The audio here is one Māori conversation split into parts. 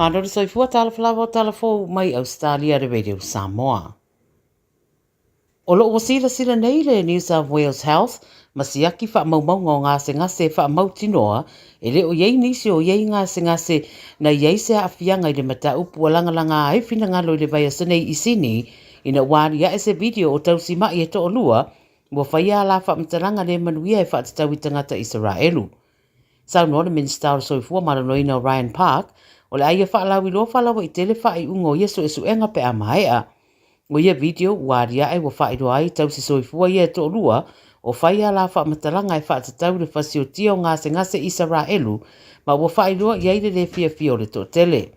Mano le soifua tala falawa o tala fōu mai Australia le Radio Samoa. O lo o sila nei le New South Wales Health, masiaki wha maumau ngā ngase wha mautinoa, e le o iei nisi o iei ngase na iei se hawhianga i le mata upu o langalanga ai whina ngalo i le vai asanei i sini, ina wāri a ese video o tausi mai e to o lua, mo whaia la wha mtaranga le manuia e wha tatau i tangata Israelu. Sau no le Minister o soifua maranoina o Ryan Park, o le aia whaalawi lo whaalawa i tele wha i ungo Yesu e suenga pe a maea. O ia video, waria ai wa whaero ai tau si soifua ia to lua, o whaia la wha mataranga e wha tatau le whasio tio ngase Israelu, ma wa whaeroa i aile le fia o le to tele.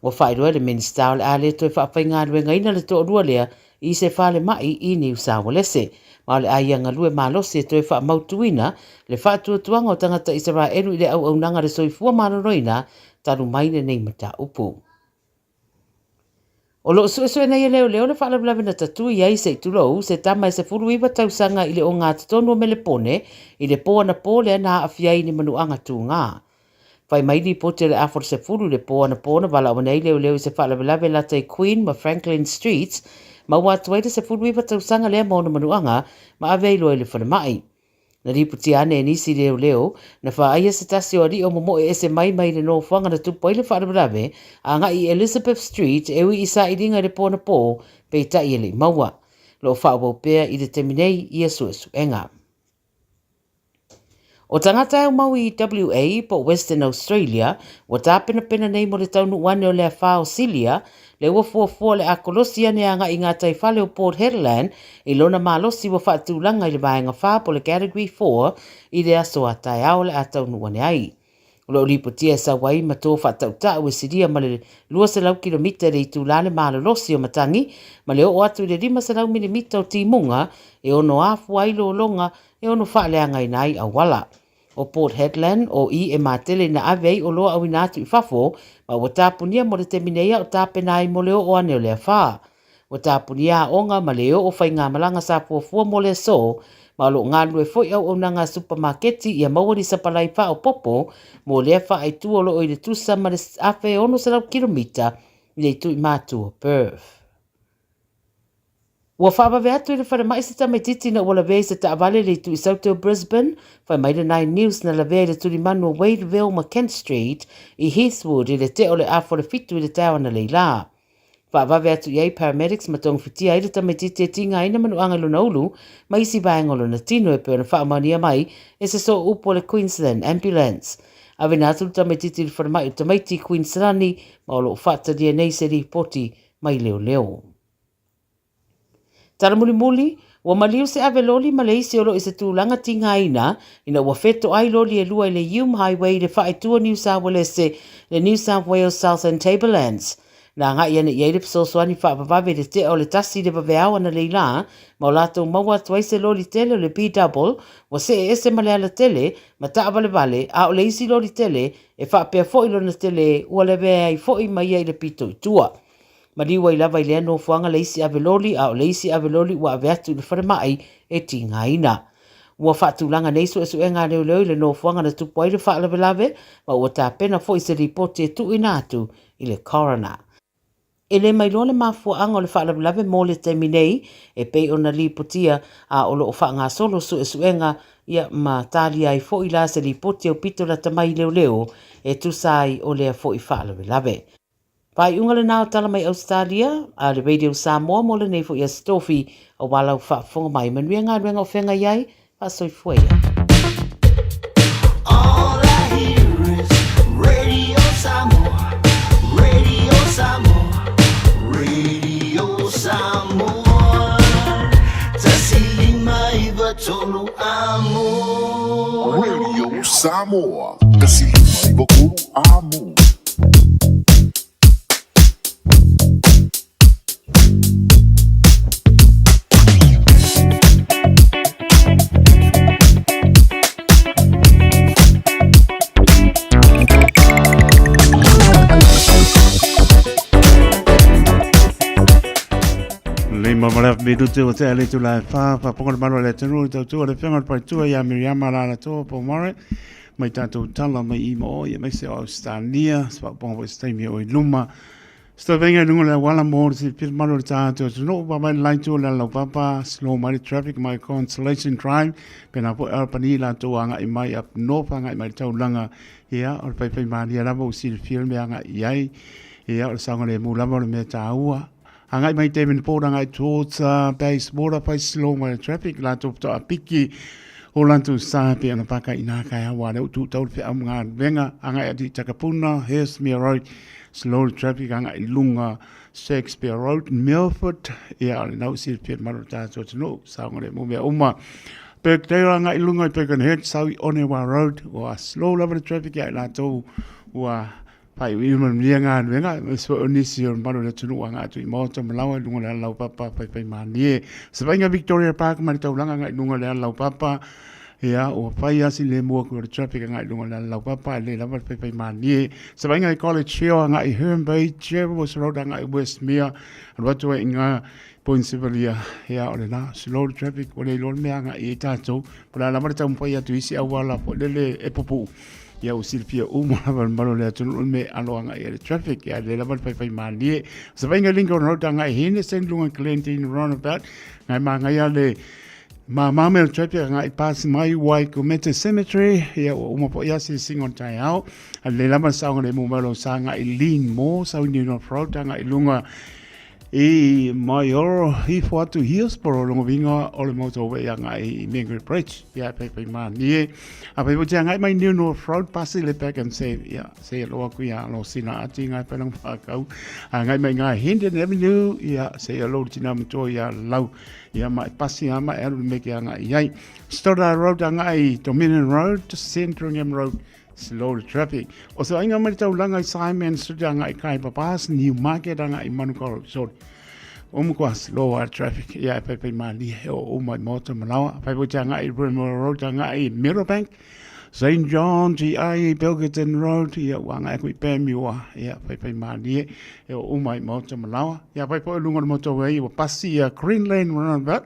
Wa whaeroa le Minister o le ale to e wha whainga ruenga ina le to lua lea, i se whale mai i New South Wales. Ma le aia ngalue malose to e wha mautuina, le wha tuatuanga o tangata Israelu i le au nanga le soifua maranoina, taru maine nei mata upu. O lo suesue nei leo le whaalablave na tatu i ai se tulou se tama e se furu iwa tausanga i le o ngā tatonu o melepone i le poa na po le ana awhiai ni manuanga tū ngā. Whai maili pote le aforo se furu le poa na wala o nei leo i se whaalablave la tai Queen ma Franklin Streets ma watu aita se furu iwa tausanga lea mauna manuanga ma aveilo i le whanamai. Na riputi ane nisi leo, na wha aia se tasi o ri o momo e ese mai le no whanga na tupo i le whaarabrawe, a nga i Elizabeth Street e ui isa i ringa le pōna pō, pe ta i le maua. Lo whaawau pēr i le teminei i a suenga. O tangata au mau i WA po Western Australia, wa tāpena nei mo le taunu wane o lea whao Silia, le ua le akolosia ne anga i ngā taifale o Port Hedland, i lona malosi wa whaatulanga i le vaenga wha po le Category 4 i le aso a tai ao le ataunu wane ai. O lo lipotia sa wai ma tō whaatautau e siria ma le 2 kilomita le i tūlane malolosi o matangi, ma le o atu le 5 milimita o timunga, e ono afu ailo o longa, e ono whaaleanga i nai a wala. O Port Hedland o i e matele na avei o loa au inatu i fafo, ma wa tāpunia mo le temineia o tāpenai mo leo o ane o lea wha. Wa tāpunia onga ma leo o whai ngā malanga sa fuafua mo le so, ma lo ngā lue foi au nanga supermarketi i a mawari sa palai wha o popo, mo lea wha ai tu o lo o i le tusa ma le afe ono sarau kilomita i le tu i mātu o Perth. Ua whaabave atu i le whare mai se tamaititi na ua lavei se taavale le tu i Sauto Brisbane, whai mai le 9 News na lavei le turi manu o Wadeville ma Kent Street i Heathwood i le te o le afore fitu i le tawa na leila. Whaabave atu i ei paramedics ma tongu fitia i le tamaititi e tinga ina manu anga luna ulu, ma isi vaengolo na tino e pēr na whaamania mai e se so upo le Queensland Ambulance. Awe nā tulu tamaititi le whare mai o tamaiti Queenslandi ma o lo whaataria nei se ripoti mai leo. Tara muli, wa maliu se aveloli Malaysia olo i se tūlanga tinga ina ua wheto ai loli e lua i le Hume Highway le whaetua New South Wales le New South Wales Southern Tablelands. Nā ngā iana i eire psosoani whaapawave le te o le tasi le waweawa na leila, ma o lātou maua tuai se loli tele o le B-double, wa se e ese maleala tele, ma taa vale, a o le isi loli tele, e whaapea fo ilo na tele, ua le vea i fo i mai i le pito i tua. Mariwa i lava i lea no fuanga leisi aveloli a o leisi aveloli ua aveatu le whare mai e tinga ina. Ua whaatulanga neisu e suenga leo le no fuanga na tupu ai le whaalavelave, ma ua tā pena fo i se ripoti e tu ina atu i le coroner. E le mailo le mafua anga o le whaalavelave mō le teminei e pei o na lipotia a o lo o whaanga solo su e suenga ia ma tali ai fo i la se ripoti o pito la tamai leo e tu sai o lea fo i whaalavelave. Pai unga le nao tala mai Australia, a le Radio Samoa mo le nei fo ia stofi o walau whaafonga mai manuia ngā ruenga o whenga iai, pasoi fuea. All I hear is Radio Samoa, Radio Samoa, Radio Samoa, tasili mai batonu amo. Radio Samoa, tasili mai batonu amo. Mamala minuto o te ale tu la fa pongo mano le tenu tu le fenga pa tu ya Miriam la to po mare mai tātou tala mai i mo ia mai se o Australia, sa pongo staimi o luma. Sto venga lungo la wala more si pil malo tātou no ba mai lai tu la papa slow mai traffic mai Consolation Drive pena po alpani la tu anga i mai up no panga i mai tau langa ia o pai mani la bo si film anga iai ia o sanga le mu la mo me taua anga mai te men po anga towards base border pai slow mai traffic la tu to apiki o lantu sa pe ana paka ina kai wa le tu tau pe am nga venga anga i Takapuna Hesmere Road slow traffic anga i lunga Shakespeare Road Milford ia no si pe maro tātou no sanga le mu me uma Pek te ranga i lunga i Pekan Head, Sawi Onewa Road, o slow level traffic ia la tau, ua pai wiman lianga wenga, so onisi on maro le tunu anga atu i mauta malawa lunga le lau papa pai manie. Sebainga Victoria Park mari tau langa ngai lunga le lau papa, ia o pai asi le mua kua traffic ngai lunga le lau papa le lava pai manie. Sebainga i College Hill ngai Herne Bay, Jervis Road ngai Westmere, watu inga Point Sivalia, ia o le na slow traffic o le lor mea nga i tātou, pula la mara tau mpai atu isi awala po lele e popu, ia o silpia umara maro le atu me aloa nga i le traffic, ia le lamar pai manie, sa vainga Lincoln Road nga i hene sen lunga Clementine Roundabout, ngai maa ngai ale mamel traffic nga i pasi mai wai Kometa Cemetery, ia o umapo ia si singon tai au, le lamar saunga le mumalo sa nga i Lean Mo, sa New North Road nga i lunga e mai oro hi foatu Hillsborough longo vinga o le motorway anga i Mingri Bridge ia pai mani a pai botia ngai mai New North Road pasi le back and say ia say lo ku ia lo sina ati ngai pelang pakau a ngai mai ngai Hinden Avenue ia say lo tina mto ia lau ia mai pasi ama e me ki anga ia Stoddard Road anga i Dominion Road Sandringham Road slow traffic. O so inga mai tau langa i Simon Street anga i Kai Papas New Market anga i Manukau. So kwa slow traffic. Ia pai mani o mai motor malawa. Pai po anga i Brimore Road anga i Meadowbank. St. John G.I. Belgerton Road. Ia wanga i Pemua. Ia pai mani o mai motor malawa. Ia pai po lunga motorway o pasi Green Lane Roundabout.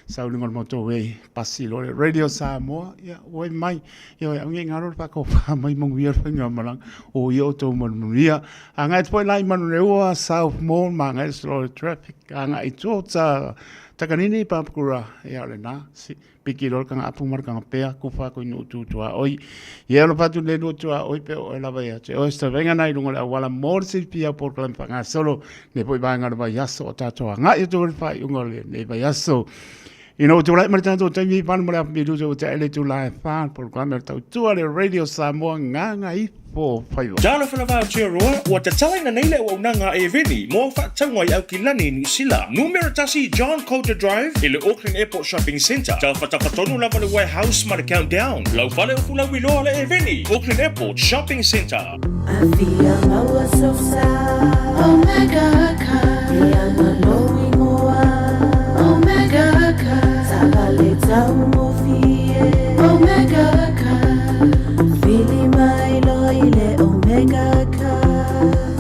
Sau lunga motorway pasi lo Radio Samoa ia oi mai ia ngi ngaro pa ko mai mong wir fenga malang o yo to monuria anga it point lai man rewa South Mall manga slow traffic anga i tota takanini pa kura ia le na si pikilor kanga apu mar kanga pea ku fa ko no tu oi ia lo patu le no tu oi pe o la vai o sta venga nai lunga wala mor si pia por plan panga solo ne poi va ngar ba yaso ta to anga i to fa ungole ne ba yaso You know, to like Martin to me, one more of me do to ele to live fan program to ale Radio Samoa nganga I for 5. Jonathan of Chiro, what the telling the name of Nanga Evini, more fat Tangway Alkilani, New Silla, Numeratasi, John Coulter Drive, in the Auckland Airport Shopping Centre, Jalfatapatonu Lava Warehouse, Mother Countdown, Low Valley Fula Wilola Evini, Auckland Airport Shopping Centre.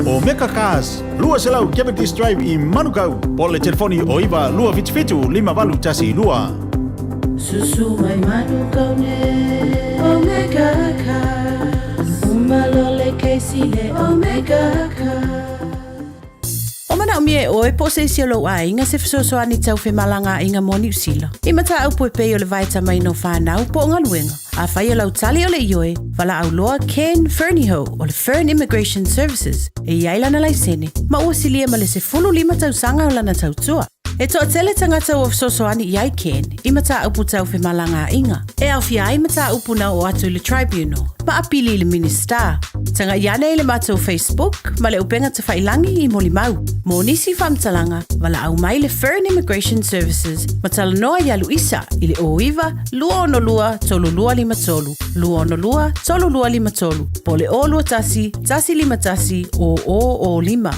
Omega Cars, lua selau Cavendish Drive i Manukau, pole telefoni o iwa lua vitfitu 5 tasi lua. Susu mai Manukau ne Omega Cars, umalole keisi le Omega Cars. Mana mie oe po se siolo a inga se fisoso ani tau fe malanga inga moni usila. Ima ta au poe peo le vaita mai no whanau po nga luenga. A whai o lau tali o le ioe, wala au loa Ken Fernieho o le Fern Immigration Services e iailana lai sene. Ma ua silia ma le se 15 tau sanga o lana tau tua. E toa tele tangata o fisoso ani iai Ken, ima ta upu tau fe malanga inga. E au fia ima ta upu na o atu le tribunal, ma apili le minister. Tanga iane le mata o Facebook, ma le upenga te whailangi i moli mau. Mo nisi whamtalanga, wala au mai le Fern Immigration Services, ma tala noa ia Luisa, i le oiwa, lua ono lua, tolu lua lima tolu. Lua ono lua, tolu lua lima tolu. Po le o lua tasi, tasi lima tasi, o lima.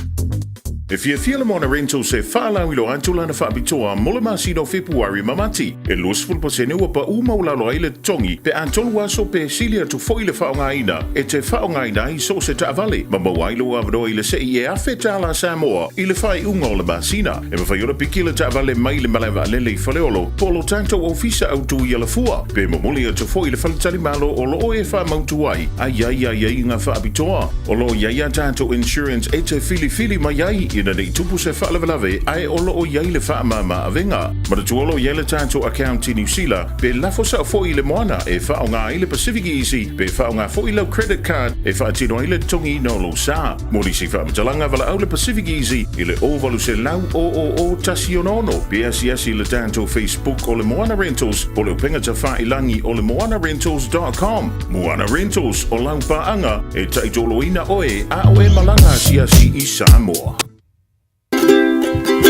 E fia le Moana Rentals se whaalau ilo antula na whaapitoa mole masino Februari mamati. E los fulpasene ua pa umaulalo ai le tongi pe antolu aso pe silia tu foi le whaongaina. E te whaongaina i so se taavale. Ma mawailo avado i le se i e awhetala Samoa i le whai unga o le masina. E mawhai ora pikila taavale mai le malawa lele i whaleolo. Polo tanto ofisa au tu i ala fua. Pe mamuli a tu foi le whaletali malo o lo e wha mautu ai. Ai ngā whaapitoa. O lo iaia tanto insurance e te fili mai ai ina nei tupu se whaalawalawe ai o lo o iai le whaamama avenga. Mara tu olo iai le tanto account i New Zealand pe lafo sa foi le moana e whaonga i le Pacific Easy pe whaonga foi lau credit card e whaatino i le tongi no lo sa. Mori si whaamatalanga wala au le Pacific Easy i le ovalu se lau o tasi onono. Pe asi le tanto Facebook o le Moana Rentals o le upenga ta whailangi o le moanarentals.com. Moana Rentals o lau paanga e taitoloina oe a oe malanga siasi i Samoa.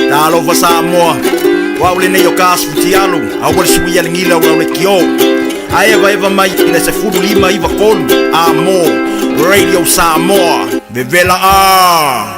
Talo fa Samoa. Wa ule nei o kasu tialu. A wale sui ya ngila wa ule kio. Ai eva mai ina se furu lima iva kolu. Amo Radio Samoa. Vevela a.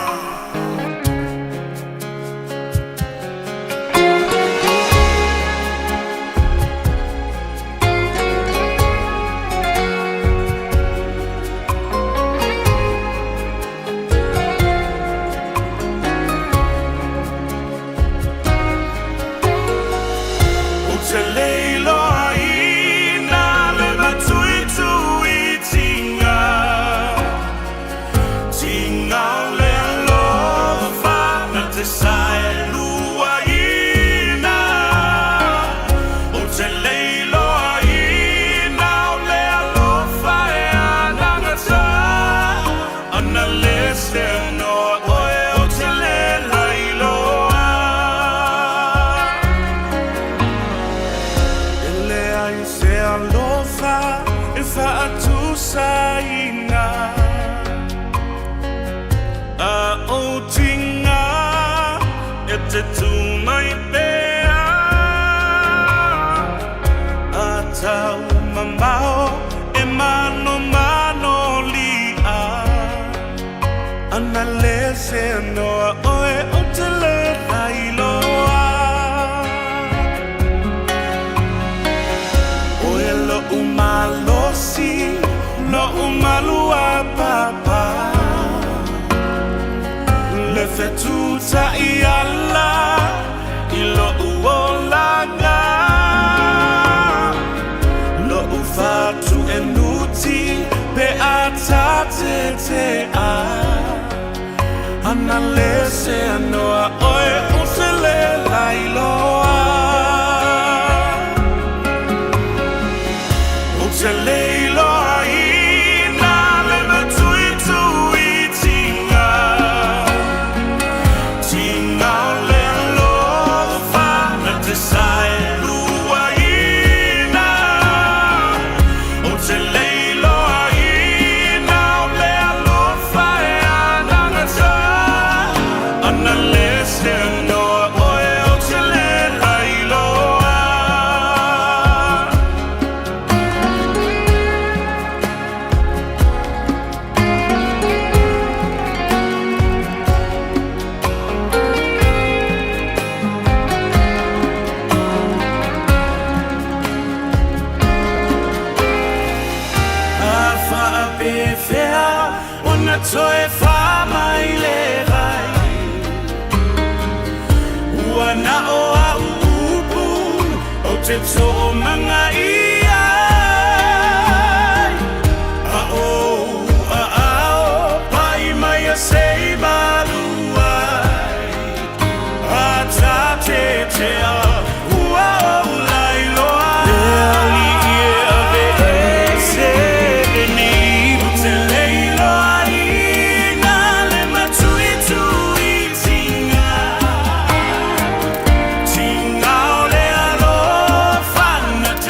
Tuta i alla ilo uolanga lo ufatu enuti pe atate te a analese anoa oe usele lailoa usele iloa ina le matuitu itinga Toe fa mai le rai Ua na o a upu O te to manga ia A o Pai mai a sei maluai A ta te a Ua o lailoa E ali e ave e se ni Te leiloa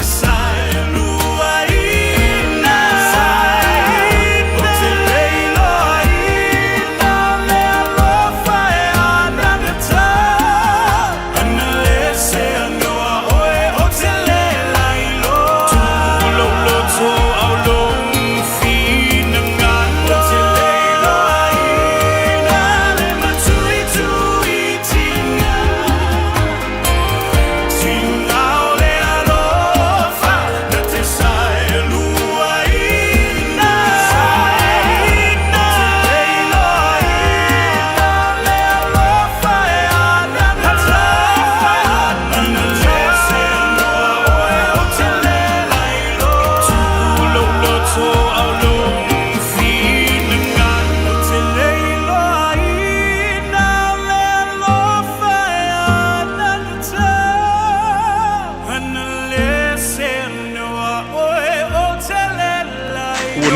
Side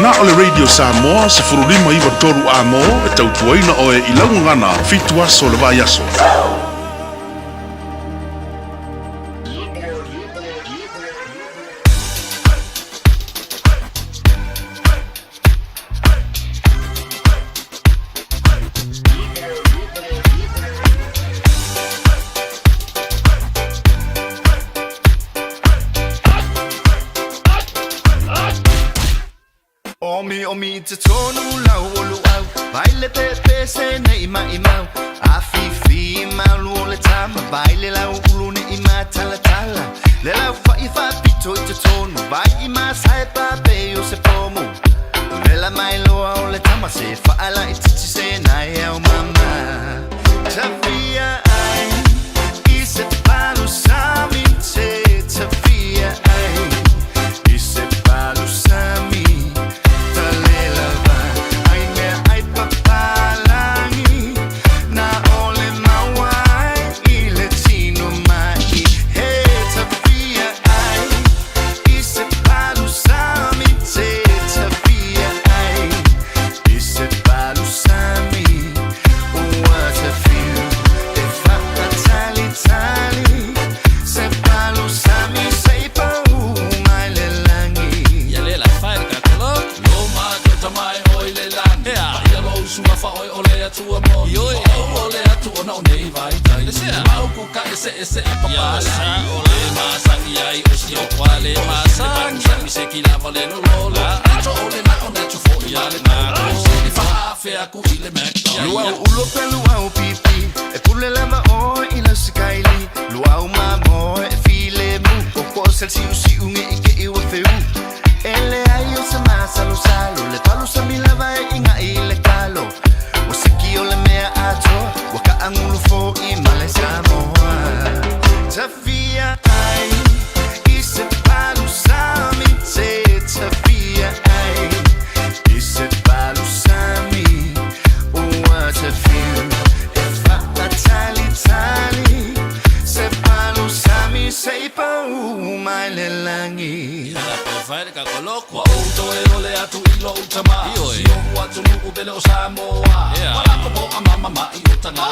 na ole Radio Samoa se furulima iwa toru amo e tautuaina o e ilangu ngana fitu aso le vai aso. Omi te tonu lau olu au Baile pepe se ne ima imau Afifi malu ole tama Baile lau ulu ne ima tala tala Le lau fai fa pito i te tonu Bai ima sae pape o se pomu Le la mai loa ole tama Se faala i titi se nai au mama Tafia ai I se palu sami te Tafia ai I se palu sami ese papala ole masangi ai usio kwale masangi se kila vale no lola acho ole na ona chu fo ya le na se fa fe aku ile mekto luau ulo pelu au pipi e pule lava o ila sikaili luau mamo e file mu ko sel si usi unge ike e o feu ele ai o se masa lo salo le palu sa mi lava e inga ile kalo o se ki ole mea ato wa ka angulu fo I male samoa Tafia ai I se palu sami te Tafia ai I se palu sami what a feel e fa tali tali se palu sami sei pa mai le langi la perfeita ka koloko auto e ole atu ilo utama si o watu mu bele o Samoa wala ko boka mama mai utanga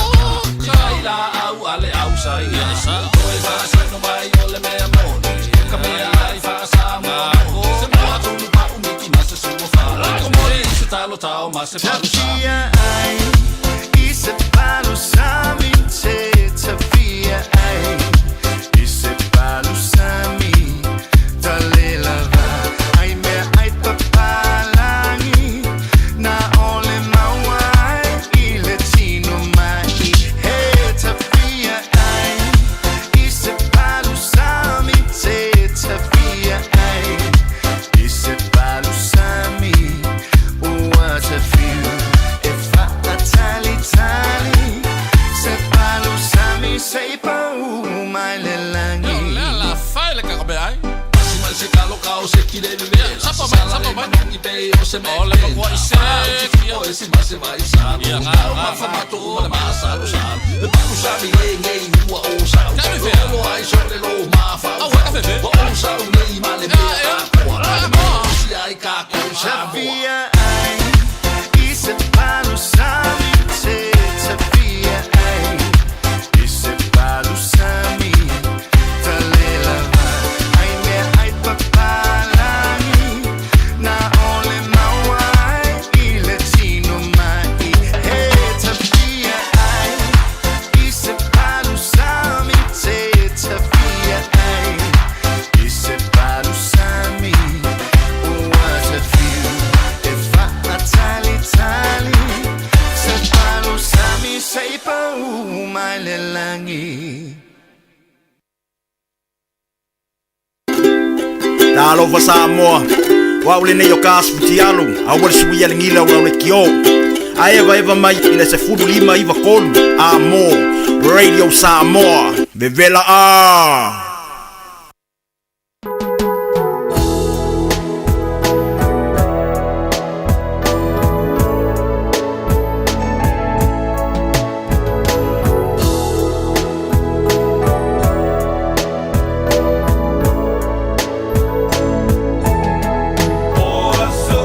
ila au ale au sai sa e fa sa no vai ole me amore kamea ai fa Samoa se mo atu pa umiki masa su fa como se talo tao mas se palu Tafia ai I se palu sami te Tafia ai I se palu sami tale lava ai me ai papalangi na ole mawai I le tino mai hey Tafia ai I se palu sami te Tafia ai I se palu sami what a feel if I tali tali se palu sami sei pa mai le langi la fai le ka be ai mal se calo cao se kile vive sapo mai ni be o se me ole ko i se o ese mas se vai sa ya ma fa mato ma masa lo sa e pa ku sa mi ngai wa o sa o ai so le lo ma fa o sa ngai ma le be a si ai ka ko sa Tafia ai I se palu sami te Tafia ai I se palu sami tale lava ai me ai papalangi na ole mawai I le tino mai hey Tafia ai I se palu sami te Tafia ai I se palu sami what a feel if I tali tali se palu sami sei pa mai le langi Talo fa Samoa wa ule ne yo kasu tialu a wale suia le ngila wa le kio a eva mai ina se fudu lima iwa kolu amo Radio Samoa bevela a Oh, so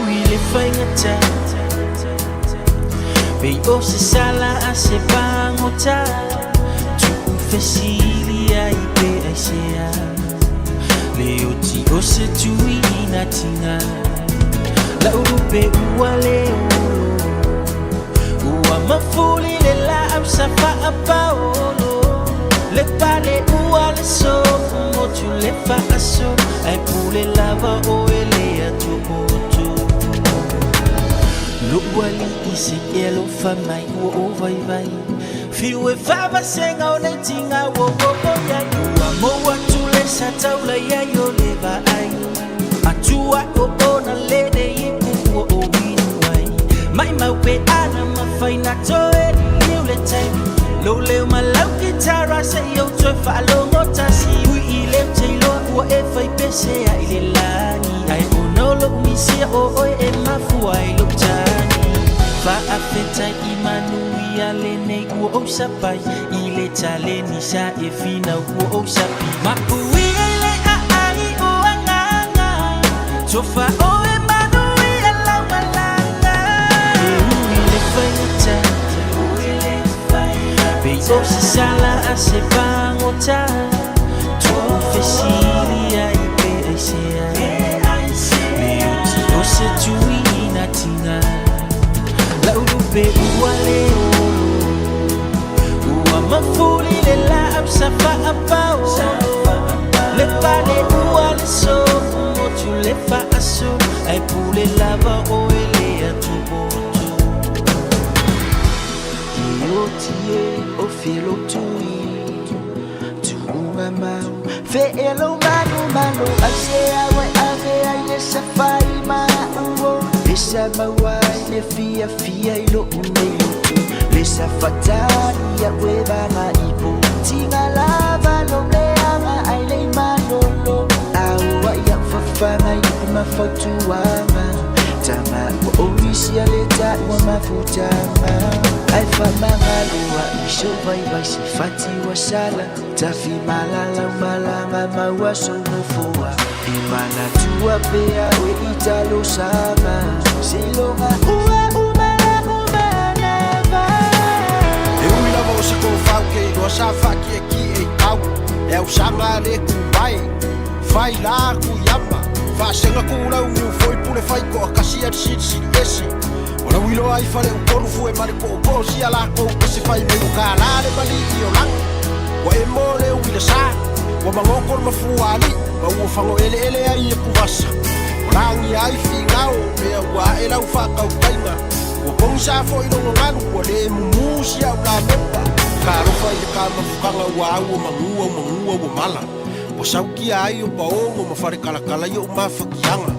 il est faingata Vei o se sala a se bangota Tu fesilia I pe ai sea Leo ti o se tui ina tinga La urupe ua leo Ua mafuli le la am safa a paolo Le pale ua le so Mo tu le fa a so Ai pule lava o ele a tu moto Lo wali isi elo fa mai o vai vai Fiu e fava senga o nei tinga o ya Ua mo atu le sa taula ya yo le va ai Atua o ona le de ipu o winu ai Mai mau pe ana ma fai na to e liu le tai Lo leo ma lau kitara se yo to fa lo ngota si Ui I le te lo ua e fai pese a I le lani Ai o no lo misia o oi e mafu ai lo tani Fa a feta I manui a le nei ua o sapai I le tale ni sa e fina ua o sapi Ma ui e le a ai o anganga So fa o e manui a la malanga Ui le fai O se sala a se bangota Tu fesilia I pe ai sea Leo ti o se tui ina tinga La urupe ua leo Ua mafuli le la am safa a pao Le pale ua le so Mo tu le fa a so Ai pule lava o ele a tu boto Io ti o filo tui Tu mau Fe elo manu manu Ase awe ave ai le safai ma uo Le sa mawai le fia fia ilo unei tu Le sa fatani a weba na ipo Tinga lava lo le ama mafotuama Tama wa omisia leta wa mafutama Aifa mangalua isho vai sifati wa sala Tafi malala malanga mawa sonofoa Imana tua pea we italo sama Silonga ua umanava Eu ila vo se ko fau ke do sa fa ki e kau E au sanga le ku vai Fai la ku yama Fa senga ku la u foi pule fai ko kasia si esi Ora wilo ai fare un koru fu e mare ko si ala ko se fai me ka la le bali o lang Wa e mole u ila sa Wa mangoko ma fu ali Wa u fango ele ai e ku wasa Rangi ai fingao me wa e la u fa ka kainga Wa kong sa foi no nganu wa le mu si au la mepa Ka ro fai ka ma fu ka wa u mangua wa mala O sauki ai o paongo ma fare kala yo ma fakianga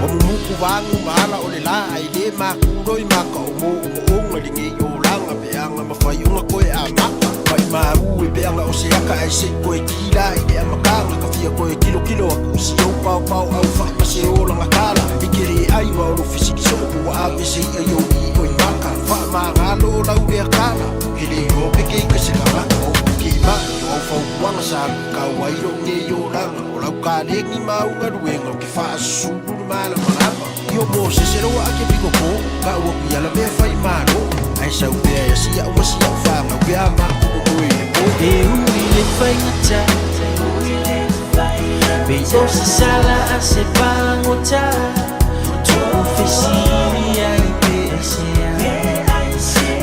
O mumuku wangu maala o le la ai le ma kuro I maka o mo o lingi o langa peanga ma fai unga koe a maka Fai maru e peanga o se aka ai se koe kila I le amakanga ka fia koe kilo a kusi o pau au fai ma se o langa kala I kere ai ma o fisiki so o a vese ai o I koe maka Fa ma ngalo lau le akala Hele o peke I kase ka maka o ke ma O fau wanga sa ka wairo nge yo langa O lau ka lengi maunga ruenga o ke faa subu ni mala malama Yo mo se sero a ke piko ko Ka ua kuiala me fai mano Ai sa upea ya siya uma siya ufanga Upea ma o ui mo E ui le fai ngata Be o se sala a se palangota Tu fesiri ai pe asea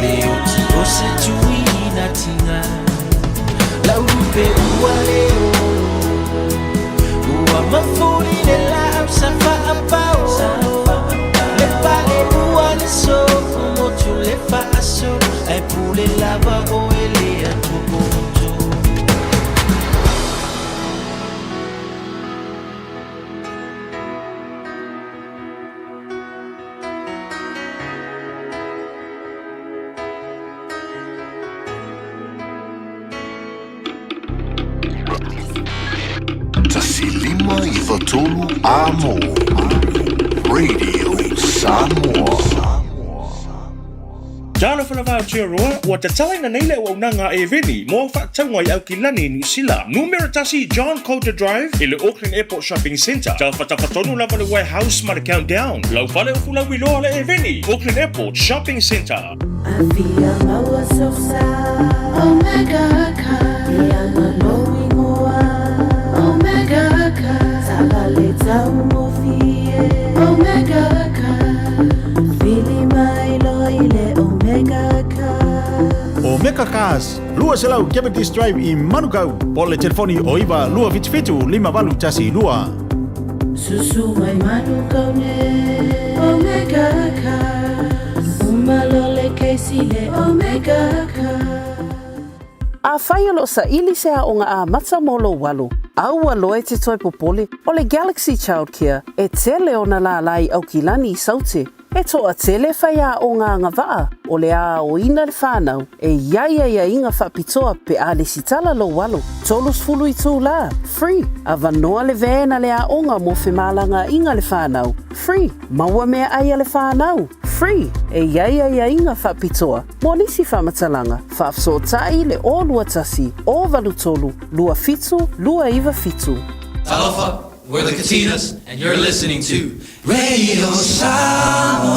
Le o ti o se tui na tinga La upe ua leo Ua mafuri le la au safa apao Le pale ua le so Mo tu le fa aso Ai pule lava o ele a tupo Tasilima Ivatolu Amo Radio Samoa Jalo fana va roa wa te tala na nei le o nanga e veni mo fa tangwa au ki lani ni sila numero tasi John Coulter Drive ile Auckland Airport Shopping Centre ta fa tonu lava le warehouse ma countdown lau fale o fula wilo le e veni Auckland Airport Shopping Centre Afia maua sosa Omega ka Ia maloi moa Omega ka Sabale tau mofie Omega ka Fili mai loile Omega ka Omega Cars, lua selau Cavendish Drive I Manukau. Pole telefoni o iwa lua fitu 5 tasi lua. Susu mai manukau ne Omega ka Umalole keisile Omega ka A whaialo sa ili se a onga a matsa molo walo. Aua loe te toi popole o le Galaxy Childcare e tele o na la lai au kilani I saute. E toa tele whaia o ngā ngawaa o le a o ina le whanau e iaia inga whapitoa pe a le sitala lo walo. Tolus fulu I tū la, free. A vanoa le vena le a onga mo whemalanga inga le whanau, free. Maua mea aia le whanau, free. E iaia inga whapitoa. Mo nisi whamatalanga, whafsotai le o lua tasi, o valu tolu, lua fitu, lua iwa fitu. Talofa, we're the Katinas, and you're listening to Radio Samoa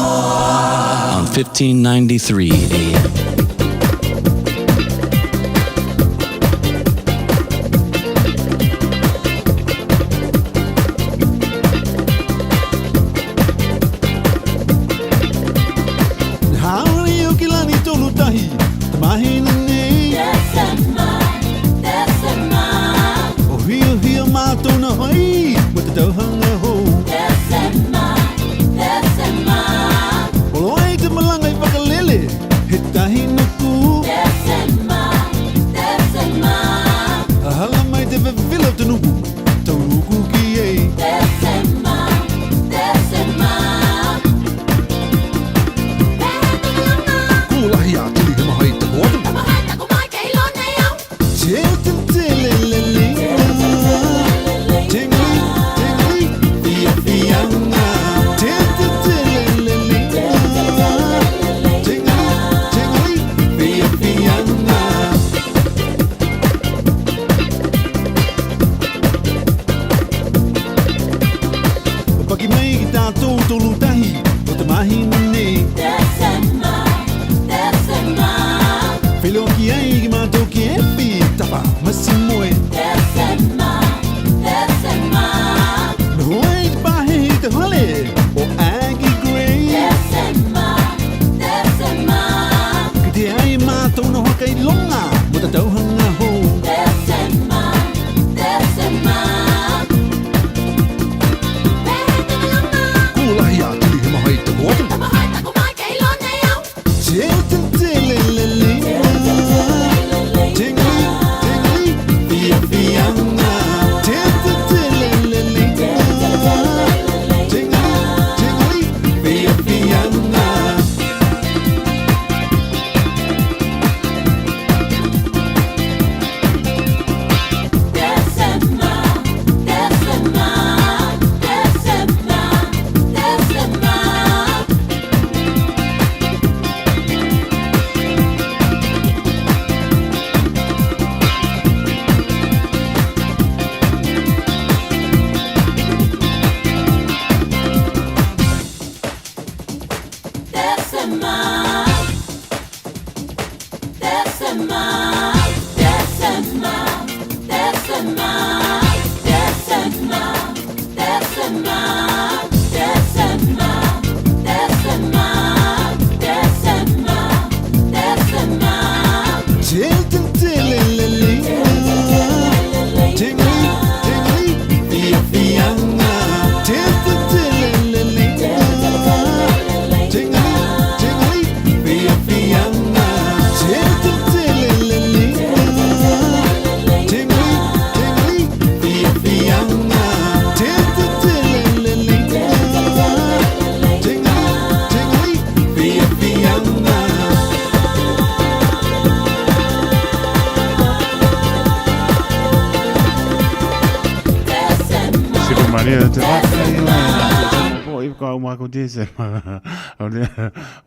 on 1593 AM. Young Paki mai ki tātou tolu tahi o te mahi nene. Whilo ki ai ki mātou ki epi tapa masi moe. No hoi te pahe i te hale o Aggie Gray. Ki te ai mātou na hoka i longa mo te tauhanga ho. Kulahi a tuli he mahai te hoatu. Te te te le le le. Tingli, tingli, fia fianga. Te te te le le le. Tingli, tingli, fia fianga.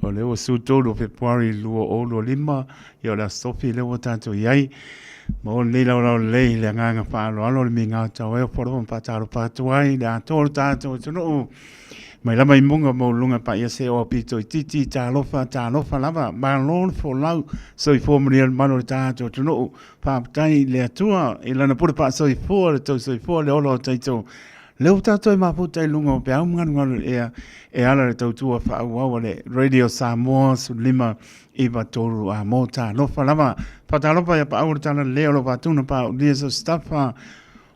O le o sutolo February lua o lo lima i o la sofi le o tanto iai ma o le lau lei le nganga whaalo alo le minga tau e o poro pa taro patuai le atoro tanto tunu mai lama i munga mo lunga pa ia se o pito i titi talofa lava ma lon fo lau so i formuli al mano tanto tunu pa tai le atua i lana pura pa so i fo le tau so i fo le olo taito leo tātou e maputa i lunga o pe au nganu e ala le tautua whaau le Radio Samoa su lima i watoru a mota lofa lama patalopa ia pa au tana leo lo patuna pa o lia so staffa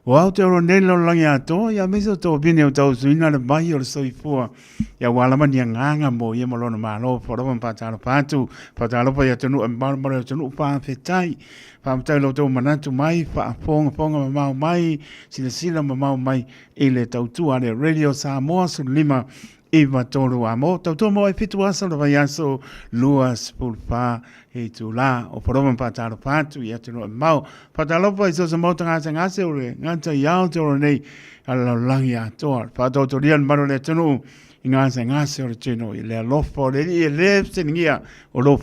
o au te oro nelo langi ato ia meso tō bine o tau suina le mai o le soifua ia walama ni nganga mo ia malona malo wharawan patalopa atu patalopa ia tunu e marmara tunu pa whetai whaamtai lo tō manatu mai, whaafonga mamau mai, sila mamau mai, i le tautua le Radio Samoa su lima i watoru a mo. Tautua mo e fitu asa lo vai aso lua spulpa e tu la o poroman pataro patu i atu no e mau. Patalopa i sosa mauta ngase ure, nganta iau te oro nei ala langi atoa. Patautorian maro le tunu i ngase ore tino i le alofa o le i le seningia o lo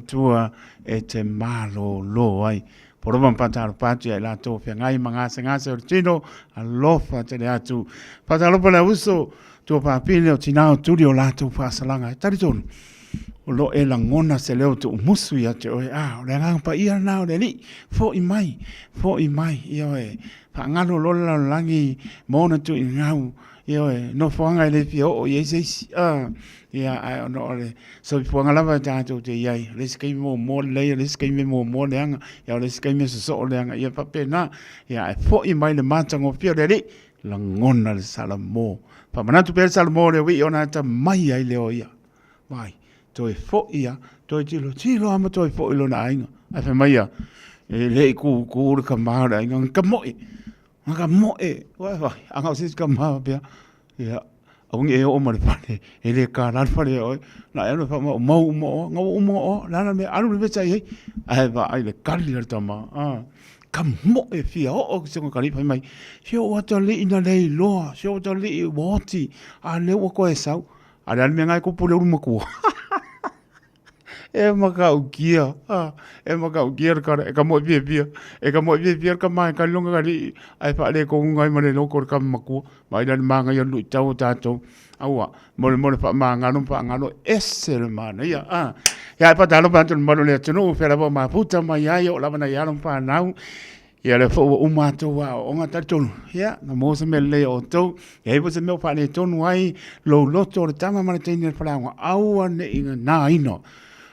tua e te malo lo ai. Poroman pataro patu i la tofia ngai ngase ore tino alofa te le atu. Patalopa le uso tua papile o tinao turi o lato whaasalanga. Tari tonu. O lo e langona se leo tu musu ia te oe. O le ngang pa ia nao le li. Fo i mai. Ia oe. Pa ngalo lola langi mona tu i ngau. Ia oe. No fuanga i le pia o i eisi. Ia ai ono ole. So i fuanga lava tātou te iai. Le skai mo leia. Le skai mo leanga. Ia le skai me so o leanga. Ia pape na. Ia ai fo i mai le matango pia le li. Langona le salamo. Pa manatu pe salamo le wi ona ta mai ai leo ia. Mai. Toi fo ia. Toi tilo ama toi fo ilo na ainga. Ai fe mai ia. E le ku ur ka mara ainga. Ka moe. Ka moe. Vai. Anga sis ka mara pia. Ia. Aungi e o mare pare. E le ka ran pare oi. Na e no fa mau mo. Ngau mo o. Lana me alu le sai hei. Ai va ai le kali le tama. Ka moe fia o se ko kali mai. Fio o to le ina le loa. Fio o to le woti. A le o ko e sau. A le me ngai ko pule uru mo ko. e makau kia e makau kia ka ka mo pia ka mai ka lunga ka ri ai fa le ko ngai ma le no ko ka maku mai dan manga ya lu tau tato awa mo fa manga no fa ngalo esel mana ya ya pa talo pa tun mo le tunu fe la ma puta ma ya yo la na ya no fa nau ya le fo o mato wa o ngata tonu ya na mo se mele o to ya ipo se me fa le tonu ai lo to le tama ma te ni fa nga au ne inga na ino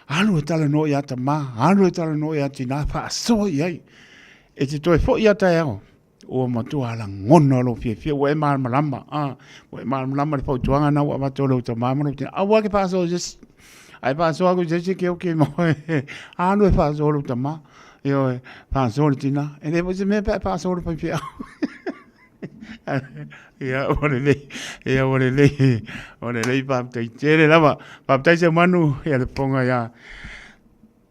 alu tala no ya tama alu tala no ya tina fa so ya e te to fo ya ta ya o ma tu ala ngono lo fie we ma lama we ma lama fo tuanga na wa to lo tama ma te awa ke fa so just ai fa so ko je ke o ke mo alu fa so lo tama yo fa so tina e le mo se me fa so lo fia ya ole le pa te chere lava pa te se manu ya le ponga ya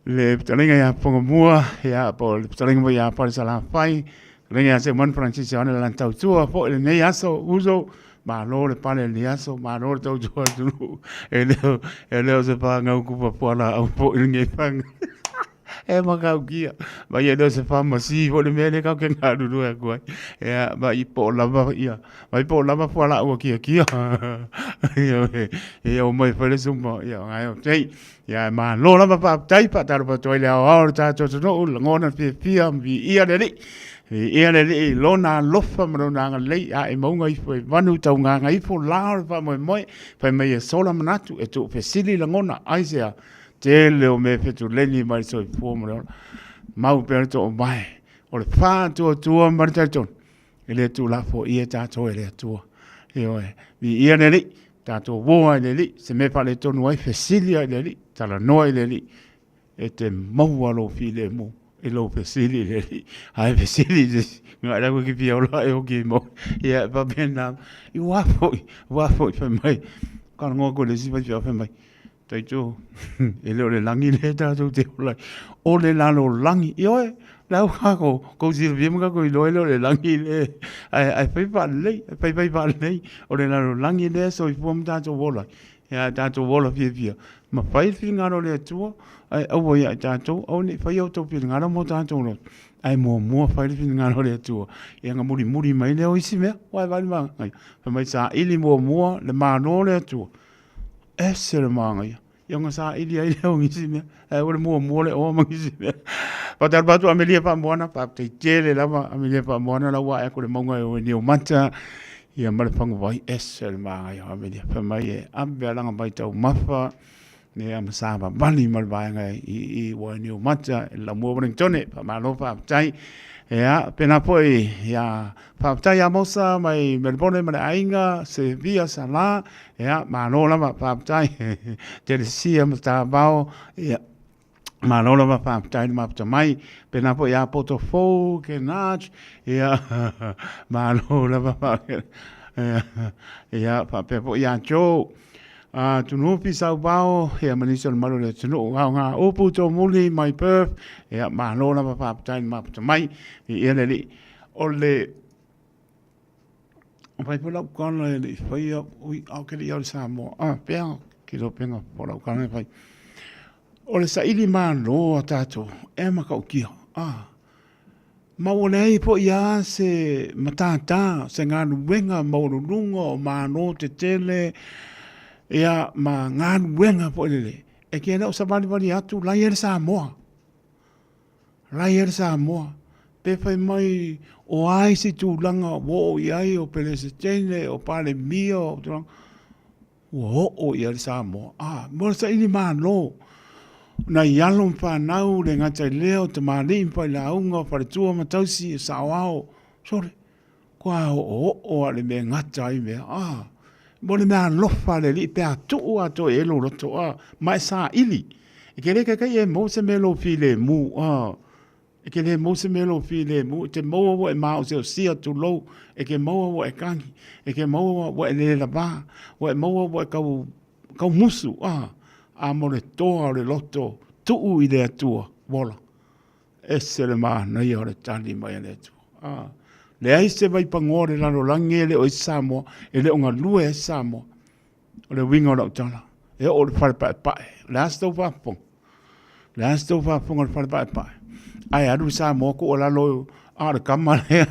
le talinga ya ponga mua ya po le talinga ya pa sala fai ringa se man francis ya la tau tua po le ne aso uso ma lo le pale le aso ma lo tau tua tu e le se pa ngau ku pa la au po ringa fang e makau kia ba ia do se fama si ho le mele ka ke ngadu do ko ya ba i po lava ia ba i po lava fo la o kia e o mai fa le suma ia ngai o tei ya ma lo lava pa tai pa tar pa toi le o ta to no ngona fia vi ia le ia le lo na lofa mo na ngai a e mo ngai fo vanu tau ngai fo la fa mo fa mai sola manatu e tu fesili la ngona aisia te leo me fetu leni mai so i fumo mau per to mai o le fa to mai ton ele tu la fo ia ta to ele tu io vi ia ne li ta to wo ne li se me fa le to no ai fesilia ne li ta la no ele li e te mau lo file mo e lo fesili le li ai fesili nga la ko ki pia lo e o ki mo ia va bene i wa fo fa mai ka ngo ko le si va fa mai tai tu ele o le langi le ta tu te o le lalo langi io la ko si vim ka ko lo le langi le ai fai pa le o le lalo langi le so i fom ta tu vola ya ta tu vola fia ma fai finga ro le tu ai o ya ta tu o ni fai o to finga ro mo ta tu no ai mo fai finga ro le tu e nga muri mai le o isi me wai vai ma ai fa mai sa ili mo le ma no le tu esere manga ia nga sa ili ai leo ngisi me e ole mo le o mangisi me pa tal batu amelia pa moana pa te tele lava amelia pa moana la wa e ko le monga o ni o manta ia male pango vai esere manga ia amelia pa mai e ambe langa mai tau mafa ne am sa ba bali mal vai nga i wa ni o manta la mo tone pa malo pa tai ya pena poi ya paptai amosa mai Melbourne mai ainga se via sala ya manola ma paptai te sia mata bao ya manola ma paptai ma mai pena poi ya potofo ke nach ya manola ma ya pape po ya cho tu no pisau bao ya manisol malo le tu no nga opu to muli my perf ya manola ma paptai ma mai i ele ole vai pola con le fai ui au ke le samo pe ki lo penga pola con vai ole sa ili mano tato e ma ka ki ma wole po ya se matata se nganu wenga mo lungo ma no te tele ya ma nganu wenga po le e ke na sa vani atu la yer Samoa pe fai mai o ai si tu langa wo iai o pele se tene o pale mio o ia Samoa mo sa ini malo na yalon fa nau le ngata leo te mali pa la unga pa tu ma tausi sa wao sore kwa o ale me ngata i me mo le me lo fa le li pe atu ato e lo to mai sa ili e ke le ka e mo se me lo file mu e ke le mo se melo file mu te mo o e mau se sia tu lo e ke mo o e kangi e ke mo o e le la ba o e mo o e kau musu mo le toa le loto tu i le atua vola e se le ma na i ore tali mai le atua le ai se vai pangore lano langele o i Samoa e le onga lue e Samoa o le winga o la utala e o le whare pa le asto wapong La sto fa fonga fa pa. Ai adu sa mo ko la lo a kamale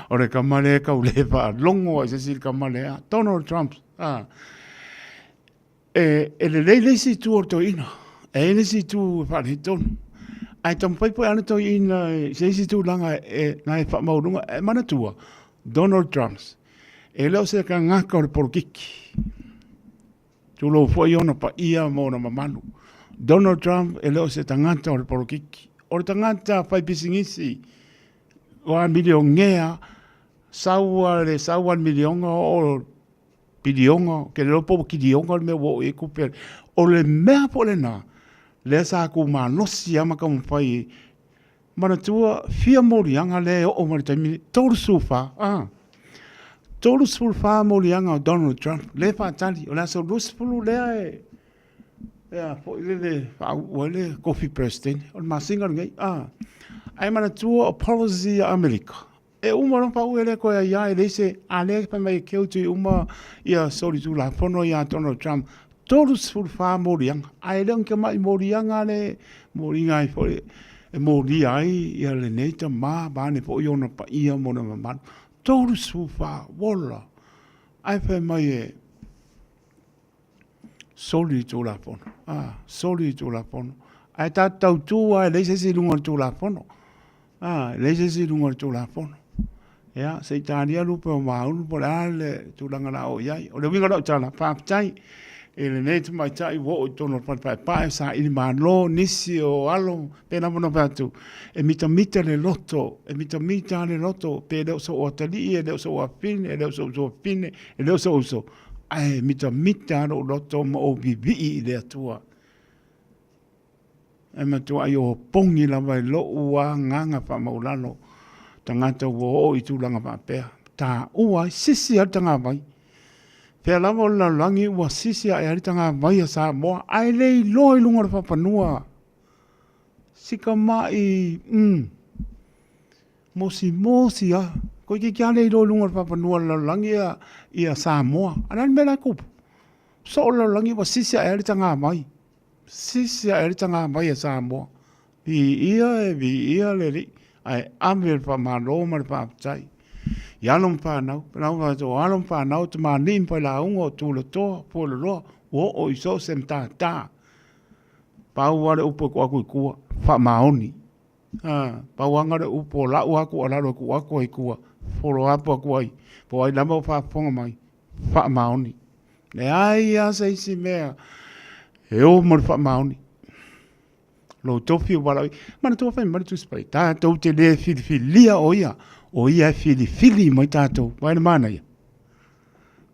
o le kamale ka ule fa longo se sil kamale Donald Trump le si tu orto ina le si tu fa hiton ai tam pai po ana to ina se si tu langa na fa mo lunga mana tua Donald Trump lo se ka ngaka por kiki tu lo foi ona pa ia mo na mamanu Donald Trump lo se tangata por kiki o tangata fai pisingisi o a milionea saua milionga o bilionga ke lo po kilionga me wo e kupe o le mea po le na le sa ku ma no si ama ka fai mana tua fia morianga le o ma tami tolu sufa tolu sufa morianga Donald Trump le fa tali o la so lusfulu le po le wale coffee president o ma singa ngai ai mana tua policy America e uma no pa uele ko ia e se ale pa mai ke uti uma ia sori tu la fono ia Donald Trump todos sul fa moriang ai lang ke mai moriang ale moringa i foi e mori ai ia le neta ma ba ne po yo no pa ia mo no ma todos sul fa wola ai pa mai soli tu la fono soli tu la fono ai ta tau tu ai le se lunga tu la fono le se lunga tu la fono ya se taria lupo maulu por ale tu langa la o yai o le winga do tala pa tai ele net mai tai wo to no pa sa il malo nisi o alo pena mono patu e mita le lotto le lotto pe do so otali e do so afine e do so fine e do so ai mita no lotto mo o bibi le tua e ma tu ayo pongi la vai lo ua nganga pa maulano tangata wo i tūlanga mapea. Tā ua sisi a tanga mai. Pea lama la langi ua sisi a ari tanga mai a sa moa. Ai lei loi lunga ra whapanua. Sika mai, mosi a. Ko ki kia lei loi lunga ra whapanua la langi i a sa moa. Anan mera kupu. So la langi ua sisi a ari tanga mai. Sisi a ari tanga mai a sa moa. Vi ia le ri. Ai amir pa malo mar pa tai yalom pa nau to alom pa nau te ma nim pa la ungo tu lo to po lo o iso sem ta pa wale upo ko ku fa maoni pa wanga de upo la u aku ala ro ku aku ku follow up ku ai po ai lamo fa fonga mai fa maoni le ai ya sei si me e o mar fa maoni lo tofi wala mana to fa mana tu spai ta to te le filia o ia fili mai ta to vai mana ia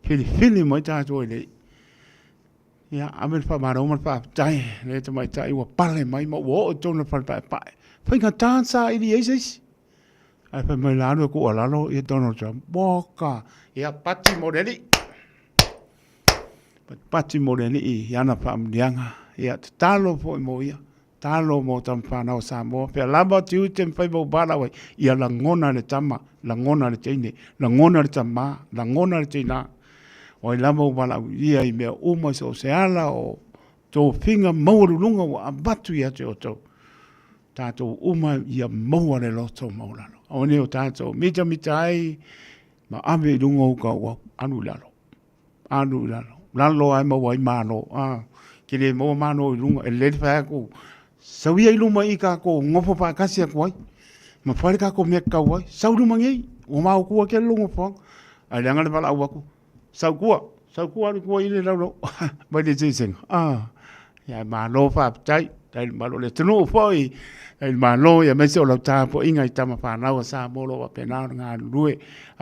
fili mai ta to le ya amel fa maro mal fa tai le te mai tai wa pale mai mo wo to na fa pa fa ka ta sa i jesus ai fa mai la no ko ala lo e Donald Trump boka ya pati moreni i yana fa mdianga ya talo fo mo ia talo mo tam whanau sa mo. Pea lama tiu te mwhai mo bala wai. Ia la ngona le tama, la ngona le teine, la ngona le tama, la ngona le teina. Wai lama o bala ia i mea uma so se ala o tō whinga maurulunga wa abatu ia te o tau. Tātou uma ia maua le loto maulalo. O neo tātou mita ai ma ame i lunga uka ua anu lalo. Lalo ai maua i mano. Kile maua mano i lunga e ledi whaako. Sauia i luma i ka ko ngofo pa kasi a kuai. Ma whare ka ko mea kauai. Sau luma ngei. O mao kua ke lunga whang. Ai leanga le wala au aku. Sau kua ni kua i le lau. Mai le teiseng. Ia ma lo wha aptai. Tai ma lo le tunu o whoi. Tai ma lo ia mese o lau tā po inga i tama whanau a sa molo wa penao ngā rue.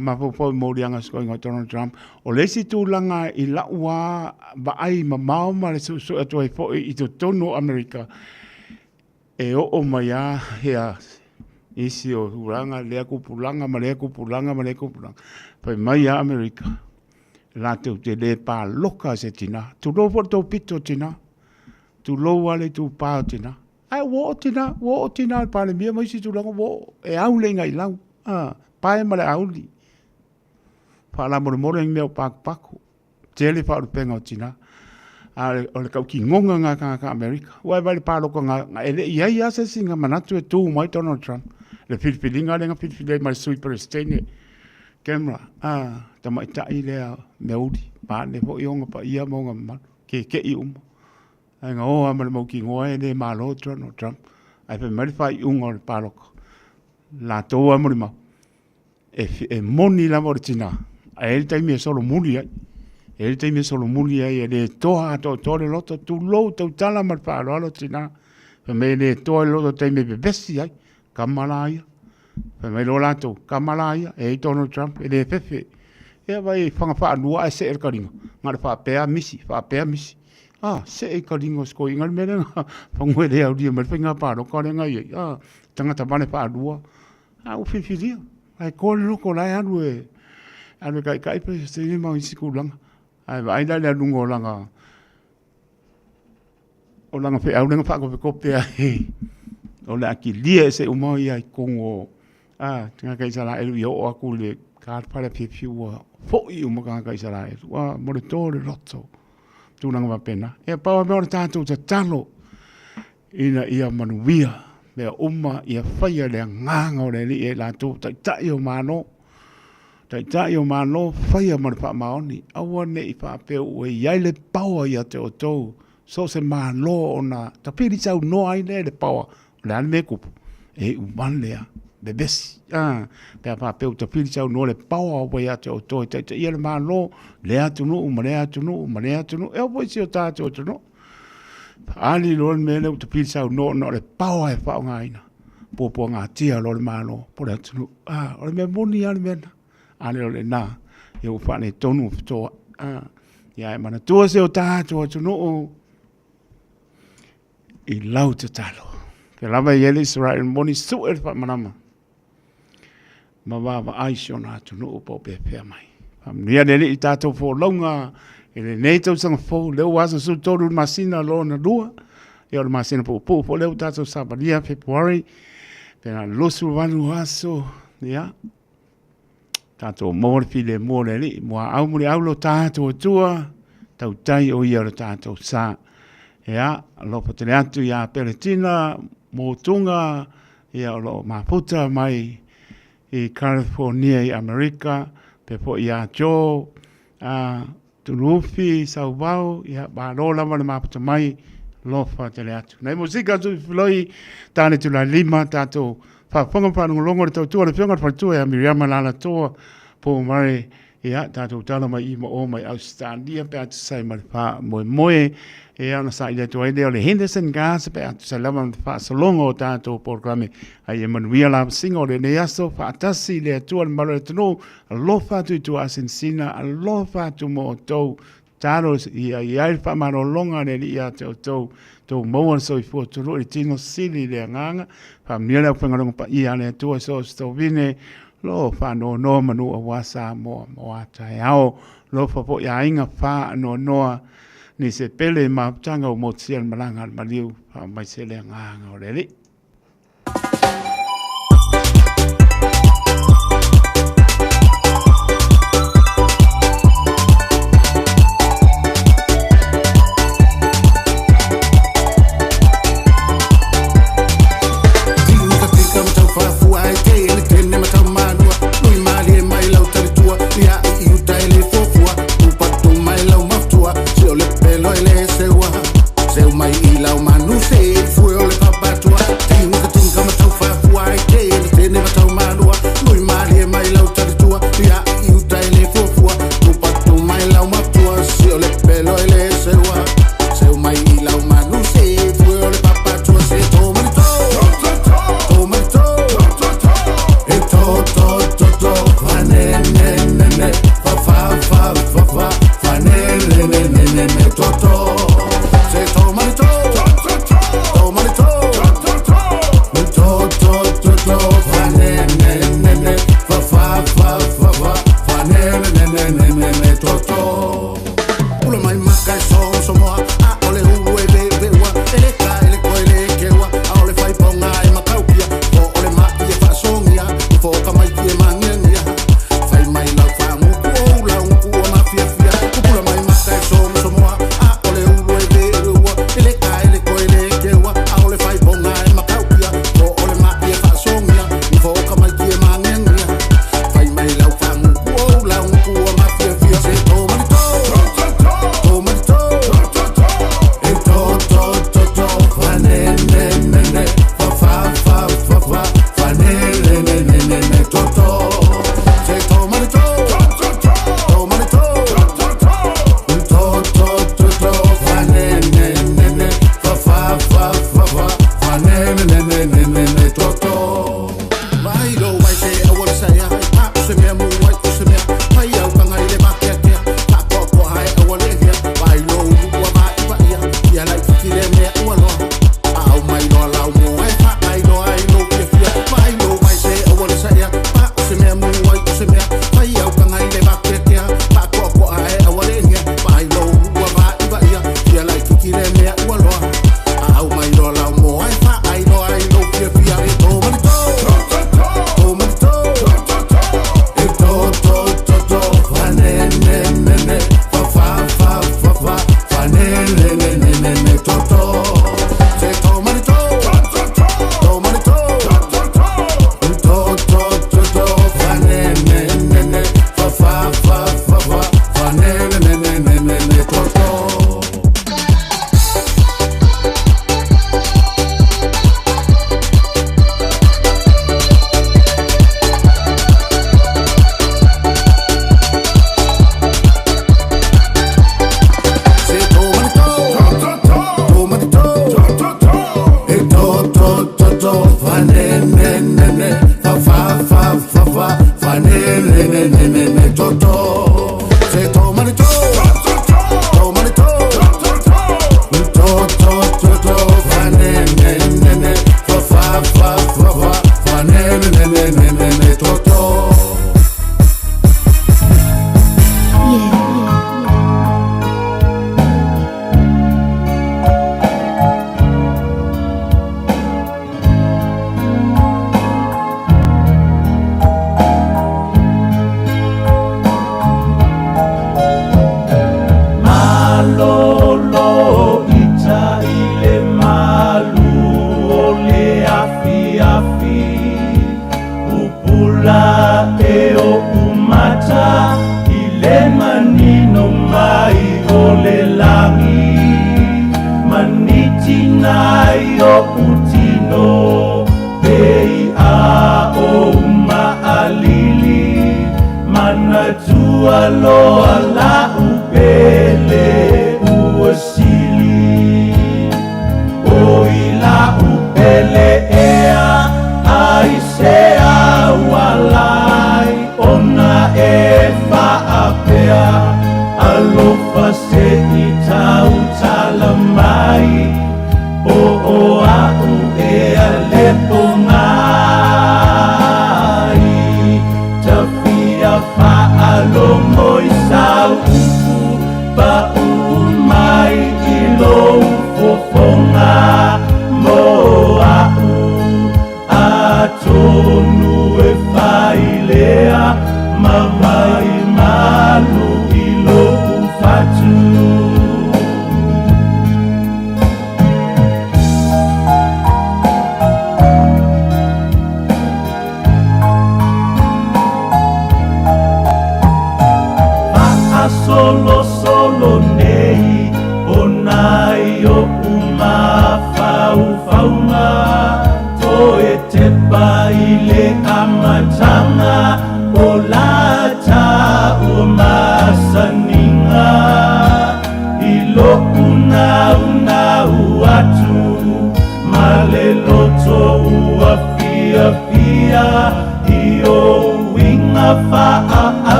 Ma po whoi mori anga skoi ngā Donald Trump. O lesi tūlanga i laua ba ai ma mao ma le su atu ai whoi i tu tono Amerika. E o mai a hea isi o huranga, lea kupulanga. Pai mai a Amerika. La tau te le pā loka se tina. Tu lo fo tau pito tina. Tu lo wale tu pā tina. Ai wo o tina pāle mia mai si tu langa wo. E aule ngai lau. Pae male auli. Pāla more ingi meo paku. Tele wha urupenga o tina. o le kau ki ngonga ngā ka Amerika. Wai vai le pāloko ngā ele iai asa singa manatu e tū mai Donald Trump. Le whiwhilinga lenga whiwhile mai sui Palestine. Camera, tama itai lea meudi, pāne po ionga pa ia monga man, ke i uma. Ai ngā oa ma le mau ki ngoa e le mālo Donald Trump. Ai pe marifai unga o le pāloko. La toa mo le mau. E moni la mo le tina. Ai ele taimi e solo muli ai. Ele te me solo muli ai e le toa to le loto tu lo tau tala ma pa lo tina. Pe me le toa loto te me besi ai kamalaya. Pe me lo lato kamalaya e Donald Trump e le fefe. E vai fanga fa lua e se er karinga. Ngara fa pea misi. Se e karinga sko ingal me nga fango le au dia me finga pa lo ka nga ye. Tanga ta bane fa lua. U fifiria. Ai ko lo ko lai anu e. Anu kai pe se ni mau isi kulanga. Ai vai da le lungo langa. O langa fe au lenga fa ko kopia he. O le aki lia se o mai ai kongo. Tinga kai sala elu yo o aku le kar para pipi wa fo i o maka kai sala elu. Wa mo le tole lotto. Tu langa va pena. E pa me o tanto te talo. Ina ia manuia. Me uma ia faia le nganga o le li e la tu tai o mano. Tai o mano faia mar pa maoni awa nei pa pe o ia le power ia te o tou so se malo ona tapiri sau no ai le power le an me kupu e uman lea bebesi pe pa pe o tapiri sau no le power o ia te o tou tai ia le malo le atu no e o voi si o tato o no ali lo me le tapiri sau no le power e fa ngaina po ngā tia lo le malo po le atu o le me moni ani mena ale ole na e o fa ne tonu to ya mana to se o ta to no I lau te talo ke lava yele Israel moni su e fa manama ma va aisho na to no po pe mai am nia le I tato fo longa ele nei to sang fo le wasa su toru masina lo na lua e o masina po le tato sabaria February pena lo su vanu aso ya tato morfi le moreli mo au muri au lo tato tua tau tai o ia lo tato sa ya lo potele atu ya Peletina mo tunga ya lo maputa mai I California I America pe po ia jo turufi saubao ya ba lo la ma maputa mai lo potele atu nei musika tu floi tane tu la lima tato fa fonga pa ngolongo to tu le fonga pa tu ya Miriam la to po mai ya tato tala mai o mai Australia pe atu sai mai pa moe e ana sai le to le Henderson gas pe atu sai lama fa solongo tato programe ai Emmanuel singo le neaso fa tasi le tu al maratno lo fa tu asensina lo fa tu mo to taros ia fa marolonga le ia to mo so I fo to ro tino sili le nganga fa miela fa ngalo pa ia le to so sto vine lo fa no manu awasa mo ata yao lo fa po ya inga fa no ni se pele ma tanga o mo tsian malanga maliu fa mai se le nganga o le Seu mai I lau manu se fueo le papatua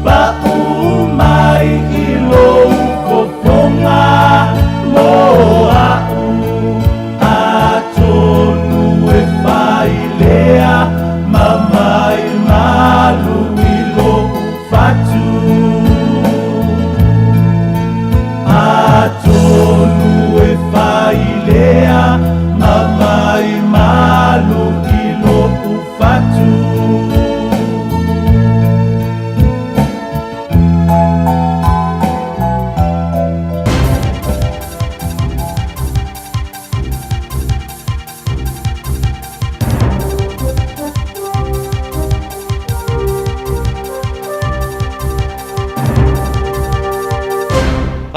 Ba umai ilong kofonga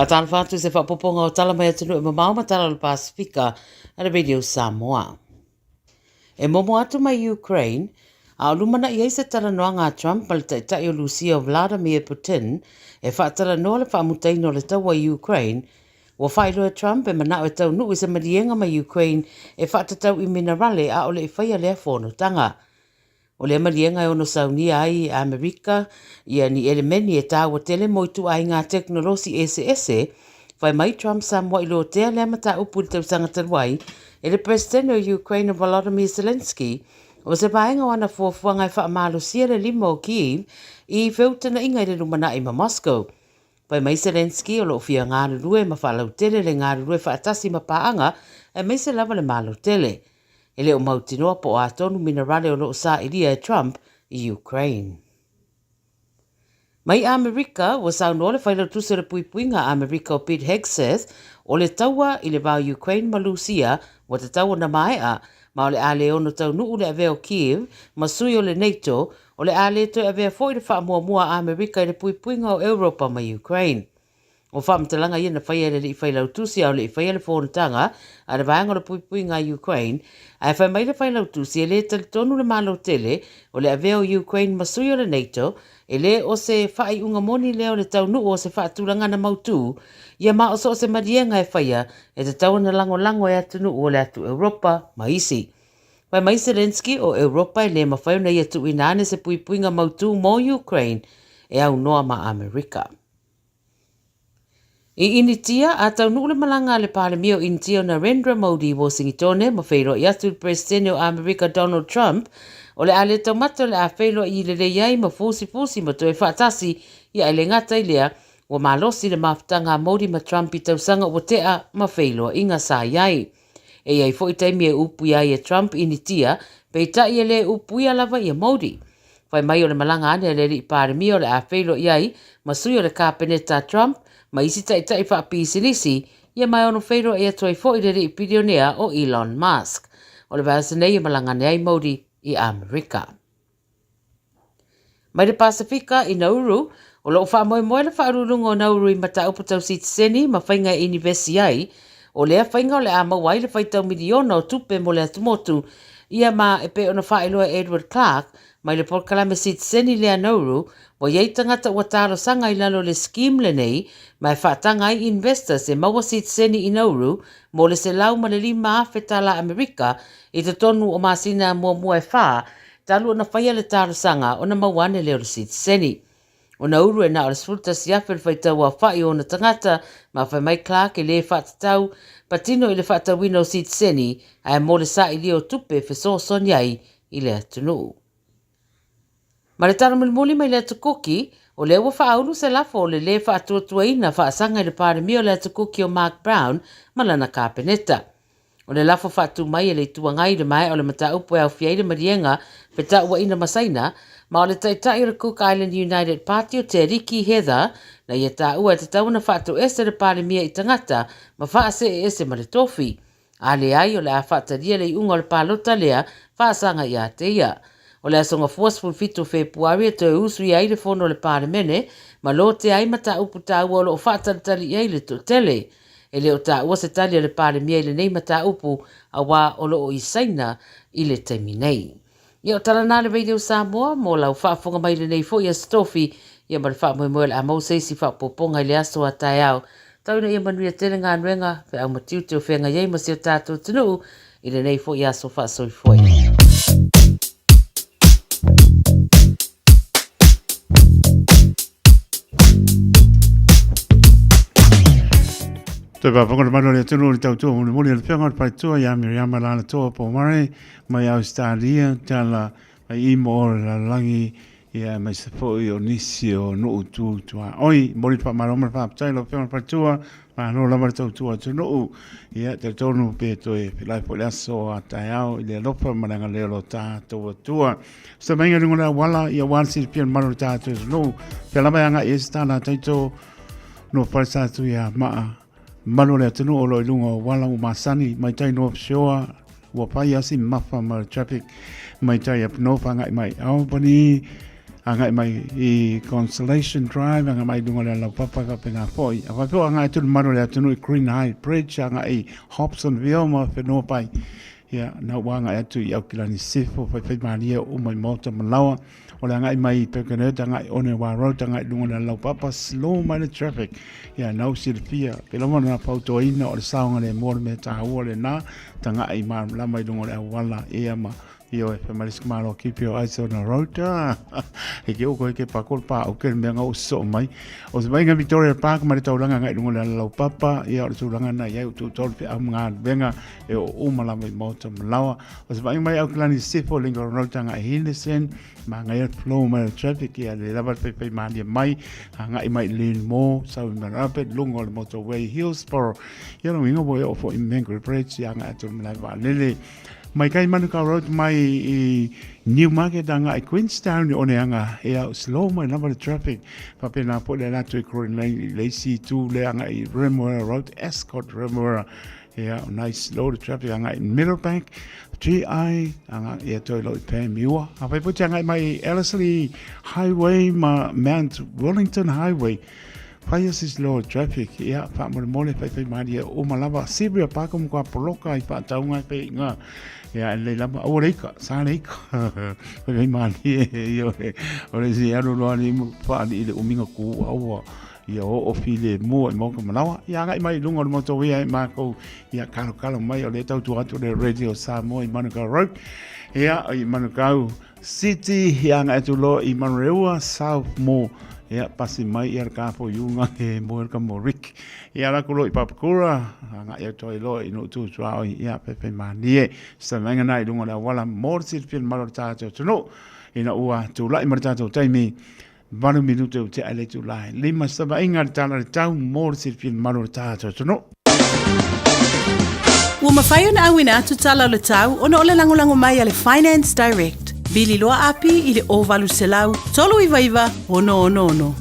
Whātala whātu se whapoponga o tala mai atunu e mamau matala o Pasifika a Radio Samoa. E momo atu mai Ukraine, a lumana i eise tala noa ngā Trump ma le taitai o Lucia Vladimir Putin e whaatala noa le whaamutaino le taua Ukraine, wa whaelo e Trump e manao e tau nuu i se marienga mai Ukraine e whaatatau i minerale a o le i whaia lea whono tanga. O le marienga e ono saunia ai Amerika, ia ni elemeni e tāua tele moitu ai ngā teknolosi ese, whai mai Trump sa mua ilo tea lea mata upu le tausanga taruai, e le president o Ukraine Volodymyr Zelensky, o se paenga wana fuafuanga e whaamalo sia le lima o Kiev, i whiutana inga i le lumana i ma Moscow. Pai mai Zelensky o lo fia ngā rurue ma whalau tele le ngā rurue whaatasi ma paanga, e mai se lava le malo tele. E leo mautinoa po a tonu minerale o loo sa iria e Trump i Ukraine. Mai Amerika, wa sau noa le whailau tuse le puipuinga Amerika o Pete Hegseth, o le taua i le vau Ukraine ma Lucia, wa te taua na maea, ma o le ale ono tau nuu le ave o Kiev, ma sui o le NATO, o le ale to ave a foi le wha mua Amerika i le puipuinga o Europa ma Ukraine. O whaamtalanga ia na whaia le i whailau tusi au le i whaia le whonatanga a le vaenga le puipuinga Ukraine, a e whai mai le whailau tusi e le tali tonu le malo tele o le aveo Ukraine masui o le NATO, e le o se whai unga moni leo le tau nuu o se whaatulanga na mautu, ia ma o so se marienga e whaia e te tau na lango e atu nuu o le atu Europa ma isi. Wai mai Zelensky o Europa e le mawhaiuna i atu inane se puipuinga mautu mo Ukraine e au noa ma Amerika. I initia, a tau nuu le malanga le palemio initia Narendra Modi wo singitone ma whairo i atu presidente o Amerika Donald Trump o le ale tau mato le a whailo i le iai ma fusi ma to e whaatasi i a ele ngata i lea wa malosi le mafutanga Modi ma Trump i tau sanga o tea ma whailo inga sa iai. E iai fo i taimi e upu iai e Trump initia pe ta i ele upu ia lava i a Modi. Whai mai o le malanga ane le i palemio le a whailo iai ma sui o le kapeneta Trump ma isi tai whaapisilisi, ia mai ono whairo e atoi fo i rere i bilionea o Elon Musk. O le vasa nei malanga nei Modi i Amerika. Mai le Pasifika i Nauru, o loo whaamoe le whaarurunga o Nauru i mata upu tau Sitseni ma whainga i Universi ai, o lea whainga o le a mawai le whaitau miliona o tupe mo le atumotu, ia ma e pe ona whaeloa Edward Clark, mai le porkalame Sitseni lea Nauru, o iei tangata ua tāro sanga i lalo le scheme le nei, mai whaatanga i investors e maua Sitseni i Nauru, mo le se lau ma le lima awhetala Amerika, i te tonu o masina mua e wha, talu o na whaia le tāro sanga o na mawane leo le Sitseni. O Nauru e na o le sfulta siafel whaitau a whai o na tangata, ma whai mai Clark e le whaatatau, patino i le whaatawina o Sitseni, a e mo le sa i leo tupe wheso soniai i le atunu. Ma le tara mulimuli mai le atukuki, o le ua whaaulu se lafo o le whaatuatuaina whaasanga i le pāremi o le atukuki o Mark Brown, ma lana kapeneta. O le lafo whaatu mai e le tuangai le mai o le mata upo e au fiaile marienga, peta ua ina masaina, ma o le taitai o le Cook Island United Party o te Riki Heather, na ia ta ua te tauna whaatu ese le pāremi i tangata, ma whaase e ese ma le tofi. A le ai o le a whaataria le unga o le pālota lea, whaasanga i a te ia. O le asonga forceful fito Februari e te usu i aile fono le pāremene, ma lo te ai mata upu tā ua o lo whaataritari i aile to tele. E leo tā ua se tali le pāremia i le nei mata upu a wā o lo o isaina i le teimi nei. Ia o tala nā le Radio Samoa, mo lau whaafonga mai le nei fo ia stofi, ia ma le whaamoe le a mauseisi whaapoponga i le aso a tai au. Tauna ia manuia tele ngā nuenga, pe au matiu te o whenga iei ma si o tātou tunu, i le nei fo ia aso whaasoi foi. Toi pa pangor malo le tunu le tautua mo le moli le penga pa tua ya Miriam la le toa po mare mai Australia tala mai mo la langi ia mai se fo o nisi o no tu tua oi moli pa malo ma pa tai lo penga pa tua ma no la mar tautua tu no ia te tonu pe toi la po le so atao le lopa mananga le lo ta tua sta menga ngona wala ia wan si pian malo ta tu no pe la manga esta na taito no falsa tu ya ma malo le tunu o loi lunga wala o masani mai tai no shoa wa pai asi mafa ma traffic mai tai ap no fanga mai au pani anga mai I Consolation Drive anga mai dunga le lau papa ka pena foi a fa anga tu maro le tunu Green High Bridge anga I Hobsonville ma feno pai ya na wanga atu I Aukilani sifo fa mania o mai mota malawa o le anga mai pekene tanga one wa road tanga dunga le lau papa slow mai le traffic ya na sirfia pela mana pauto ina o le saunga le mo me ta o le na tanga I ma la mai dunga le wala e ama Io e maris malo keep your eyes on the road. E ke o ko ke pa kol pa o ke me nga o so mai. O se vai nga Victoria Park ma ta ulanga ngai lunga la papa ia o tulanga na ia tu tol pe am nga venga e o mala mai moto malawa. O se vai mai Auckland sifo lingo road tanga Henderson ma ngai flow mai traffic ia le lava pe mani mai nga mai lane mo sa ma rapid lungo le motorway Hillsborough. Ia no ingo boy o fo in Mangrove Bridge ia nga tu mala va lele. Mai kai Manuka Road mai I Newmarket anga I Queenstown o ne anga e slow mai number traffic pa pena po le la tu Croydon le C2 le anga I Remuera Road Escort Remuera e nice slow traffic anga in Middlebank GI anga e to lo pe miwa a pe po anga mai Ellerslie Highway ma Mount Wellington Highway Fire is low traffic ia fa mo mole pe mari o malava sibria pa kom kwa poloka I pa taunga pe nga ia le lava o reika sa reika pe mari io o le si aro lo ani fa ni le uminga ku au ia o file mo mo ko malawa ia ga mai lungo mo to ia ma ko ia kalo mai o le tau tu atu le radio sa mo I Manuka Road ia I Manuka City ia ga tu lo I Manurewa South mo ia pasi mai ia ka fo yunga e mo ka morik ia la kulo I papakura nga ia toi lo I no tu tsao ia pe manie sa manga nai lunga la wala mor sit fil marota to no ina ua tu lai marota to taimi vanu minute o te ale tu lai lima sa ba inga tala tau mor sit fil marota to no Ua mawhai ona awina atu tala o le tau, ona ole langolango mai ale Finance Direct. Bili loa api I le ovalu selau, tolu iwa ono.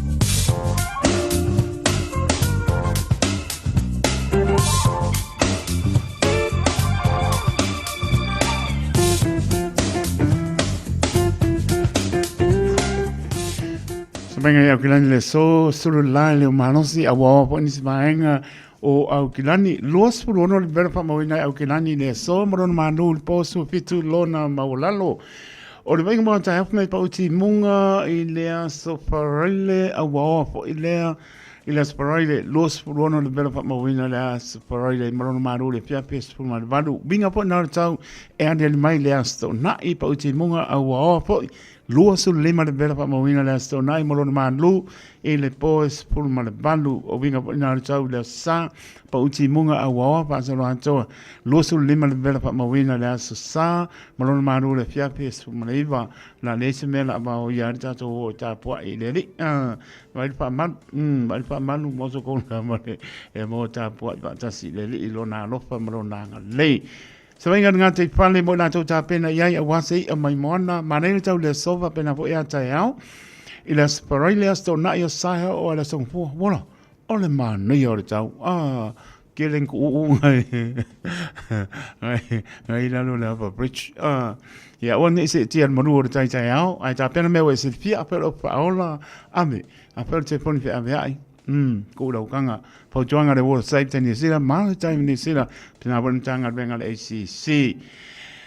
Sebenarnya Auckland le so suru lai le manosi awa po ni sebenarnya o Auckland los por uno le verfa mawina Auckland le so moron manu po su fitu lona maulalo o le venga mo ta help me pa uti munga I le sofarele awa po I le sofarele los por uno le verfa mawina le sofarele moron manu le pia pes por mal valu binga po na tau e ande mai le sto na I pa uti munga awa po Lua su lima le vela pa mawina le sto nai molona manlu e le poes pul ma le balu o winga po ina tau le sa pa uti munga a wawa pa sa loa toa lua su lima le vela pa mawina le aso sa molona manlu le fiapi e su manaiva la lese mela ba o iari tato o ta pua I le li vai pa manu moso kona mare e mo ta pua pa tasi le li ilona lofa molona ngalei So inga ngā te whale mo nā tau tā pena iai a wase a mai moana, ma nei tau le sofa pena po ea tai au, I le sparai le asto na I o saha o le song fua, wala, o le ma nei o le tau, ke len ku ngai lalo le apa bridge, ia o ne se tian manu o le tai au, ai tā pena mea we se fia apelo paola, ame, apelo te poni fia ame ai, ko lau kanga pau tuanga le World Safety ni sila ma time ni sila pina bon tanga benga le ACC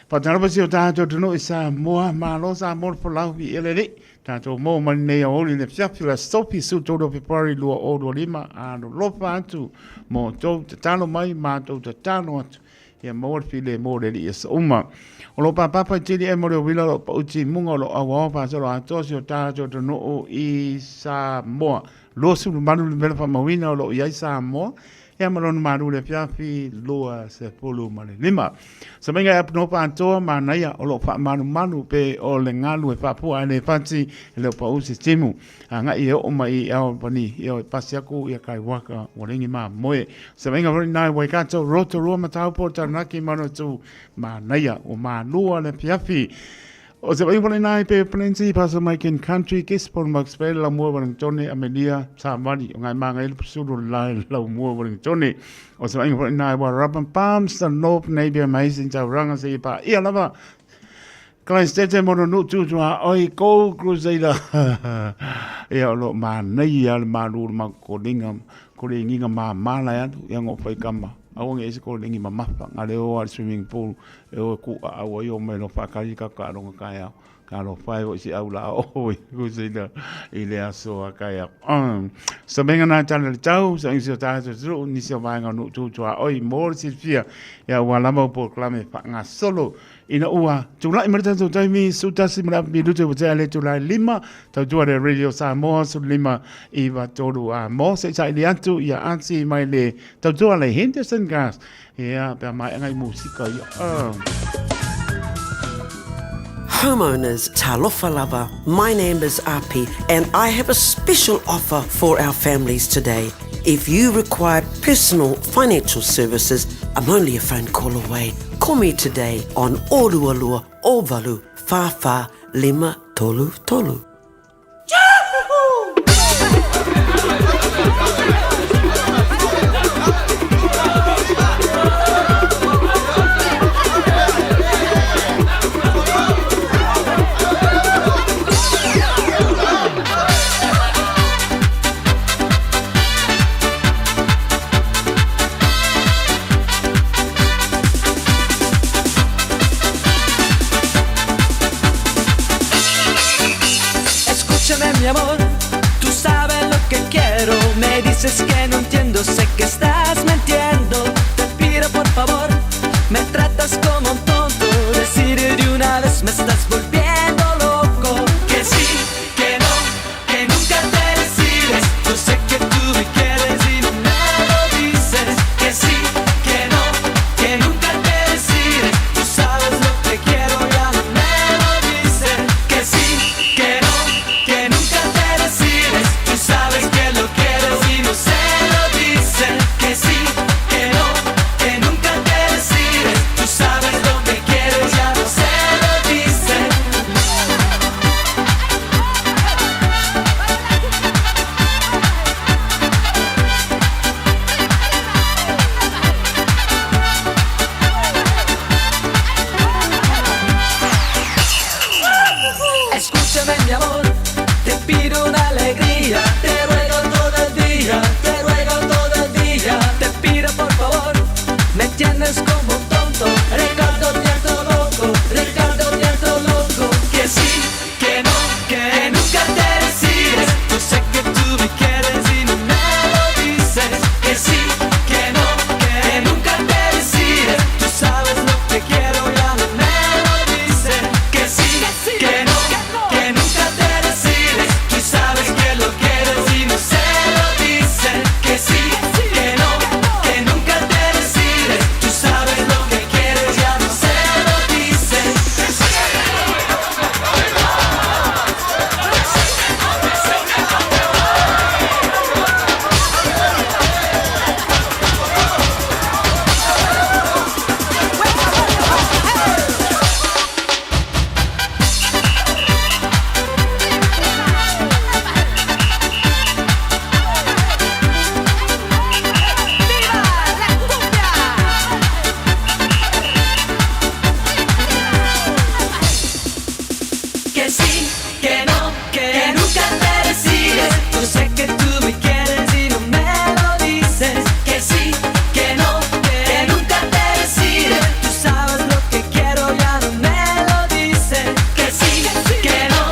pa tana pa sio tato tuno isa moa ma lo sa mor for lau vi ele tato mo man ne o le fia stopi su todo pe pari lo o do lima a lo fa tu mo to tano mai ma to tano atu ia mo file mo le is uma o lo papa tili e mo le wila lo pa uti munga lo awa pa so lo ato sio tato tuno I sa moa lo su manu le mele fa mawina lo ia sa mo e malon manu le fiafi loa se polu male lima sa menga ap no pa antoa manaya o lo fa manu pe o le ngalu e fa pu ane fanti le pa usi timu nga I o mai au pani I o pasiaku ia kai waka o ringi ma moe sa menga ro nai wai kato roto ro matau porta naki mano tu manaya o manu le fiafi O se vai pole nai pe plenty paso mai ken country kis por max pe la mo van tone Amelia sa mari ngai ma ngai suru la mo van tone o se vai pole nai wa rubber palms the nope maybe amazing ta ranga se pa ia lava Klein stete mono no tu oi ko cruzeira. E o lo ma nei al ma lu ma ko linga ma la ya yang o fai kama. Au nge ko lingi ma mapa ngale o al swimming pool e o ku a o yo me no fa kali ka ronga ka ya. Ka lo fai o si au la o cruzeira ile aso ka ya. So benga na tala tau so inso ta so ni se va nga no tu oi mor si fia ya wala mo proclame fa nga solo ina ua tula imerta so taimi suta simra biluto botele tula lima tau de radio Samoa so lima iva tolu a mo se sai liantu ya ansi mai le tau le Henderson gas ya pe mai ngai musika ya Homeowners, talofa lava. My name is Api and I have a special offer for our families today. If you require personal financial services, I'm only a phone call away. Call me today on Orualua Ovalu Fafa Lima Tolu Tolu. Mi amor, tú sabes lo que quiero. Me dices que no entiendo, sé que estás mintiendo. Te pido por favor, me tratas como un tonto. Decide de una vez, me estás volviendo loco. Que sí, que no, que nunca te decides. Yo sé que tú me quieres y no me lo dices. Que sí, que no, que nunca te decides. Tú sabes lo que quiero, ya no me lo dices. Que sí, que no, que nunca te decides. Tú sabes que lo quieres y no se lo dicen. Que sí, que no, que nunca te decides. Tú sabes lo que quieres, ya no se lo dicen. Escúchame mi amor, te pido una alegría, te ruego todo el día, te ruego todo el día, te pido por favor, me tienes como un tonto, Ricardo Tierto loco, Ricardo Tierto loco, que sí, que no, que nunca te decides, yo sé que tú me quieres y no me lo dices, que sí, que no, que nunca te decides, tú sabes lo que quiero, ya no me lo dices, que sí, que no, que nunca te decides, tú sabes que lo quieres y no se lo dicen, que sí, que no, que nunca te decides, tú sabes lo que quieres, ya no se lo dicen. Que sí, que no, que nunca te decides. Yo sé que tú me quieres y no me lo dices. Que sí, que no, que nunca te decides. Tú sabes lo que quiero, ya no me lo dices. Que sí, que no,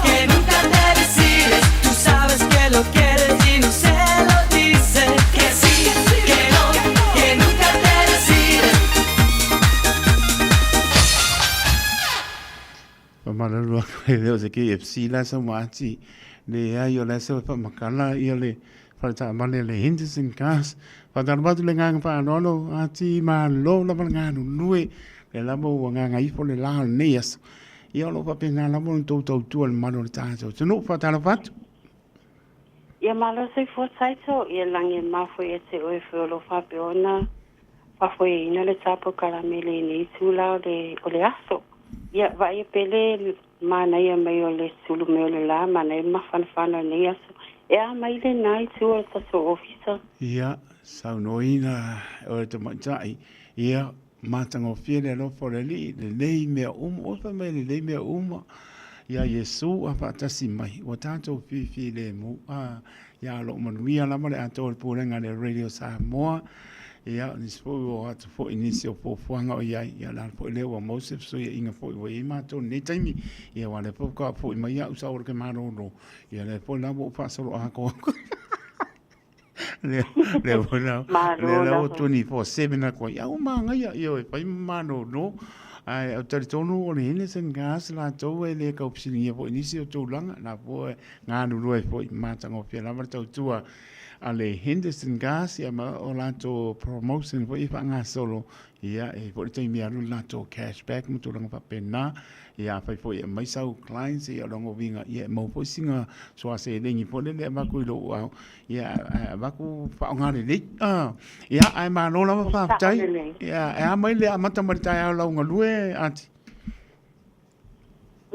que nunca te decides. Tú sabes que lo quieres y no se lo dices. Que sí, que no, que nunca te decides. Pamalo ke leo se ke FC la sa mati le ayo la se pa makala ia le falta male le Henderson gas pa dar batu le ngang pa no ati ma lo la nganu nue le la mo nganga i po le la neas ia lo pa penga la mo to tu al mano ta so no pa ta la fat Ia malo se fo saito ia lange mafo e te oe lo fa peona fa foi ina le tapo karamele ni tula le o le aso. Ia vai pele mana ia mai o le sulu me o le la mana ia mafana nei aso. E a mai le nai tu o ta so ofisa. ia sa no ina o te matai ia matango fiele lo foreli le lei mea o fa mai le lei mea ia Yesu a fatasi mai o tatou fifi le mu a ia lo manuia la male ato le pulenga le Radio Samoa ia ni spo o atu fo inisio po fuanga o ia la po le o Moses so ia inga fo o ia mato ne taimi ia wale po ka fo mai ia usa o ke maro no ia le po la bo fa solo a ko le bona le la o 24/7 na ko ia o manga ia e pai mano no ai o tari tonu o le hine sen gas la tau e le ka opsini e po inisi o tau langa na po e ngā nuru e po i mātango pia lama tau tua a le Henderson gas ia ma o la tau promotion po i wha ngā solo ia e po i tau mi aru la tau cashback mo tau langa pa pena ia pai po i e maisau clients ia rongo vinga ia mau po singa soa se lengi po le maku i lo au ia maku wha o ngāre le ia ai ma no lama wha tai ia e a mai le amata maritai au lau ngalue ati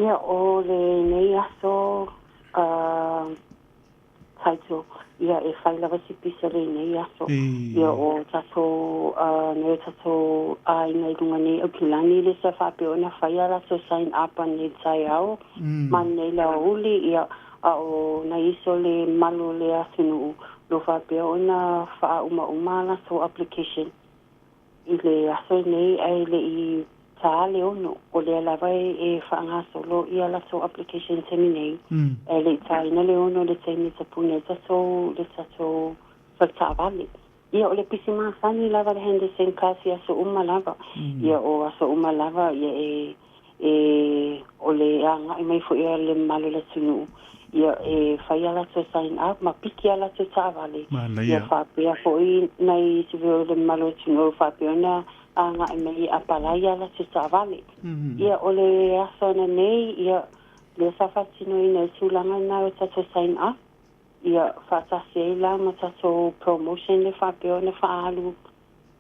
ia o le nei aso taito ia e whai lava si pisa le nei aso ia o tato nei tato ai ngai runga nei au kilani le sa whape o na whai ala so sign up an nei tai au man nei la uli ia a o na iso le malo le asinu lo whape o na wha uma la so application i le aso nei ai le i tāle ono o le alawai e whaanga solo i ala so application temi nei e le taina le ono le teimi tapune le tato whaktawale ia o le pisi maasani lava le Henderson kasi aso lava ia o aso lava ia e o le anga i mai fu ia le malo le tunu ia e whai ala so sign up ma piki ala so tāwale ia whapea fo i nei sivio le malo tunu whapea na anga e mei a palaya la se savale ia ole asona nei ia le safatino ina sulanga na o tato sign up ia fata seila ma tato promotion le fapeo na faalu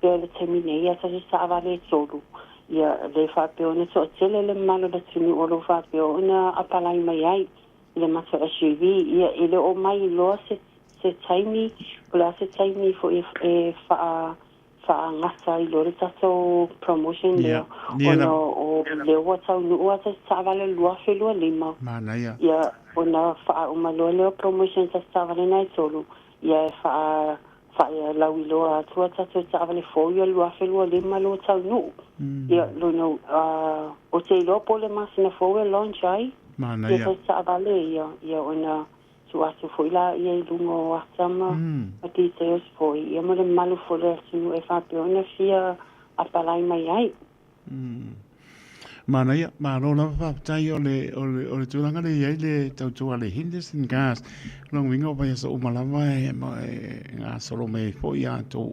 pe le termine ia tato savale solo ia le fapeo na so tele le malo da tunu o lo fapeo na a palai mai ai le maso SUV ia ile o mai lo se taimi pula se taimi fo e fa ngasa I lore tato promotion leo o leo watau nua ta savale lua felua lima ia ona wha umaloa leo promotion ta savale nai tolu ia wha lau iloa atua tato savale foia lua felua lima lua tau nu ia lono o te iloa pole masina foia launch ai ia ta savale ia ona su asu foi la ia I lungo asama ati teos foi ia mo le malu fole sinu e fa peona fia a palai mai ai mana ia maro la fa tai o le tulanga le ia le tau le Henderson gas long wingo vai so malava e nga solo me foi a to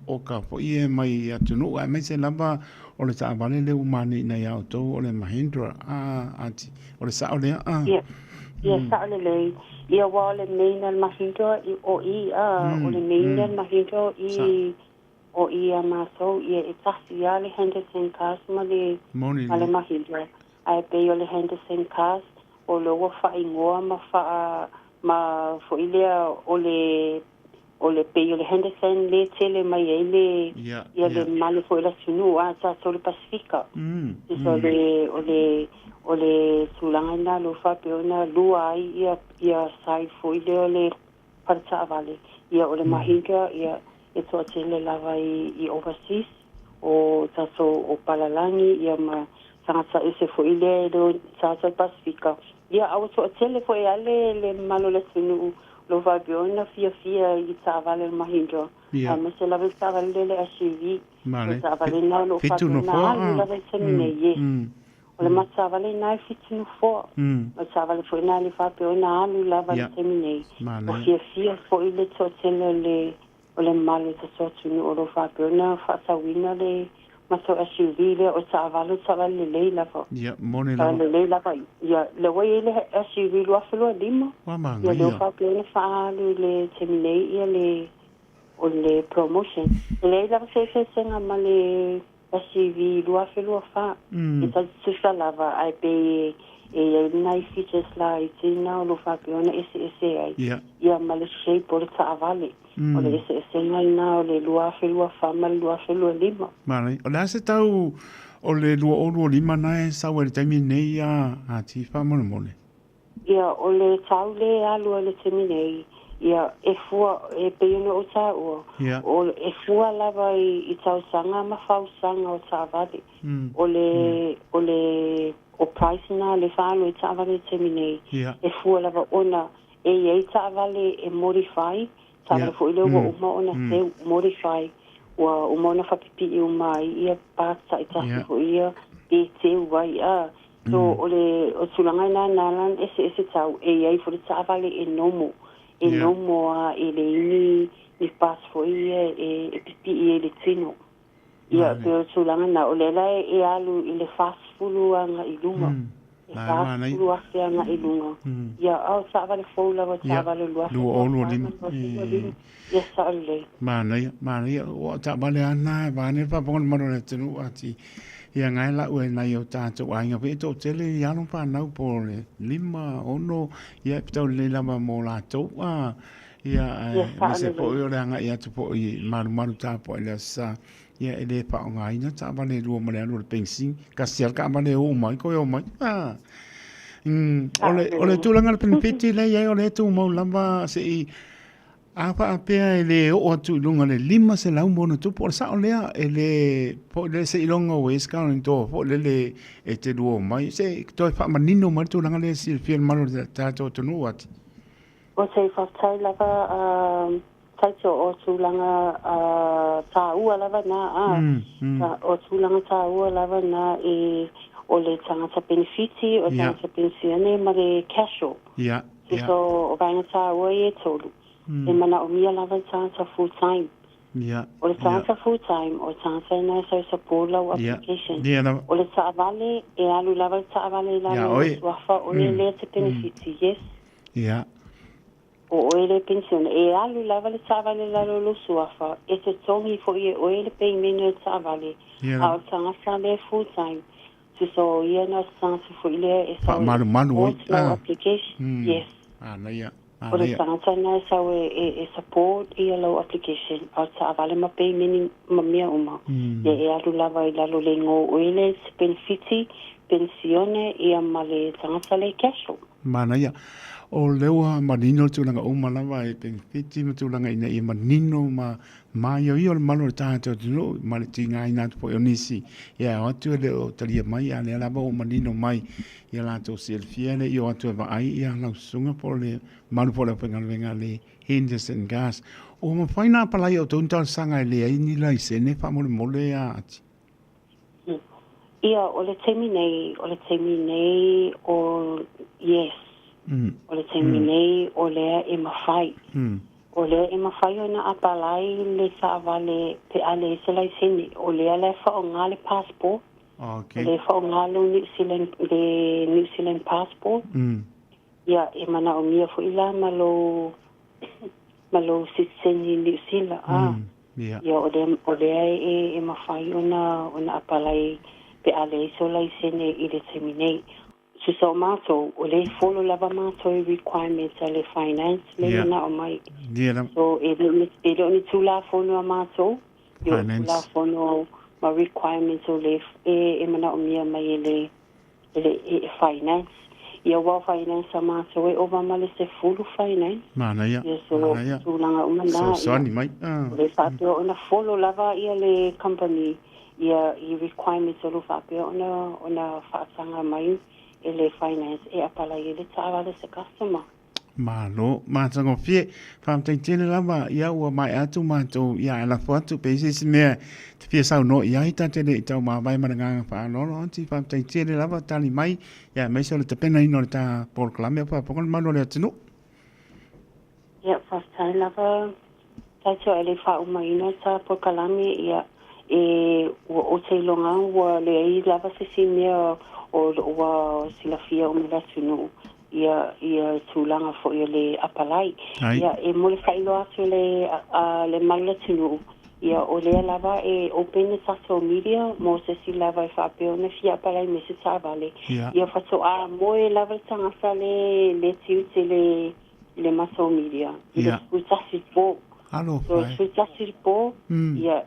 o ka foi e mai atu no ai mai se lava o le ta vale le umani na ia to o le Mahindra ati o le sa o le ia sa le ia wale meina Mahindra o le meina Mahindra o ia maso ia itasi ale Henderson cars male Mahindra ai pe o le Henderson cars o lo fa ingoa ma fo ilia o le pe o le Henderson le tele mai ele ia le male fo ila sunu a sa so le Pacifica so o le sulanga na lo fa peona lua ia sai fo ile le parta vale ia o le Mahindra ia e to tele lava I overseas o taso o palalangi ia ma sanga ese fo ile do sa Pacifica ia au to tele fo ale le malo le sunu lo va peona fia I ta vale le Mahindra ma se lava ta vale le SUV ta vale na lo fa na la semine o le masavale nai fitinu fo o savale fo na le fa pe ona alu lava le terminei o fia fo ile totele le o le malo te sotunu o lo fa pe ona fa sawina le maso SUV le o savale le lava mone lava le lava ia le way le SUV lo afelo lima ia le fa pe ona fa alu le terminei ia le o le promotion le lava se senga male SUV lua felua fa ita tsusa lava ai pe e nai features la itina lo fa pe ona ese ai ia male shape por ta vale o le ese Tengana o le lua whelua whama, lua whelua lima. Malai, o le ase tau o le lua o lua lima nae sa wale taimi nei a ti whamone mole. Ia, o le tau le alua le temi nei, ia, e fua, e peona o tā ua. Ia. O e fua lava i tau sanga, ma whau sanga o tā vade. O price na le whālo e tā vale temi nei. Ia. E fua lava ona, e iei tā vale e modify, tā vale fo ile ua uma ona se modify, ua uma ona whapipi i umai, ia pāta i tāsi fo ia, e te uai a. So, o tulanga na nalan ese tau, e iei fo le tā vale e nomo. E nomo a e le ini, ni pas fo ia, e pipi i e le tino. Ia, pero tulanga na, o lela e alu i le fast fulu anga i lunga. E fast fulu ase anga i lunga. Ia, au tā vale fo lava, tā vale lua. Lua o lua lima. Ia, sa ale. Mana, o tā vale ana, vane whapongan maro le tenu ati. Ia ngai la ue nai o tātou ainga pe tō tele i anong whanau po le lima ono ia pitau le lama mō lātou ia mase po i o reanga ia tu po i maru tā po i le sa ia e le pa o ngai na tā vane rua mare anu le pengsi ka sial ka vane o mai ko o mai ole tūlanga le penipiti le ia o le tu mau lamba se i apa apea ele o atu lunga le lima se lau mono tu por sa olea ele po le se ilonga o eska no to po le e te duo mai se to fa manino mar tu langa le si fiel malo ta to to no at o se fa tai lava tai to o tu langa ta ua lava na o tu langa ta ua lava na e o le tanga sa benefiti o tanga sa pensione ma le casho so o vanga ta ua e tolu e mana o mia lava tanga full time. O le tanga full time o tanga na sa support law application. O le taavale e alu lava taavale la wafa o le te benefiti yes. O le pension e alu lava le taavale la lo suafa e te tongi fo e o le payment taavale. A o tanga sa le full time. So ia na tanga fo ile e sa application. Yes. O le tangata na sa e support i a low application au ta avale ma pay mini ma mea uma e alu lava i lalo le ngō oile se benefiti pensione i a ma le tangata le casho mana ia o lewa manino tūlanga o malawa e benefiti ma tūlanga ina i manino ma yo i o le malo le tātou tino ma le tinga i nātu po e onisi ia o atu le o talia mai a le alaba o manino mai ia lātou selfiene i o atu e vai ia lau sunga po le malu po le pengalwenga le Henderson Gas o ma whaina palai o tōntal sanga e le aini lai sene wha mole a ati ia o le temi nei o yes o le temi nei o lea e mawhai o lea e mawhai o na apalai le saavale pe ale se lai sene o lea le wha o ngā le passport le wha o ngā le New Zealand passport ia e mana o mia fo ila malo sitseni New Zealand ia o lea e mawhai o na apalai pe ale so lai sene i le temi nei so mato o le follow lava mato requirements le finance le na o mai so e le tu la follow mato yo la follow ma requirements o le e mana o mia mai le finance ia wa finance mato e over ma le se full finance mana ia so langa o mana so ni mai le fato ona follow lava ia le company ia i requirements o lo fa pe ona fa sanga mai ele finance e apala ele tava de se customer malo matango fie fam tele lava ia ua mai atu mato ia la foto pese me te fie sau no ia ita tele tau ma vai maranga fa no anti fam tele lava tali mai ia mai so te pena ino ta por clame pa pokon malo le tino ia fa tali lava tacho ele fa uma ino ta por kalame ia e o te longa wa le i lava se simia o sila fia o mila tunu ia tūlanga fo ia le apalai ia e mole whailo atu le maila tunu ia o lea lava e open social media mo se si lava e whapeo na fia apalai me se tāwale ia whato a moe lava tangasa le tiu te le social media ia utasi fo Alo, so fai. su tasi po ia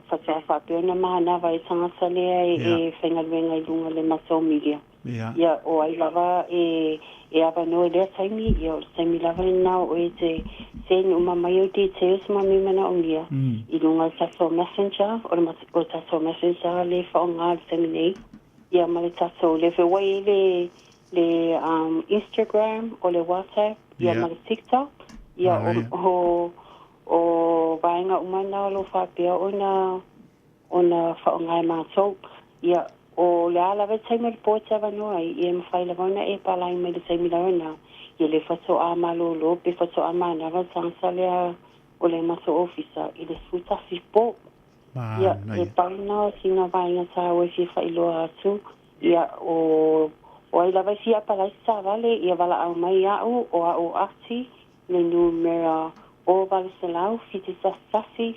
fa pe na mana vai sanga sale e fengaluenga i lunga le masomilia ia o ai lava e ava no le saimi ia saimi lava na o te sen uma mai o te te usma mi mana o ia i lunga sa so messenger o ta so messenger le fa nga semine ia ma le ta so le fe wai le Instagram o le WhatsApp ia ma le TikTok ia o vaenga umana lo fa pe ona fa ngai ma so ia o le ala ve tsai mer pocha va no ai e mfai la bona e pala i me le tsai mila na ye le fa so ama lo pe fa so ama na va sang sale o le ma so officer i le suta si po ia e pa no sina vaenga sa o si fa ilo atu ia o ai la va si pala sa vale ia vala au mai au o ati le numero o Valselau, Fitisa Sassi,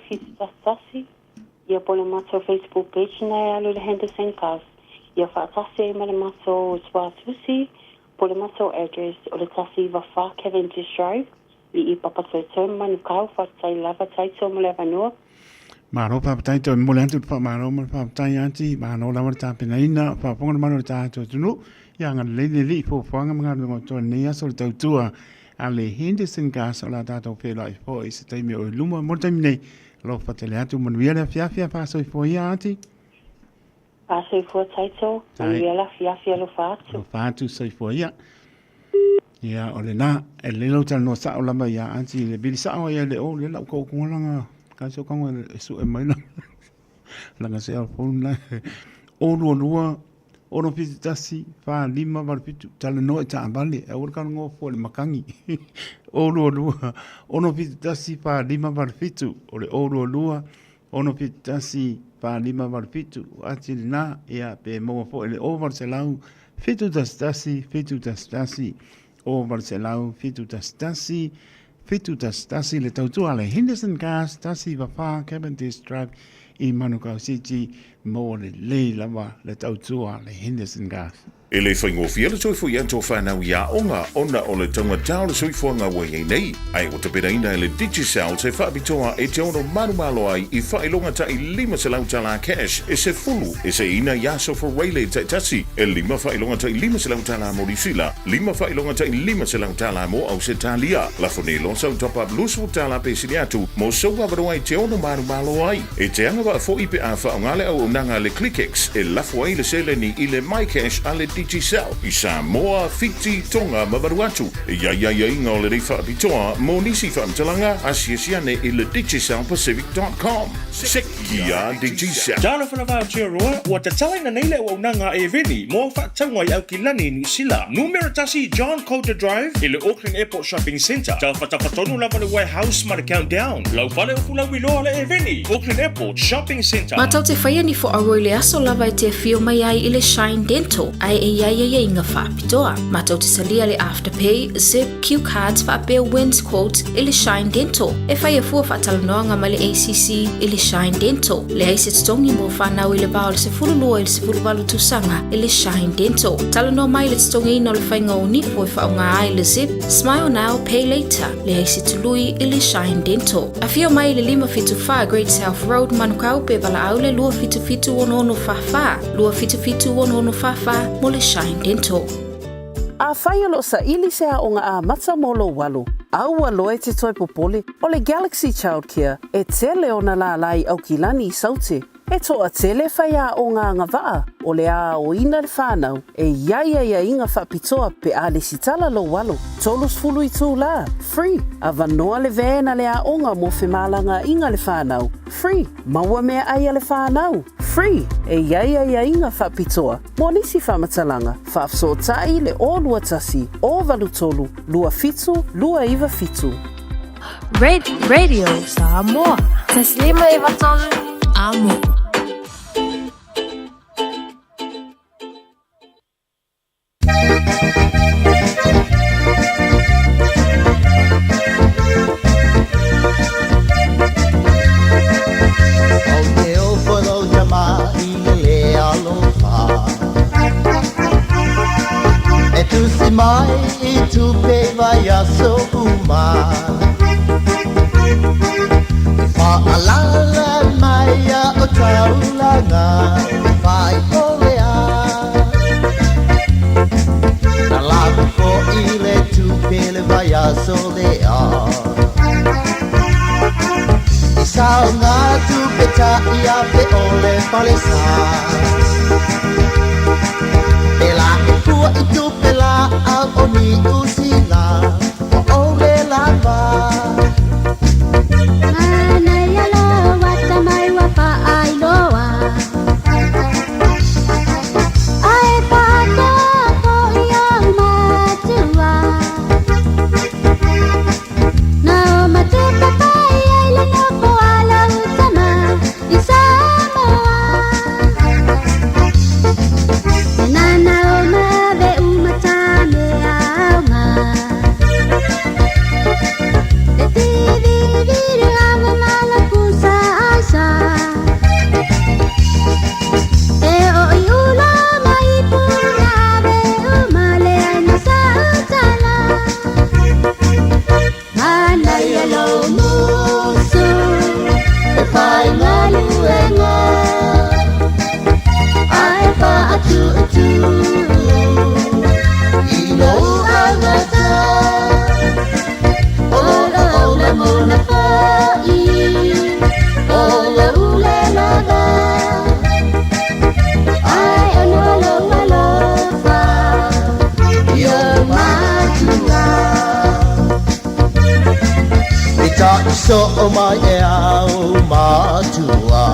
ia pole mato Facebook page na alu le Henderson Cars. Ia whaatase ma le mato Swasusi, pole mato address o le tasi wafa Cavendish Drive, i papato term manukau whatai lava taito mo le vanua. Maro papatai to mo le antu pa maro mo papatai anti, maro la morta penaina, pa ponga maro tato tunu, ia ngan le fo fanga mga ngo to nia sol tautua. Ale Henderson Gas o la dato pela i po i se taimi o luma mo taimi nei lo fatele atu manuia le fiafia paso i po ia ati paso i po taito manuia la fiafia lo fatu so i po ia ia o le na e le lo tal no sa o lama ia ati le bili sa o ia le o le la ko ko langa ka so ko e su e mai langa se al phone la o lua ono pitasi fa lima marpitu tala no ta ambali e ur kan ngo fo le makangi o lua ono pitasi fa lima marpitu o le o lua ono pitasi fa lima marpitu ati na ia pe mo fo le over selau fitu tastasi over selau fitu tastasi le tautu ale Henderson Gas tasi va fa Cavendish Drive i Manukau City mo le lava le tautua le Henderson Gas. E le whaingofia le toi fo ianto whanau ia onga ona o le taunga tau le soifuanga wai nei. Ai o te pereina le Digicel se whaapitoa e te ono marumalo ai i whailonga ta i 5 selau tala cash e se fulu e se ina yaso for waile te tasi e 5 whailonga ta i 5 selau tala mo risila 5 whailonga ta i 5 selau tala mo au se talia la fone lonsa top up lusu tala pe siliatu mo so wabaro ai te ono marumalo ai e te anga wa fo ipe a whaongale au nanga le ClickX e lafo ai le sele ni i le MyCash a le Digicel i Samoa Fiti Tonga Mabaruatu ia inga o le rei whaapitoa mo nisi whaamtalanga asiasiane i le digicelpacific.com Sekia Digicel Jana whanawha tia roa ua te talaina nei le waunanga e veni mo whaatangwa i au ki lani ni sila numero tasi John Coulter Drive i le Auckland Airport Shopping Centre tau whatawhatonu lava le Warehouse ma le Countdown lau pale o fulau iloa le e veni Auckland Airport Shopping Centre Matau te whaia ni fo aroi le aso lava i te fio mai ai i le Shine Dental ai e ia inga whaapitoa. Matau te salia le Afterpay, Zip, Q Cards whaapea Wins Quote i le Shine Dental. E whaia fua whaatalanoanga ma le ACC i le Shine Dental. Le aise tongi mo whanau i le bao le se furulua i le se furuwalu tusanga i le Shine Dental. Talanoa mai le tongi ina le whainga o ni fo i whaonga ai le Zip, Smile Now, Pay Later. Le aise tului i le Shine Dental. A fio mai le 555 Great South Road Manukau pe wala au le lua fitu ono whawha. Lua fitu ono whawha mo le Shine Dental. A whaia lo sa ili sea o ngā a matsa molo walu. Aua loe te toi popole o le Galaxy Childcare e tele o na la lai au ki lani i saute. E toa tele whaia o ngā ngawaa o le a o ina le whanau e ia inga whapitoa pe a le sitala lo walu. Tolus fulu i tū la, free. A vanoa le vena le a onga mo whemalanga inga le whanau, free. Maua mea aia le whanau, free. E ia inga whapitoa. Mo nisi whamatalanga, whaafsotai le o lua tasi, o valu tolu, lua fitu, lua iwa fitu. Radio Samoa. Taslima iwa tolu. Amo. Mai tu pe vai a so uma alala maya o taulanga vai olea na lava ko ile tu pele vai a solea isao nga tu peta ia pe ole palesa ela tua itu pela a oni usila o ole lava So my au matua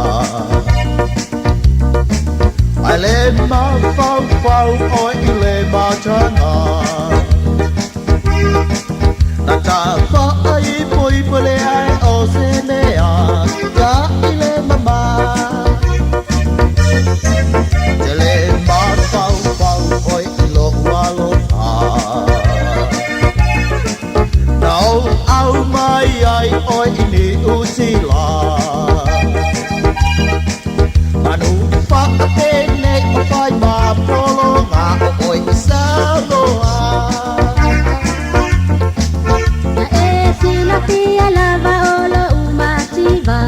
I let my phone oi le matana na ta fa ai poi pole ai o se le a ya ile mama le ma phone oi lo walo a now au mai ai oi ni usila manu fa te ne o fai ma polo nga oi sa loa na e sila pia lava o lo umativa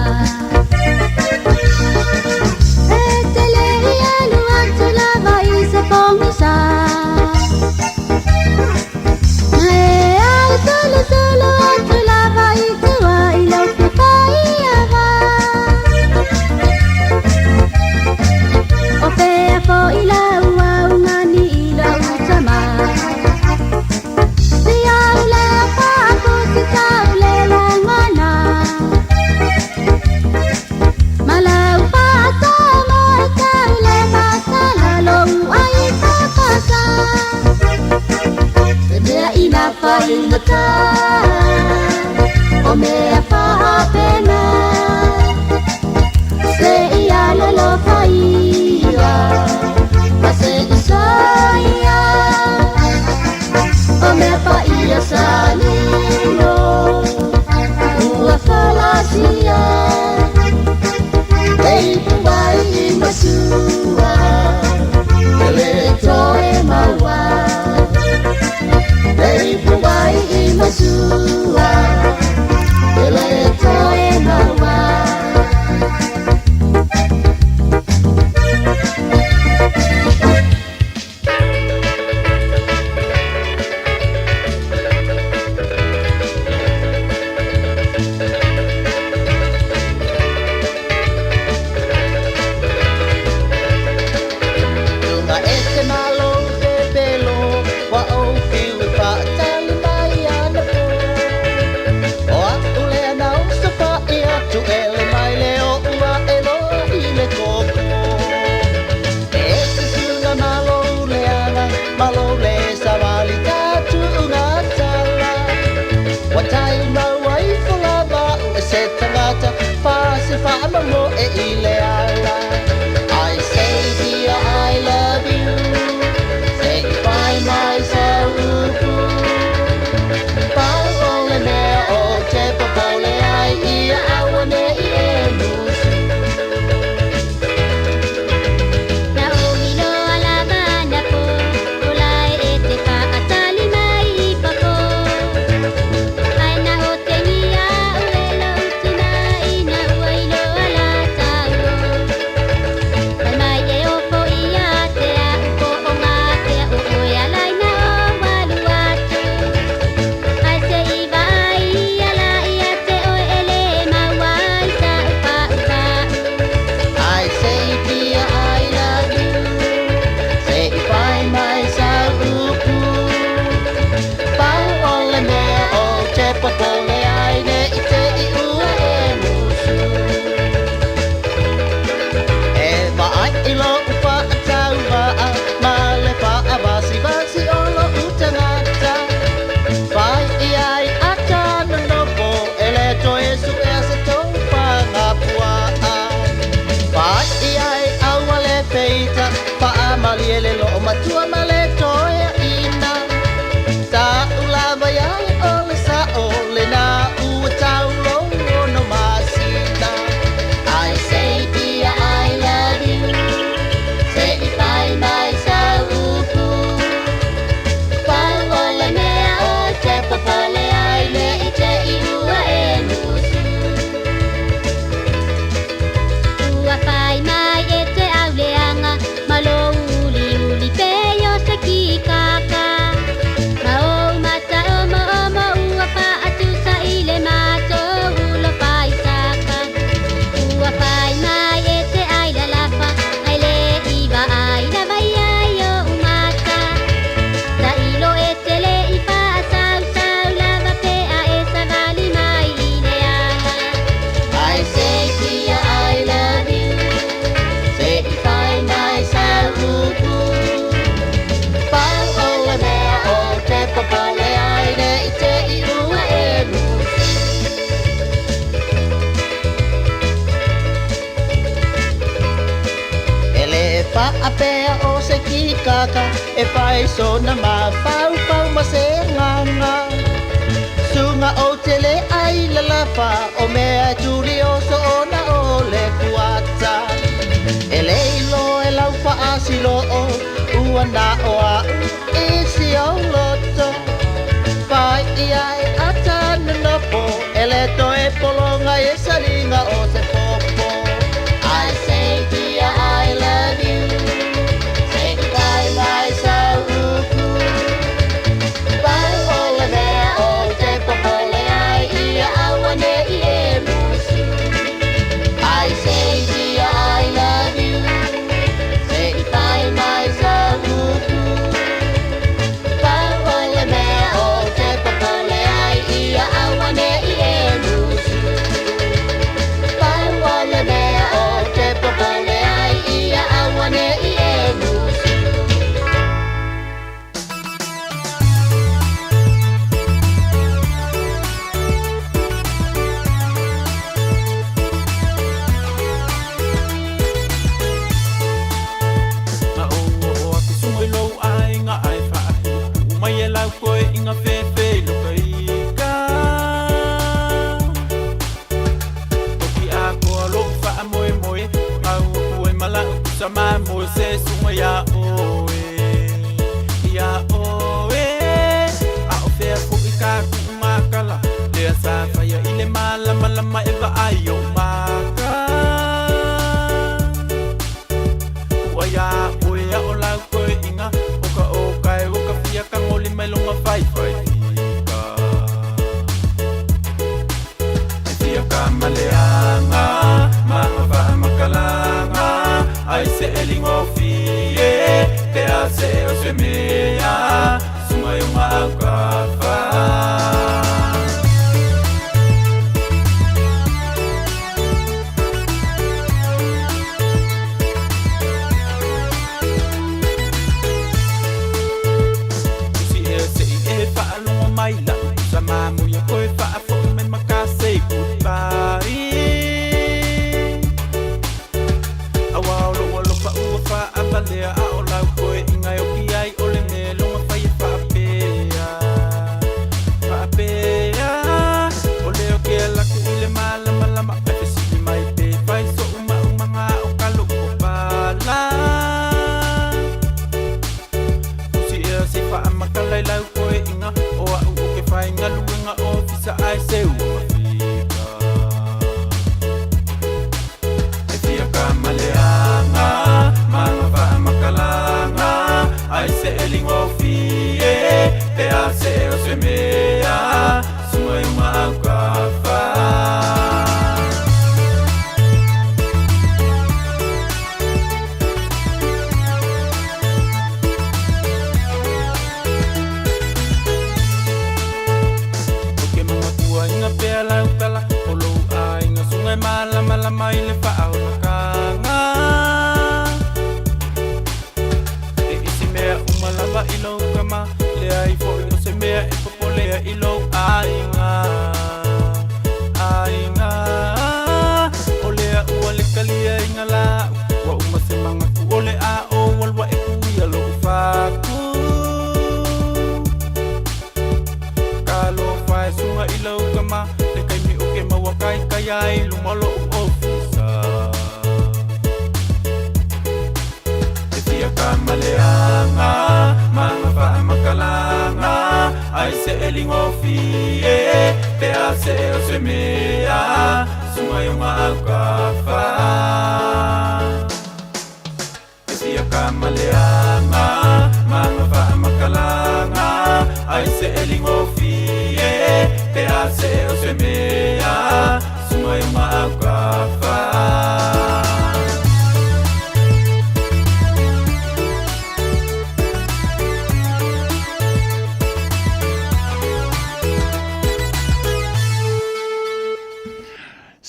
apea o se ki kaka e pai so na ma pau pau ma se nganga sunga o tele ai la lapa o mea tuli o so na o le kuata e leilo e lau pa asilo o ua na o a isi o loto pai iai atana no po e le to e polonga e salinga o se popo I say dear I love you say goodbye my sauku pai o le mea o te popo le ai ia awane i e musu I say dear I love you say goodbye my sauku pai o le mea o te popo le ai ia awane i e musu pai o le mea o te popo le ai ia awane i e musu Na o a kusunga i lau ai ngā ai whaahi Umai e lau koe i ngā whewhe luka i ka Toki a koa lou wha moe moe Au ue malau kusa mā moe se sunga ia oe Ia oe A o whea ko i ka ku ngā kala Lea sa whaia i le malama lama e wa ai o maka Ua ia oe a o lau koe inga O ka e o ka fia ka ngoli mai longa whai whai ika E fia ka maleanga Maa wha makalanga Ai se elingo fie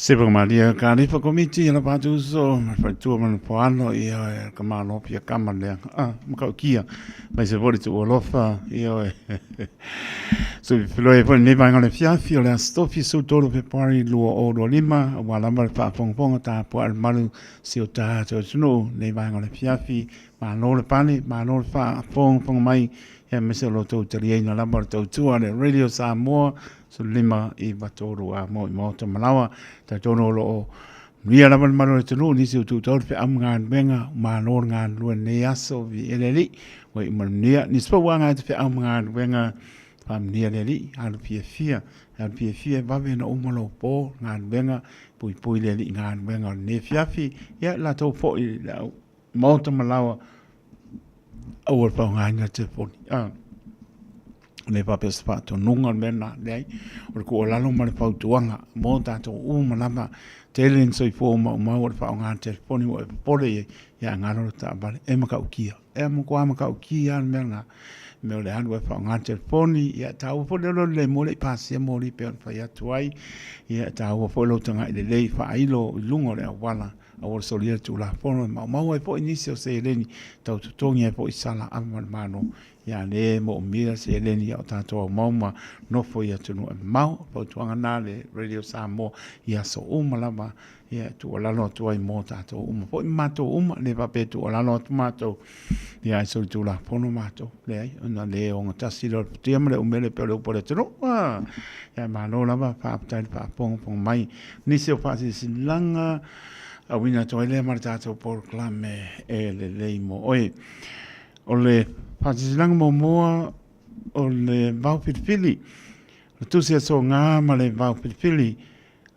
Sepa malia karifa komiti la patu so ma tu man poano ia kamalo pia kamale maka kia mai se voli tu olofa ia so filoi pon ne banga le fia fio la stofi so tolo pe pari luo o do lima wala mal pa pong pong ta po al malu si o ta to no ne banga le fia fi ma no le pani ma no fa pong pong mai ya me se lo to tria na la bar to tu ale radio Samoa so lima I batoro a mo te malawa ta tono lo ria la maro te no ni se tu to pe am ngan benga ma no ngan lu ne aso vi eleli we mania ni spo wanga te pe am ngan benga pam ni eleli al fia va ve no mo po ngan benga pui leli ngan benga ne fiafi ya la to fo la mo te malawa awal pa ngan te fo le pape spato nunga mena dai o ko la no mare pau tuanga mo ta to malama telen so fo ma o fa nga telefoni o pole ya ngalo ta bale e maka ukia e mo ko maka ukia mena me le anu fa nga telefoni ya ta o fo le mo le pasi mo li pe fa ya tuai ya ta o fo lo tanga le fa ilo lungo le wala o solia tu la fo ma o fo inicio se leni ta to tongi fo isala amal mano ya le mo mira se leni o tato mauma no fo ya tunu mau po tuanga na le radio Samoa ya so malama ya tu la no tu ai mo tato po mato le pape tu la no mato ya so tu la pono mato le na le on tasi lo tiamle o mele pelo por tro ya mano la va pa pa pong mai ni se fa si langa a wina to le martato por clame le mo oi ole Pasilang momoa o le vau pilipili. Tusi a so ngā ma le vau pilipili.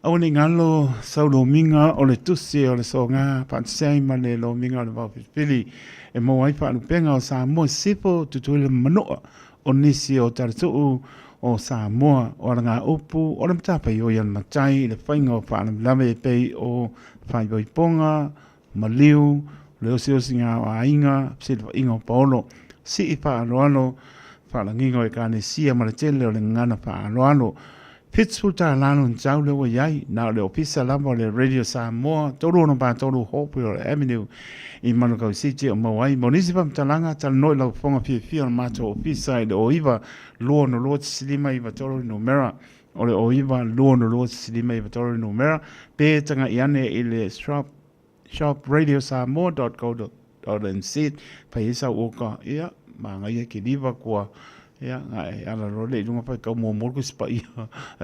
Au ni ngalo sau lo minga o le tusi o le so ngā patisai ma le lo minga o le vau pilipili. E mo waipa alupenga o Samoa sipo tutui le manoa o nisi o taratuu o Samoa o ngā upu o le mtapa i o yan matai le whainga o whaanam lame pei o whaiboiponga, maliu, le osi ngā o ainga, psila inga o paolo. Si I whaaloalo, whaalangingo e kāne sia maratele o le ngana whaaloalo. Pitsu tā lano n tau lewa iai, nā leo pisa lama o le Radio Samoa, toru ono pā toru Hope o le Avenue, I Manukau City o Mawai. Monisi pa mtalanga, tala noi lau whonga fia o mato o pisa I le oiwa, lua no lua tisilima I watoru no mera, o le oiwa, lua no lua tisilima I watoru no mera, pe tanga iane I le shopradiosamoa.co.nz, pa isa uoka, ia, ma ngai ke liva kua ya ngai ala role lunga pa ka mo morgu spa ia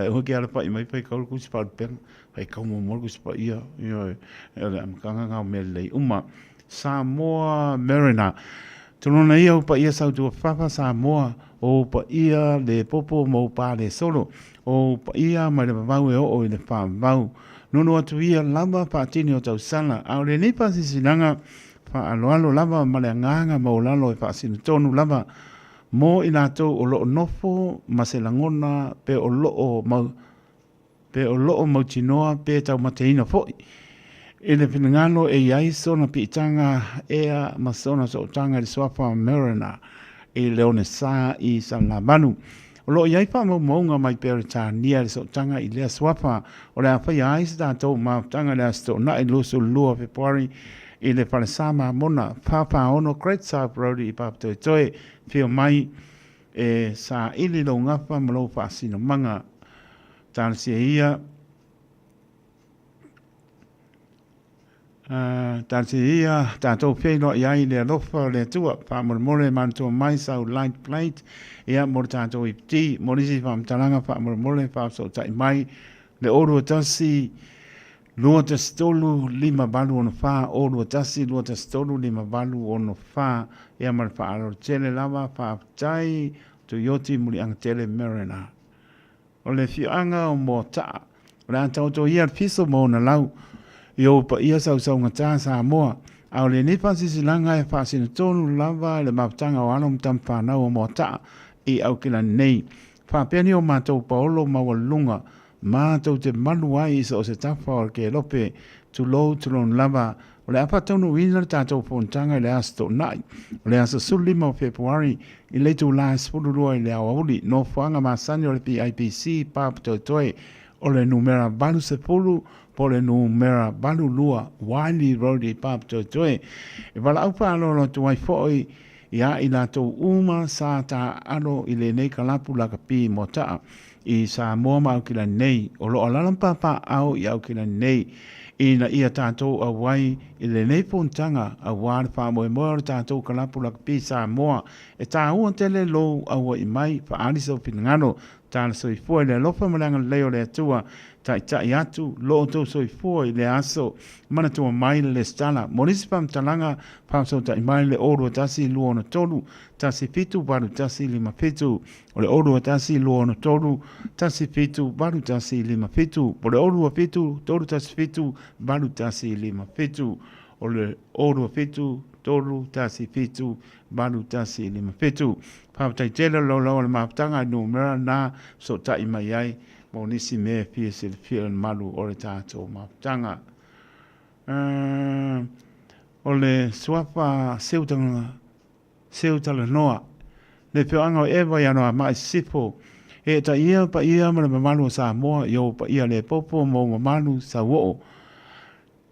o ke ala pa mai pa ka ku spa pen pa ka mo morgu spa ia yo ala am kanga nga mele uma Samoa Marina tuna ia pa ia sa tu fa Samoa o pa ia le popo mo pa le solo o pa ia ma le vau o le fa vau no atu ia lava pa tini o tau sala au le ni pa sisinanga fa alo lava ma le nganga mo lalo fa sin tonu lava mo ina to o lo nofo ma se langona pe o lo mo tinoa pe tau mateina foi e le finangalo e ai sona pitanga ea ma sona so tanga le swafa Marina e leone sa I Salamanu o lo iai pa mo nga mai perita nia le so tanga I le swafa o le fa ia sta to ma tanga le sto na I lo so lua February I le palesama mona papa ono Great South Road I papto toe fio mai e sa ili lo ngapa malo fa sino manga tansia ia tato felo ia le lofa le tua pa mole manto mai sa light plate ia mortato ipti morisi fam talanga pa mole fa so tai mai le oro tasi lua te stolu lima balu ono fa o lua tasi lua te stolu lima balu ono fa ia mar fa alo tele lava fa tai to yoti muli ang tele Marina o le fianga o mo ta o le antau to ia piso mo na lau Yo pa ia sau ngata Samoa au le ni pasi silanga e fa sin tonu lava le maptanga o alo mtampa na o mota I au kila nei fa peni o matou paolo mawalunga matou te maluai so se tafa o ke lope tu lon lava o le apa tonu wina tatou fontanga le asto nai o le aso sulima o February I le tu la spulurua I le awauli no fuanga masani o le PIPC pa toe o le numera balu se pulu pole no mera balu lua wali rodi pap to toe e wala au pa lo to wai foi ia ina to uma sa ta ano ile nei kalapu la kapi mota i sa mo ma kila nei o lo ala papa au ia kila nei ina ia tātou a wai i le nei pontanga a wāre wha moe moe tātou kalapu la kapi sa moa e tā ua tele lo a wai mai wha arisau pinangano tāna soi fua i le lofa malanga leo le atua tai tai atu lo to soi fua i le aso mana tua mai le stala monisi pam talanga pam so tai mai le oru tasi luo na tolu tasi fitu baru tasi lima fitu o le oru tasi luo na tolu tasi fitu baru tasi lima fitu o le oru fitu tolu tasi fitu baru tasi lima fitu o le oru fitu tolu tasi fitu baru tasi lima fitu pam tai tele lo le maptanga numera na so tai mai ai monisi me pia se fia malu o le tātou maptanga. O le suapa seutala noa, le peoanga o ewa ianoa mai sipo, e ta ia pa ia ma le mamalu sa moa, yo pa ia le popo mo mamalu sa woo.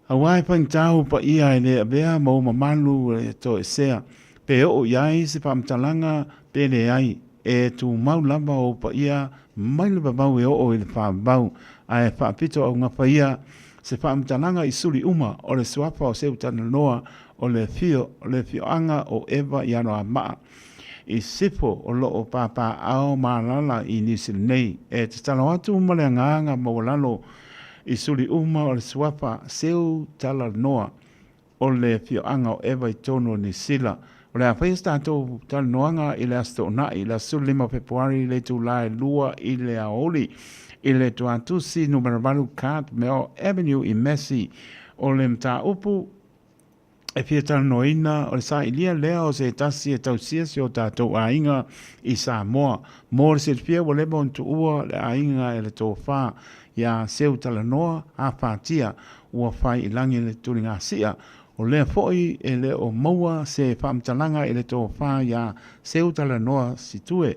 A wai pang tau pa ia le abea mo mamalu le to e sea, pe o iai se pa mtalanga pe le ai, e tu mau lamba o pa ia mai le babau e o le pa bau ai pa pito o nga pa ia se pa mtananga i suri uma o le suapa o se utana noa o le fio anga o eva iano a maa i sipo o lo o papa ao malala i nisi nei e te tala watu uma le nganga mawalalo i suri uma o le suapa seu tala noa o le fio anga o eva i tono ni sila o le awhai stato tal noanga i le asto na i le suli lima Februari le tu lai lua i le aoli i le tuantusi numero valu kat meo Avenue i Messi o le mta upu e fia tal noina o le sa ilia lea o se tasi e tausia si o tatou a inga i Samoa mo le se fia o le bon tu ua le a inga e le tofa ia seu tala noa a fatia ua fai ilangi le turinga sia o le foi e le o maua se whamtalanga e le tō whā ia seu tala noa situe.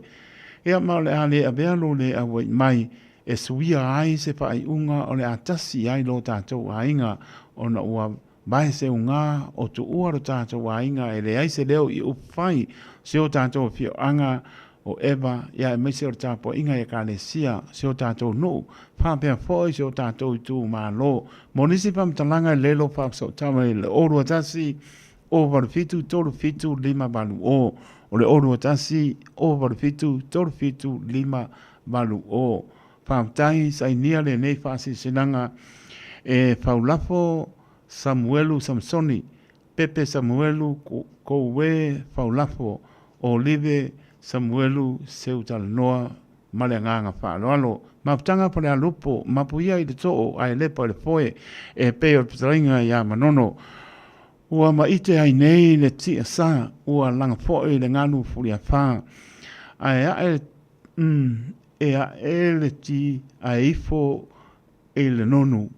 Ea mau le ale a bealo le a wai mai e suia ai se whai unga o le atasi ai lo tātou a inga o na ua mai se unga o tu uaro tātou a inga e le ai se leo i upwhai se o tātou fio anga o eva ia e meise o tāpo inga e ka le sia se o tātou nuu whapea foi se o tātou i tū mā lo. Monisi pam talanga le lo whapso tawa le oru atasi o warufitu toru fitu lima balu o. O le oru atasi o warufitu toru fitu lima balu o. Whaptai sai nia le nei whasi sinanga e whaulafo Samuelu Samsoni, Pepe Samuelu Kowe Whaulafo, Olive Samuelu Seutaloa Maleanganga Whaaloalo, Maptanga pale alupo, mapuia i te tō ai lepa le foe e peo pitaringa ia manono. Ua maite ai nei le tia sa, ua langa foe le nganu furia wha. Ai e le ti a ifo e le nonu,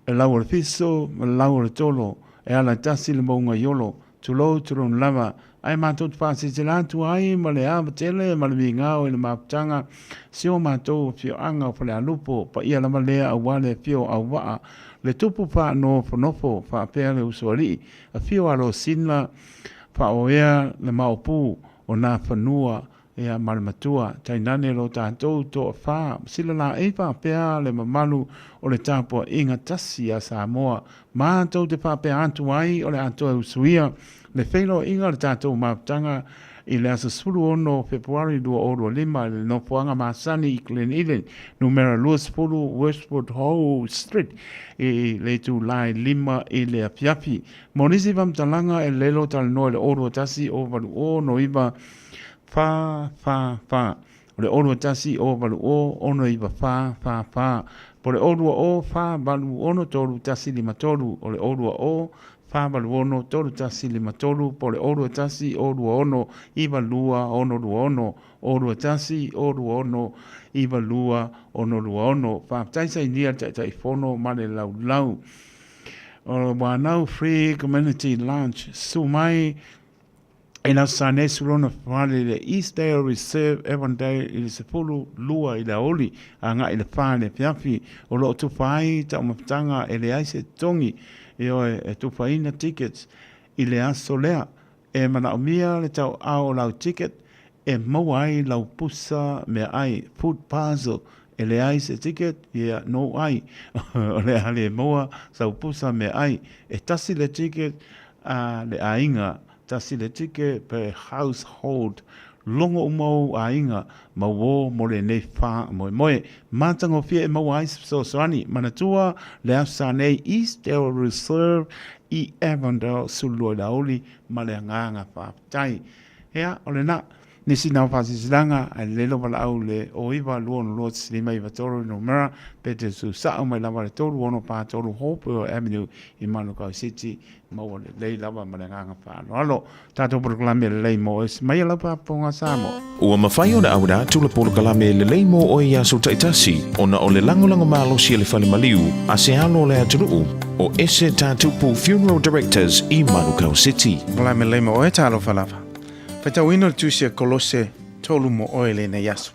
e lau le fiso, e lau le tolo, e ala tasi le maunga yolo, tulo turon lava, ai mātou whāsi te lātu ai, ma le awa tele, ma le mingao e le maputanga, sio mātou fio anga o pale alupo, pa ia lama lea a wale fio a waa, le tupu wha no whanofo, wha pēr le usuari, a fio alo sinla, wha o ea le maopu, o nā whanua, ea malamatua, tainane lo tātou to a wha, sila la e wha pēr le mamalu, o le tāpua inga tasi a Samoa, mātou te wha pēr antu ai, o le antu e usuia, le whailo inga le tātou maputanga i le asa suru ono Februari 2005 le nopuanga Masani i Glen Ellen, numera Lewis Fulu, Westwood Hall Street, i le tu lai lima i le apiapi. Monisi vamtalanga e lelo tal no le oro tasi o valu o no iba fa. O le oro tasi o valu o ono iba fa. Po le oro o fa valu ono toru tasi lima toru, o le oro o Fābalu ono, toru tasi lima toru, pole oru tasi, oru ono, iwa lua, ono lua ono, oru tasi, oru ono, iwa lua, ono lua ono. Whāptaisa i nia tai whono male lau. O wānau Free Community Lunch, su mai e na sa ne surona whale le Eastdale Reserve Avondale i le sepulu lua i la oli a ngā i le whane piafi o lo tu whai ta o mapitanga e le aise tongi e o e tu whaina tickets i le aso lea e mana o mia le tau ao lau ticket e mawai lau pusa me ai food puzzle e le aise ticket ia no ai o le hale moa sau pusa me ai e tasi le ticket a le ainga tasi le tike pe household longo umau a inga ma wo mo le nei wha moe moe matango fia e mau ais so soani manatua le asa nei Eastdale Reserve i Avondale sulua laoli ma le nganga wha tai hea o le na nisi nao whasisilanga a lelo wala au le o iwa luono luot silima iwa toro no mera pete su sao mai lava le toro ono pa toro Hope Avenue i Manukau City maua le lei lava ma le nganga whaano alo tato proklame le lei mo es mai lava ponga samo Ua mawhai o na aura tula polo kalame le lei mo o ia so taitasi o na o le langolango malo si le whale maliu a se alo le aturuu o ese tatupu Funeral Directors i Manukau City. Kalame lei mo o e talo whalawa. Whaitawina le tusia kolose tolu mo oe le nei aso.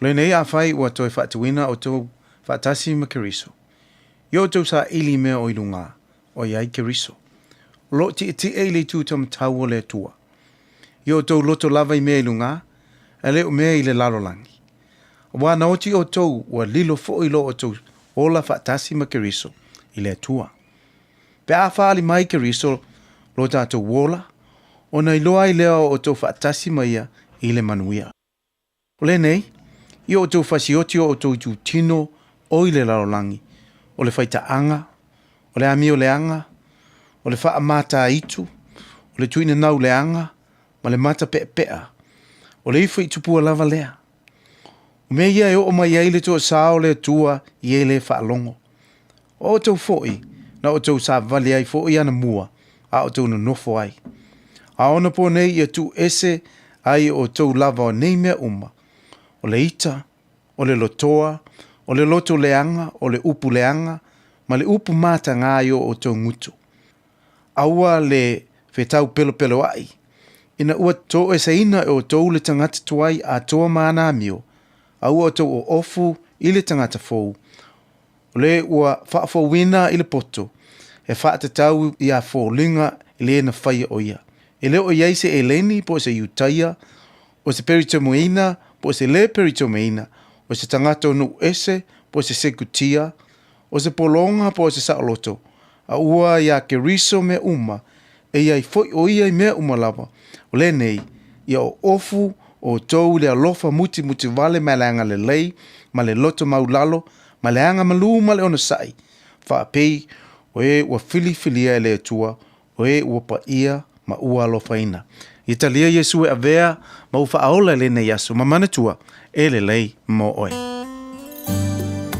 Le nei a whai ua toi whaitawina o tau whaitasi ma keriso. Yo tau sa ili mea o ilunga o iai keriso. Lo ti e le tu tam tau o le tua. Yo tau loto lava i mea ilunga e le o mea i le lalolangi. Wa na oti o tau ua lilo fo ilo o tau ola whaitasi ma keriso i le tua. Pe a whaali mai keriso lo tātou wola ona iloa i lea o tau whaatasi maia i le manuia. O le nei, i o tau whasiotio o tau tu tino o i le larolangi, o le whaitaanga, o le ami o le anga, o le wha mata itu, o le tuina nau le anga, ma le mata pea, o le ifu i tupua lava lea. O mea ia e o mai ai le toa sao le tua i e le whaalongo. O tau foi, na o tau sa vale ai foi ana mua, a o tau na nofo ai. A ona po nei ia tu ese ai o tau lava o nei mea uma. O le ita, o le lotoa, o le loto leanga, o le upu leanga, ma le upu mata ngā yo o tau ngutu. Aua le whetau pelo pelo ai. Ina ua tō ese ina o tau le tangata tuai a toa maana amio. Aua o tau o ofu i le tangata fōu. O le ua whaafo wina i le poto. E whaatatau i a fōlinga i le na whaia o ia. E leo o iai se eleni po se iutaia, o se peritomoina po se le peritomoina, o se tangata onu ese po se sekutia, o se polonga po se saoloto, a ua ia keriso me uma, e iai foi o iai me uma lava, o le nei, ia o ofu o tou le alofa muti muti vale ma le anga le lei, ma le loto maulalo, ma le anga malu ma le ona sai, wha pei, o e ua fili filia e le tua, o e ua pa ia, ma ua alofaina. I talia Yesu e avea ma ufa aola le ne yasu ma manatua e le lei mo oe.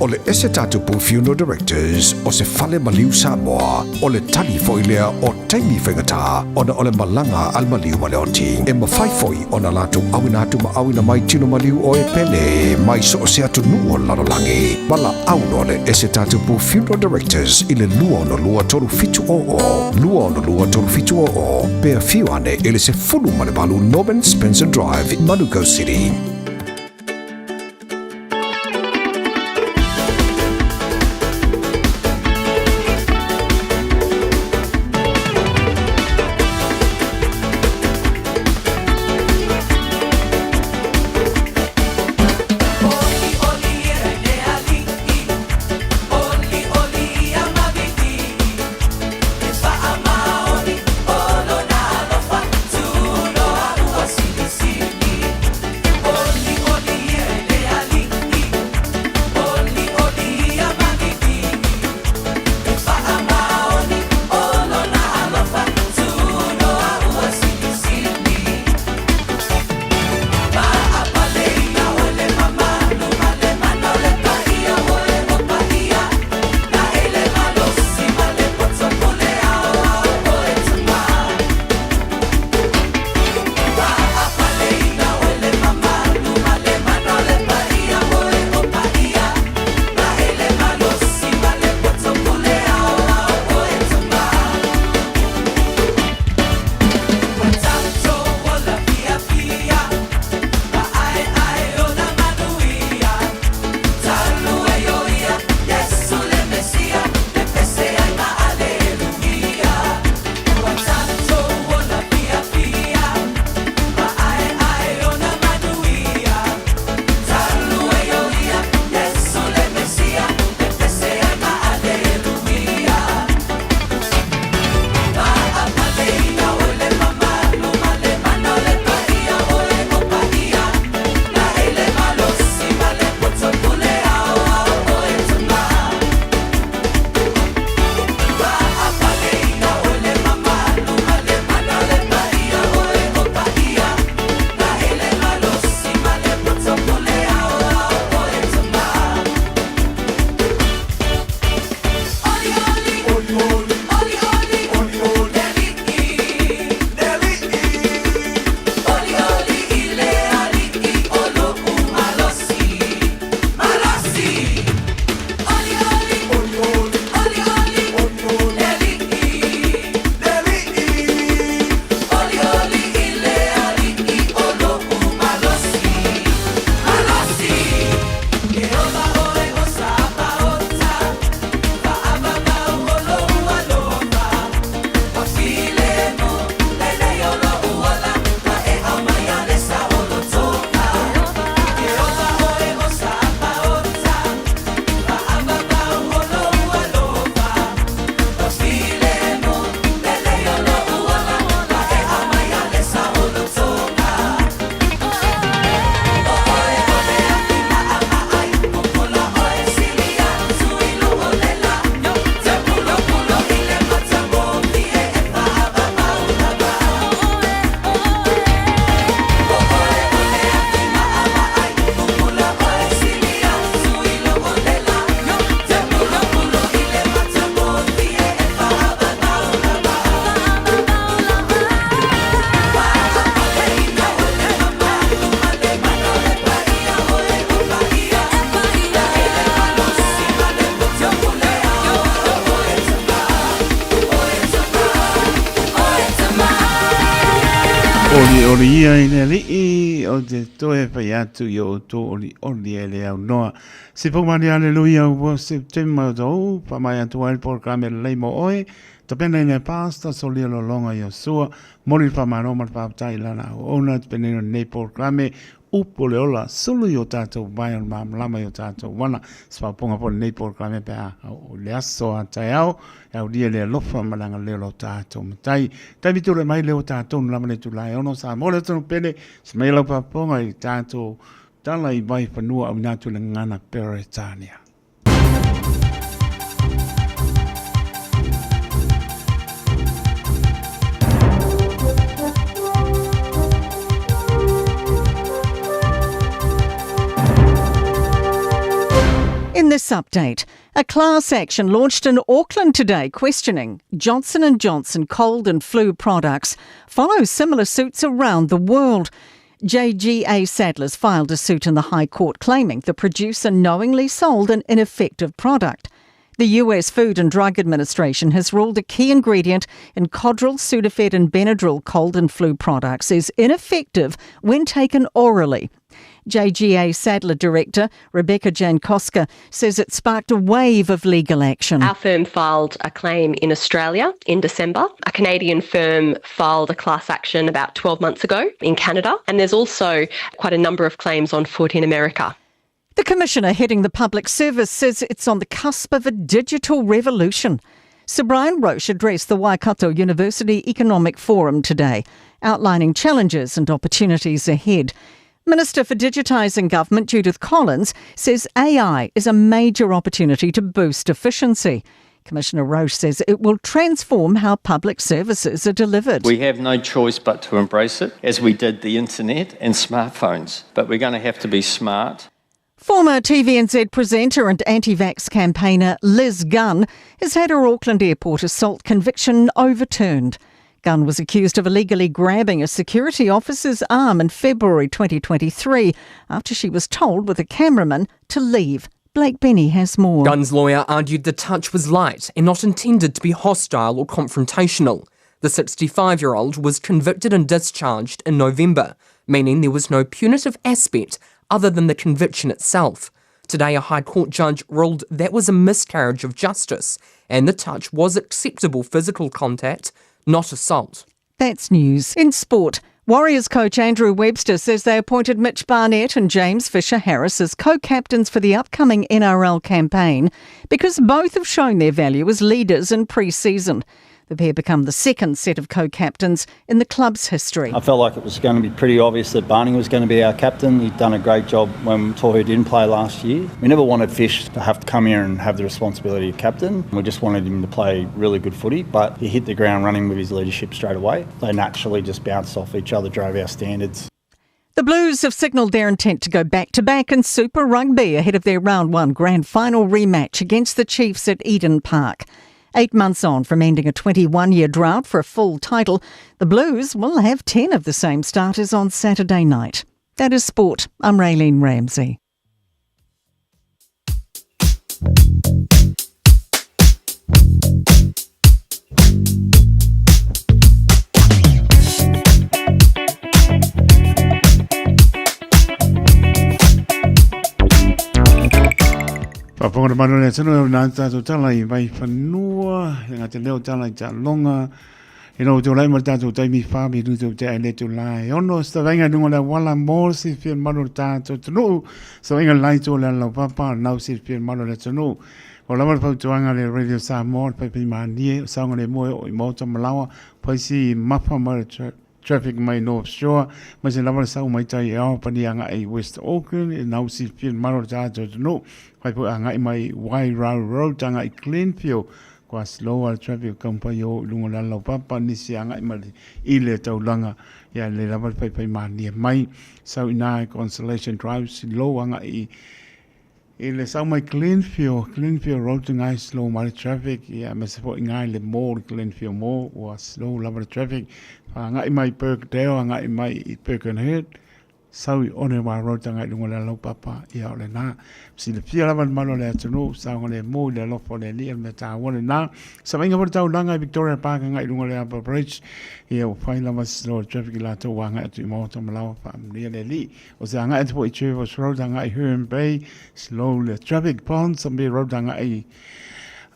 O le ese tatupu Funeral Directors o se fale maliu Samoa o le tali foilea o taimi whengata o na o le malanga al maliu ma le oti. E mawhai foi o na latu awina mai tino maliu o e pene mai so o se atu nuo lanolangi. Wala au no le ese tatupu Funeral Directors i le lua no lua toru fitu o. Lua no lua toru fitu o. Pea fiu ane ele se fulu male balu Norman Spencer Drive in Manukau City. Oli ia ina li o te toe pai atu i o tō oli e le au noa. Se pōmani aleluia o September tau, pa mai atu ai porkame lei mo oe, ta pena ina pasta soli alo longa i o sua, mori pa maro mar pa tai lana o ona, ta pena ina nei porkame, upo le ola sulu i o tātou vai on maam lama i o tātou wana, spa ponga po nei porkame pe a o le aso a tai au, au dia le lofa malanga leo lo tātou matai. Tai mitu le mai leo tātou nulama le tulai ono sa mole tonu pene, se mai lau pa ponga i tātou tala i vai whanua au nātu le ngana Peretania. In this update, a class action launched in Auckland today questioning Johnson & Johnson cold and flu products follow similar suits around the world. JGA Saddlers filed a suit in the High Court claiming the producer knowingly sold an ineffective product. The US Food and Drug Administration has ruled a key ingredient in Codral, Sudafed and Benadryl cold and flu products is ineffective when taken orally. JGA Saddler Director Rebecca Jankowska says it sparked a wave of legal action. Our firm filed a claim in Australia in December. A Canadian firm filed a class action about 12 months ago in Canada. And there's also quite a number of claims on foot in America. The Commissioner heading the Public Service says it's on the cusp of a digital revolution. Sir Brian Roche addressed the Waikato University Economic Forum today, outlining challenges and opportunities ahead. Minister for Digitising Government Judith Collins says AI is a major opportunity to boost efficiency. Commissioner Roche says it will transform how public services are delivered. We have no choice but to embrace it, as we did the internet and smartphones. But we're going to have to be smart. Former TVNZ presenter and anti-vax campaigner Liz Gunn has had her Auckland Airport assault conviction overturned. Gunn was accused of illegally grabbing a security officer's arm in February 2023 after she was told with a cameraman to leave. Blake Benny has more. Gunn's lawyer argued the touch was light and not intended to be hostile or confrontational. The 65-year-old was convicted and discharged in November, meaning there was no punitive aspect other than the conviction itself. Today, a High Court judge ruled that was a miscarriage of justice and the touch was acceptable physical contact, not assault. That's news. In sport, Warriors coach Andrew Webster says they appointed Mitch Barnett and James Fisher-Harris as co-captains for the upcoming NRL campaign because both have shown their value as leaders in pre-season. The pair become the second set of co-captains in the club's history. I felt like it was going to be pretty obvious that Barney was going to be our captain. He'd done a great job when Tohu didn't play last year. We never wanted Fish to have to come here and have the responsibility of captain. We just wanted him to play really good footy, but he hit the ground running with his leadership straight away. They naturally just bounced off each other, drove our standards. The Blues have signalled their intent to go back-to-back in Super Rugby ahead of their Round 1 grand final rematch against the Chiefs at Eden Park. 8 months on from ending a 21-year drought for a full title, the Blues will have 10 of the same starters on Saturday night. That is sport. I'm Raylene Ramsey. Paponga mano le tano na tātou tala I vai whanua, ngā te leo tala I tā longa, e no tō lai ma tātou taimi whāmi ruto te ai le tō lai. Ono, sta vainga nunga le wala mōr si whia mano tātou tano, sta vainga lai tō le lau papa, nau si whia mano le tano. O lawa le pautuanga le Radio Samoa, pai pai maanie, saunga le moe o I mauta malawa, pai si mapa mara traffic mai North Shore, mai se lawa le sau mai tai e ao pani anga ai West Auckland, e nau si whia mano tātou tano, pai po anga I mai Wairau Road tanga I Glenfield kwa slower traffic kampai o lunga la lau papa nisi anga I mai I le taulanga ya le lava pai pai mani mai sau ina Constellation Drive slow anga I le sau mai Glenfield Road tanga I slow mai traffic ya me se po inga le more Glenfield more wa slow lava traffic anga I mai Birkdale anga I mai Birkenhead sau i one wa ro tanga i ngole lo papa ia ole na si le pia lava malo le tunu sa ngole mo le lo fo le li me ta wole na sa inga vor tau langa Victoria Park nga i ngole Upper Bridge ia o fai lava slow traffic la to wanga tu mo to malo fa ni le li o sa nga et po i che was road nga i Herne Bay slow le traffic pond some be road nga i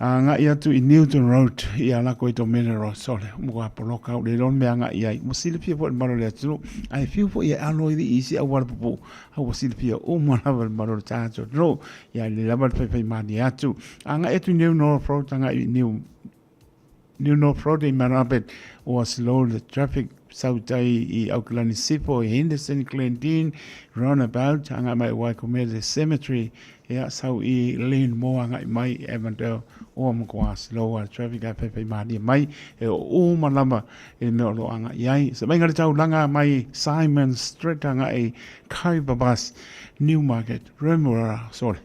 nga ia tu i Newton Road ia la ko to mineral sole mo poloka le don me nga ia mo silpia po malo le tu ai fiu po ia aloi di isi a war po ha wo silpia o mo na malo ta to no ia le la pe ma ni atu nga etu New North Road nga i New North Road in Marabet was slow the traffic sautai i Auckland Sipo i Henderson Glendine roundabout nga mai Waikome Cemetery ia sau i lane mo nga mai Evandale o mo kwa slow traffic a pe mani mai e o malama e me lo anga iai sa mai ngale tau langa mai Simon Street anga e Kaibabas Newmarket Remuera sorry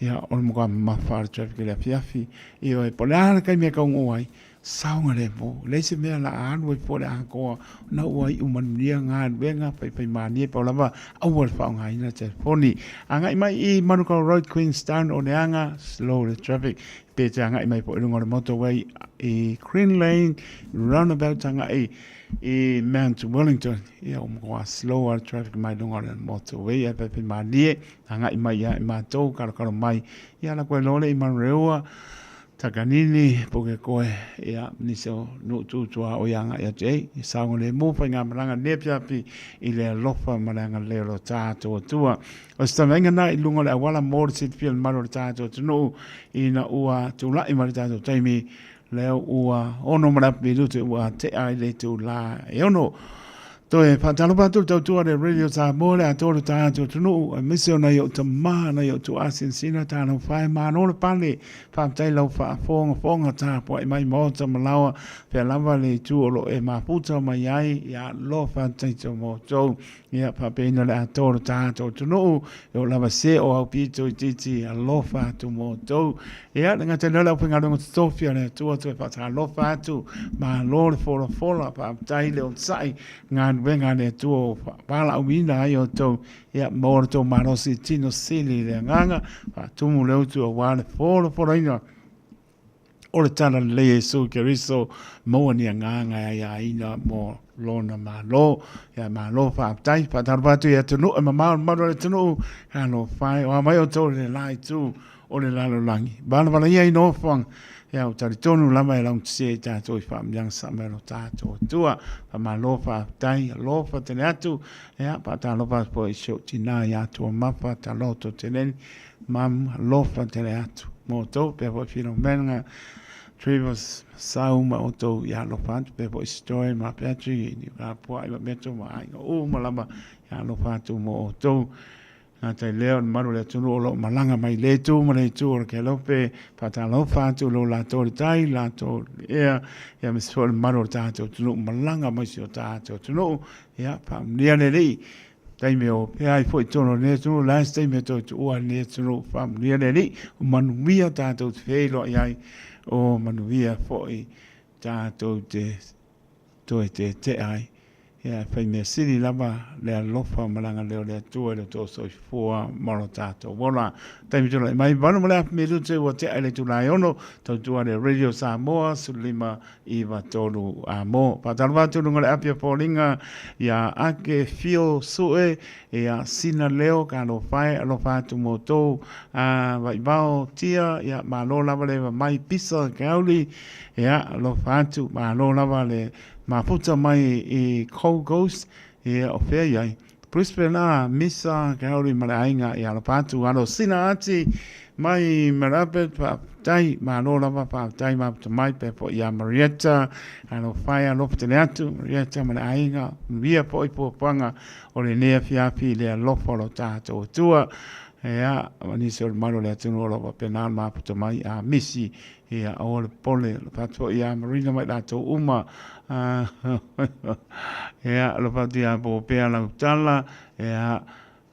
ia o mo kwa mafar traffic le fiafi i o e polar kai me ka ngoi saunga le mo le se me la an wo po la ko na wo i man nia nga benga pe mani pa lava awal fa nga ina te foni anga mai i Manuka Road Queenstown o ne anga slow the traffic pe tanga i mai po ngor motorway i Green Lane roundabout tanga i Mount Wellington ia o mo slower traffic mai ngor motorway e pe mani anga i mai ia ma to karo mai ia la ko lole i Manrewa takanini poke koe ia niso no tu o yanga ia te i saunga le mo pa ngā maranga nepia pi i le lofa maranga le ro tātua tua o stamenga na i lunga le awala mōr sit pia maro tātua tunu i na ua tula i maro tātua taimi leo ua ono marapi lutu ua te ai le tu la e ono Toe patalo patu tau tua de radio sa mole a tolu ta tu tunu misio na yo te ma na yo tu asin sina ta no fai ma no le pane fa tai lo fa fonga ta po mai mo ta malawa pe lava le tu lo e ma puta mai ai ya lo fa tai to mo to ya pa pe no le tolu ta tu tunu yo lava se o au pito titi a lo fa tu mo to ya nga te no la pinga no Sofia le tu fa ta lo fa tu ma lo fo pa tai le on sai nga venga ne tuo pala umina yo to ya morto marosi tino sili le nganga pa tumu le tu wale folo ina o le tana le so keriso mo ni nganga ya ina mo lona malo ya malo fa tai pa tarbatu ya tunu ma le tunu ano fai o mai o to le lai tu o le lalo langi bala ia no fang ya o tari tonu lama e lang tse ta to i fam yang samero ta to tua pa ma lofa tai lofa tene atu ya pa ta lofa po i sho tina ya to mapa ta loto tene mam lofa tene atu mo to pe po fino menga Trivers sauma o to ya lofa pe po story ma pe tri ni ka po ai meto ma ai o malama ya lofa tu mo to na te leo maru le tunu lo malanga mai le tu ma le tu ke lo pe pata lo fa tu lo la to tai la to ya mis fo maru ta tu tunu malanga mai si ta tu tunu ya pa nia le li tai me o pe ai fo tu no ne tu la stai me to tu o ne tu fa nia le li man via ta tu fe lo ya o man via fo i ta tu te ai ya fai me siri lava le lofa malanga le tu le to so fo maro tato wala tai tu mai vano mala me tu te o te ale tu la ono to tu le radio Samoa sulima iva tolu amo pa talva tu ngale apia polinga ya ake fio sue ya sina leo ka lo fai lo fa tu moto vai bao tia ya ma lo lava le mai pisa kauli ya lo fa tu ma lo lava le ma puta mai i Cold Ghost e o fea iai. Brisbane a misa kaori malainga i ala patu alo sina ati mai marabet pa tai ma no lava pa tai ma mai pe po ia Marietta alo fai alo tele atu Marietta malainga via po i po panga o le nea fiafi le alofa lo tato tua ea mani se o maro le atu no lava penal ma puta mai a misi ia o le pole patu ia Marina mai lato uma ya lo patia po pe ala tala ya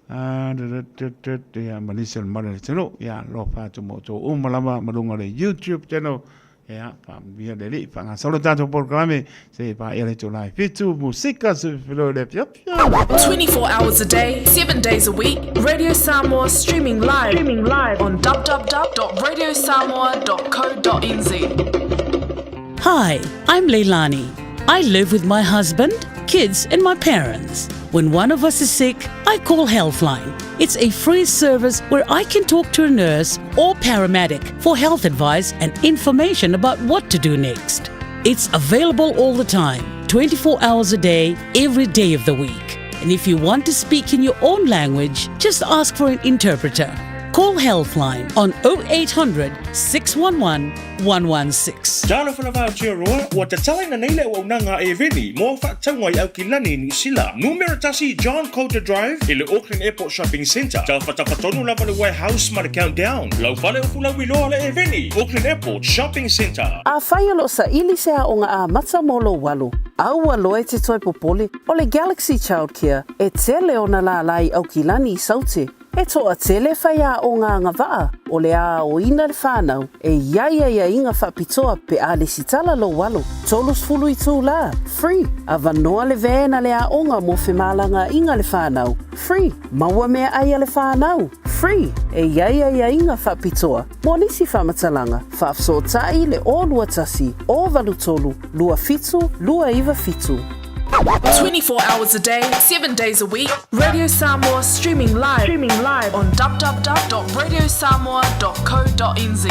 ya Malaysia mare teno ya lo patu moto malama malunga le YouTube channel Ya, via dele, panga solo tanto programe, se pa ele July. Fitu musika se filo de pia. 24 hours a day, 7 days a week. Radio Samoa streaming live on www.radiosamoa.co.nz. Hi, I'm Leilani. I live with my husband, kids, and my parents. When one of us is sick, I call Healthline. It's a free service where I can talk to a nurse or paramedic for health advice and information about what to do next. It's available all the time, 24 hours a day, every day of the week. And if you want to speak in your own language, just ask for an interpreter. Call Healthline on 0800 611 116. Jalo fana va tia roa wa te tala na nei le o nanga e veni mo fa tangwa i au ki lani ni sila. Numero tasi John Coulter Drive i le Auckland Airport Shopping Centre. Tau whatawhatonu lava le warehouse ma le countdown. Lau fale o fula wiloa le e veni. Auckland Airport Shopping Centre. A whaialo sa ili sea o ngā a mata molo walu. Aua loe te toi popole o le Galaxy Childcare e tele o na la lai au ki lani I saute. E toa tele whaia o ngā ngawaa o le a o ina le whānau e iaia inga whapitoa pe a le sitala lo walo. Tolus fulu I tū la. Free. A vanoa le vēna le a onga mo whemalanga inga le whānau. Free. Maua mea aia le whānau. Free. E iaia inga whapitoa. Mo nisi whamatalanga. Whafso tai le o lua tasi. O valu tolu. Lua fitu. Lua iwa fitu. 24 hours a day, 7 days a week. Radio Samoa streaming live on www.radiosamoa.co.nz.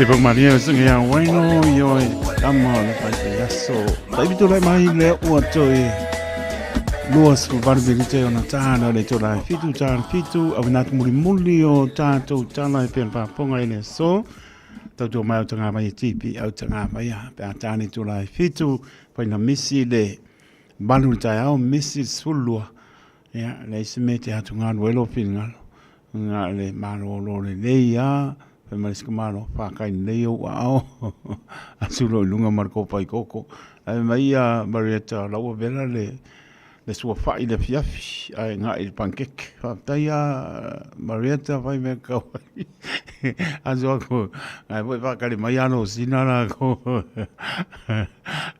Se pag Maria sungi ya bueno yo kama le pai ya so. Tapi tu lai mai le o toi. Luas ku barbe te ona tana le to lai fitu tan fitu avinat muli o tato tana pe pa ponga ine so. Tau mai tanga mai tipi au tanga mai pe atani to lai fitu pa na misi le balu tai au misi sulua. Ya le semete atunga welo fingal. Nga le maro lo le leia. Pe maris kamano fa kai leo ao asulo lunga marco pai koko ai mai a Marietta lawa vela le sua fai le fiafi ai nga il pancake fa taia Marietta vai me ka azo ko ai voi fa kai mai ano sinara ko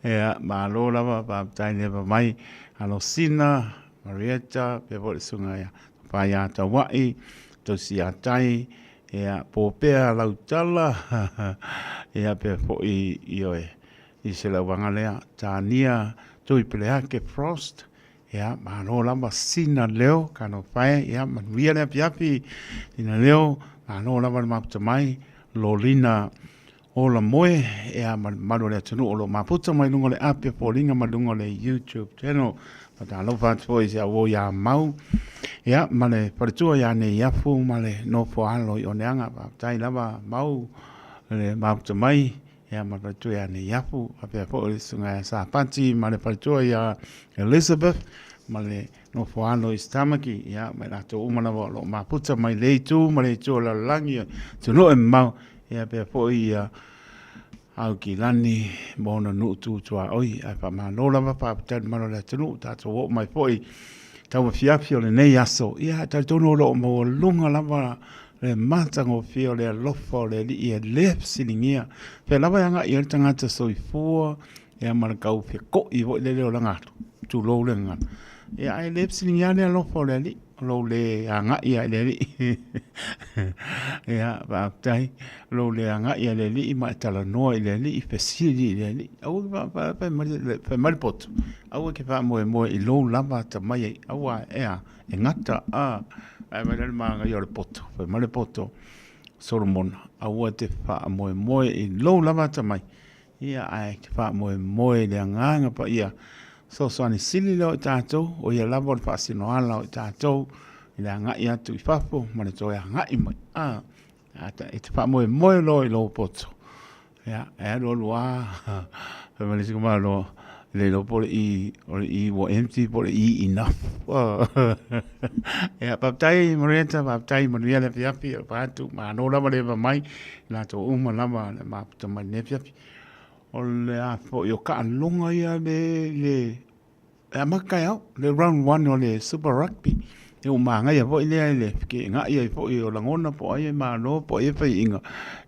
ya malo lava pa tai le mai ano sina Marietta pe vo sunga ya pa ya tawai to sia tai ea popea lautala ea pe fo i oe i se la wangalea tānia tui pelea ke frost ea mano lama sina leo kano whae ea manuia lea piapi ina leo mano lama maputa mai lolina o la moe ea mano lea tunu o lo maputa mai lunga le ape po linga malunga le YouTube channel ta lo fa foi se o ya mau ya male partua ya ne ya fu male no fo alo o neanga ba tai lava mau le mau te mai ya ma partua ya ne ya fu ape fo sunga sa panti male partua ya Elizabeth male no fo alo istamaki ya me la to umana lo ma puta mai le tu male tu la langi tu no mau ya pe fo ya au ki lani bona nu tu tua oi ai pa ma no lava pa tan ma la tunu ta to mai foi tau fiafio le nei aso ia ta tono lo mo lunga lava le mata ngo fio le lofo le i le siningia pe lava nga i tanga te soi fu e ma kau fe ko i vo le lo langa tu lo le nga ia ai le siningia le lofo le li lo le anga ia le li ia ba tai lo le anga ia le li ma tala no le li fe sili le li au ba pa mal pot au ke fa mo i lo lava ta mai au ea e ngata a ai ma le manga yo le pot fa mal poto Solomon au te fa mo i lo lava ta mai ia ai ke fa mo le anga pa ia so ani sili lo tato o ia lava fa sino ala tato ila nga ia tu fapo ma le toya nga i mai ata te fa mo lo poto ya e lo lua fa ma le sima lo le lo por i wo empty por i enough ya paptai Marietta paptai Manuela fiapi pa tu ma no la le mai la to uma la ma to ma ne fiapi o le a fo yo ka longa ia le a makai le round 1 o le super rugby e o manga ia foi le ke nga ia foi o langona po ai ma no po e fai inga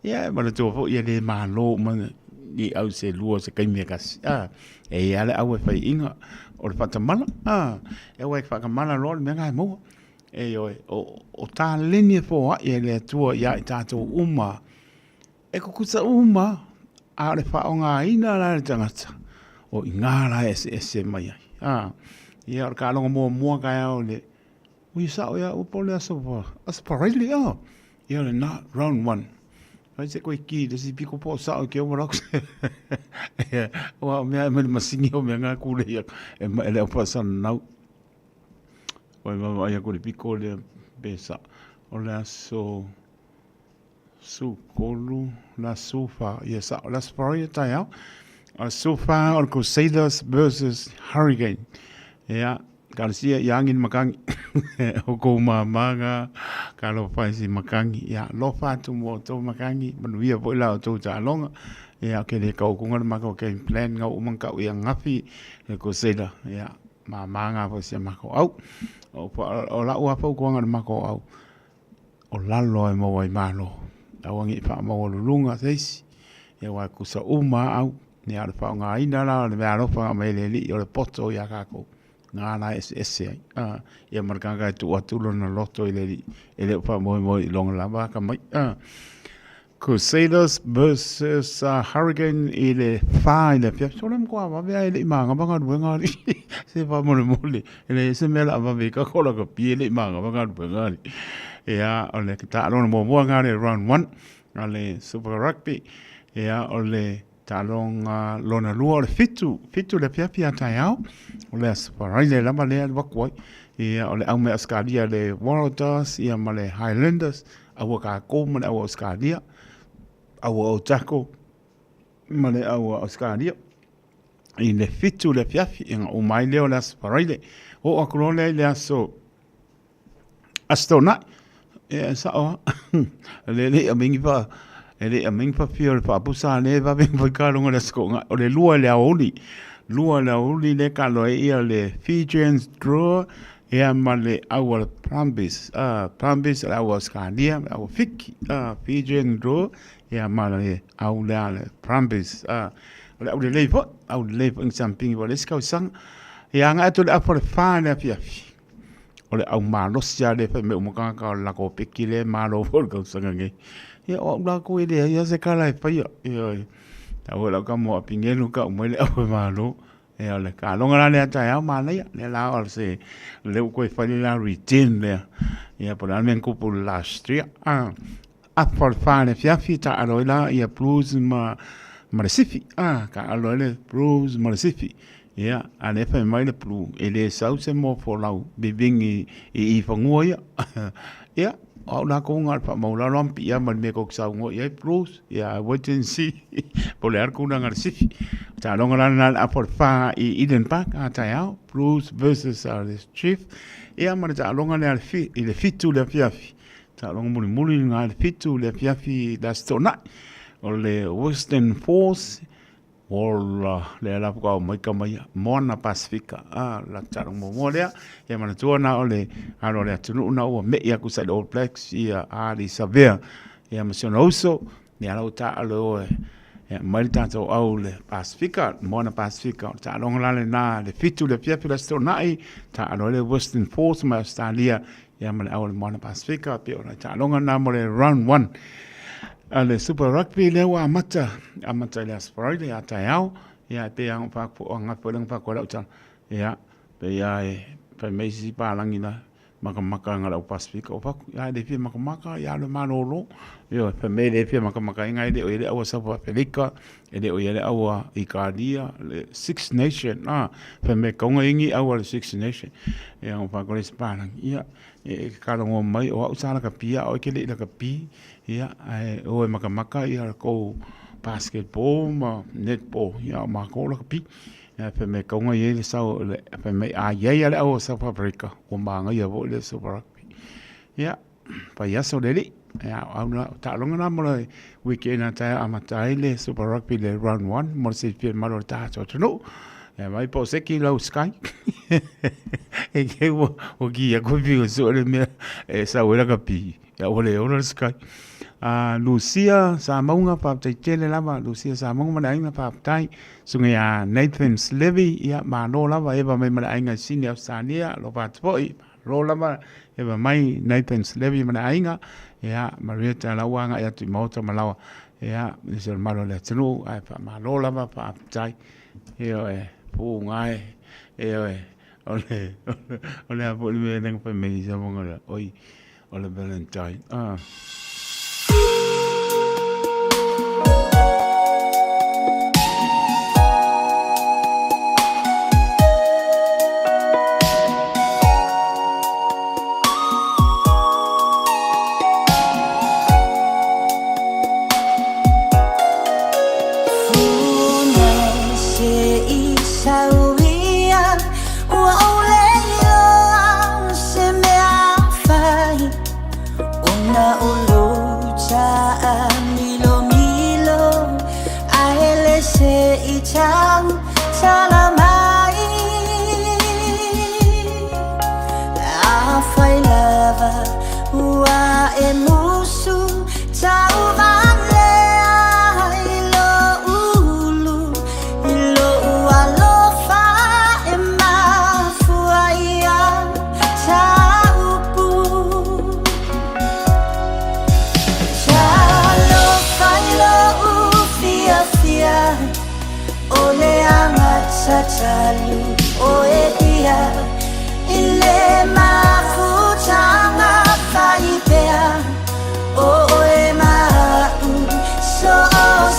ia ma le to foi le ma lo ma ni au se luo se kai me kas e ia le au fai inga o le fatamala e wa fa kamala lo me nga mo e o ta leni fo ia le tua ia ta to uma e ko kusa uma a le fa nga ina la tangata o ingala ese mai ia o ka longa mo ka o le we saw ya upole asparelli ia le na round 1 ai se ko ki de si pico po sa ke o rox o me masingi o me nga ku le e le pasan now o ma ia ko le pico le pesa o la so su kolu la sofa yes la sparia ta a sofa or Crusaders versus Hurricane ya Garcia yangin makangi o ko manga kalo faisi makangi ya lo fatu mo to makangi manuia po la to ta longa ya ke le ko kunga mako ke plan nga umanga ya ngafi ko seda ya manga po se mako au o la ua po kunga mako au o lalo e mo wai malo awangi fa mo lunga seis ya wa kusa uma au ni ala fa nga ina la me ala fa me le li o le poto ya kako nga na ese ia markanga tu atulo na loto ele fa mo long la ba ka mai Crusaders versus Hurricane ele fa ele pia so lem kwa ba ele manga ba nga nga se fa mo ele se mela ba be ka ko la ka pi ele manga ba nga ia ole ta lo mo mo nga le round 1 ale Super Rugby ia o le talonga lona lua o le fitu le piapi atai au o le Super Rugby le lama lea le wakuai ia o le au mea Skalia le Waratahs ia ma le Highlanders aua kako ma le aua Skalia aua o Tako ma le aua o Skalia i le fitu le piapi inga o mai leo le Super Rugby o akulole le aso astona e sa o le amingi pa ele amingi pa pio pa pusa le va ben vai ka longa le skonga o le lua le auli le ka lo ia le Fijians draw e ma le our Brumbies la was Skalia our fiki Fijian draw e ma le au le Brumbies o le levo in something wa le ska sang e anga to le apor fa le pia o le au malo sia le me mo ka la ko piki le malo for ko sanga nge ia o la ko ile ia se kala e pai ia ta o la ka mo pingelu ka mo le au malo e o le ka longa le ta ia ma le la o se le ko e fai la retain le ia por almen ko por lastria a por fa le fiafita a la ia plus ma Marasifi ka alo le Bruce Marasifi ia ane fa mai le plu ele sau se mo for lau bibing i fangua ia au la ko ngal pa mo la lampi ia man me ko sau ngo ia Bruce ia wait and see poler ko na Marasifi ta longa na a por fa i Eden Park ta ia Bruce versus the Chief ia man ta longa le fi ile fitu le fiafi ta longa muli ngal fitu le fiafi da stona o le Western Force o le la ko mai ka mai Moana Pacifica la tarong mo lea e mana tuana o le alo le tunu na o me ia ku sa All Blacks ia ali Savea ia masiona uso ni ala ta alo e mai tanto au le Pacifica Moana Pacifica ta long la le na le fitu le pia pila stonai ta alo le Western Force ma Australia ia mana au le Moana Pacifica pe ona ta long na mo le round 1 ale Super Rugby le wa amata le Australia ya tayao ya pe ang pa po ang pulang pa ko la utan ya pe ya pe mesi pa lang ina maka ngala Pacific o pa ya de pe maka ya le manolo yo pe me de pe maka ngai de o ile awa sa Pelika ele o ile awa Ikadia le Six Nation pe me ko ngi awa le Six Nation ya ang pa ko le Spanish ya e ka ngo mai o usala ka pia o ke le ka pi ia o maka ia ko basketball ma netball ia ma ko la pi pe me ko ngai le sa pe me a ia le o South Africa o ma ngai o le Super Rugby ia pa ia so le ia au ta longa na mo le weekend ta amata le Super Rugby le round 1 mo se pe ma lo ta to no e mai po se ki lo sky e ke o ki ya ko vi so le me e sa wela ka pi ya o le o sky Lucia sa maunga pa tai tele lava Lucia sa maunga mana inga pa tai sunga ya Nathan's Levy ya ma no lava eva mai mana inga sini Australia lo pa toi lo lava eva mai Nathan's Levy mana inga ya Marieta la wanga ya tu mota malawa ya ni ser malo le tenu ai pa ma lo lava pa tai yo pu ngai ole a poli me nang pa me sa monga oi ole Valentine Oh,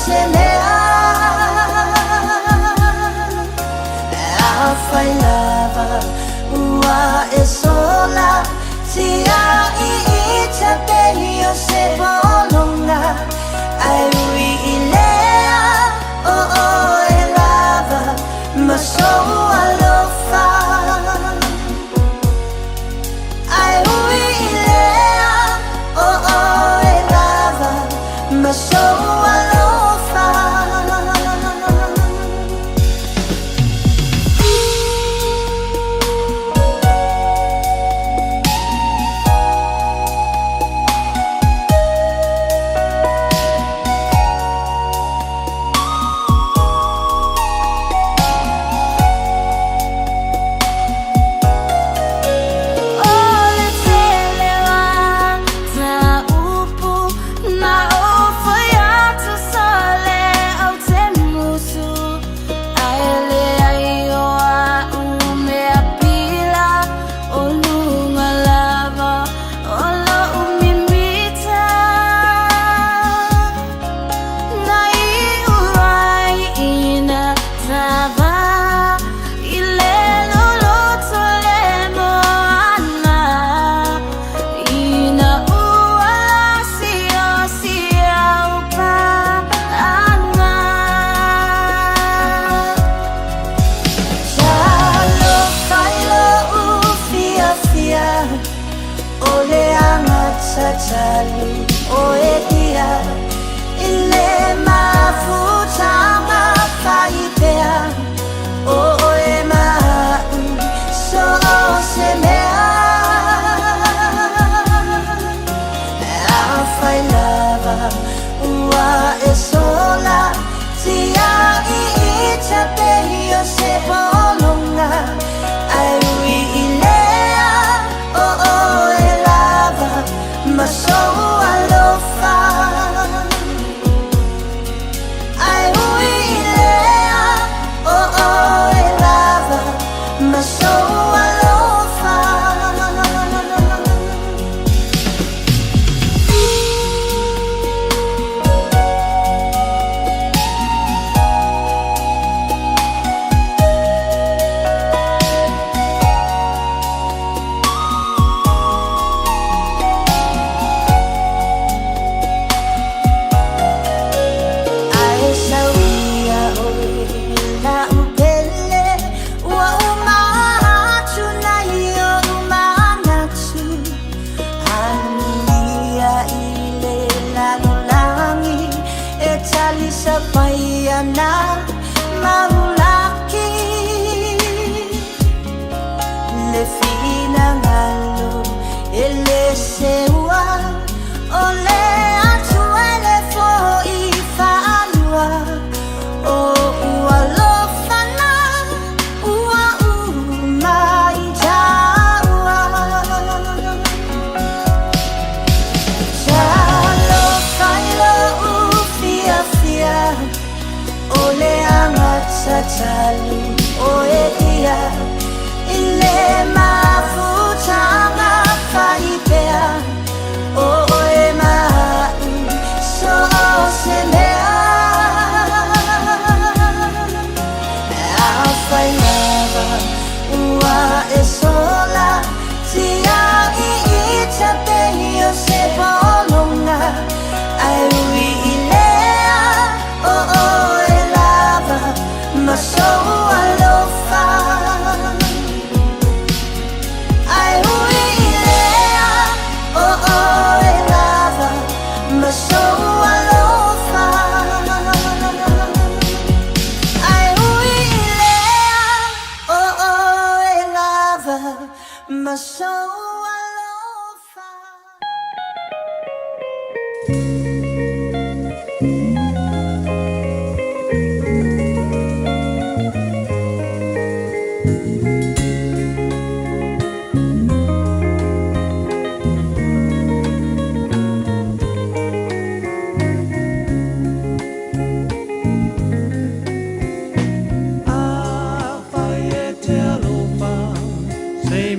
se mea Awhai lava ua e sola Tia I te pehi o se polonga Ai ui I lea o e lava Ma so alofa Ai ui I lea o e lava Ma so alofa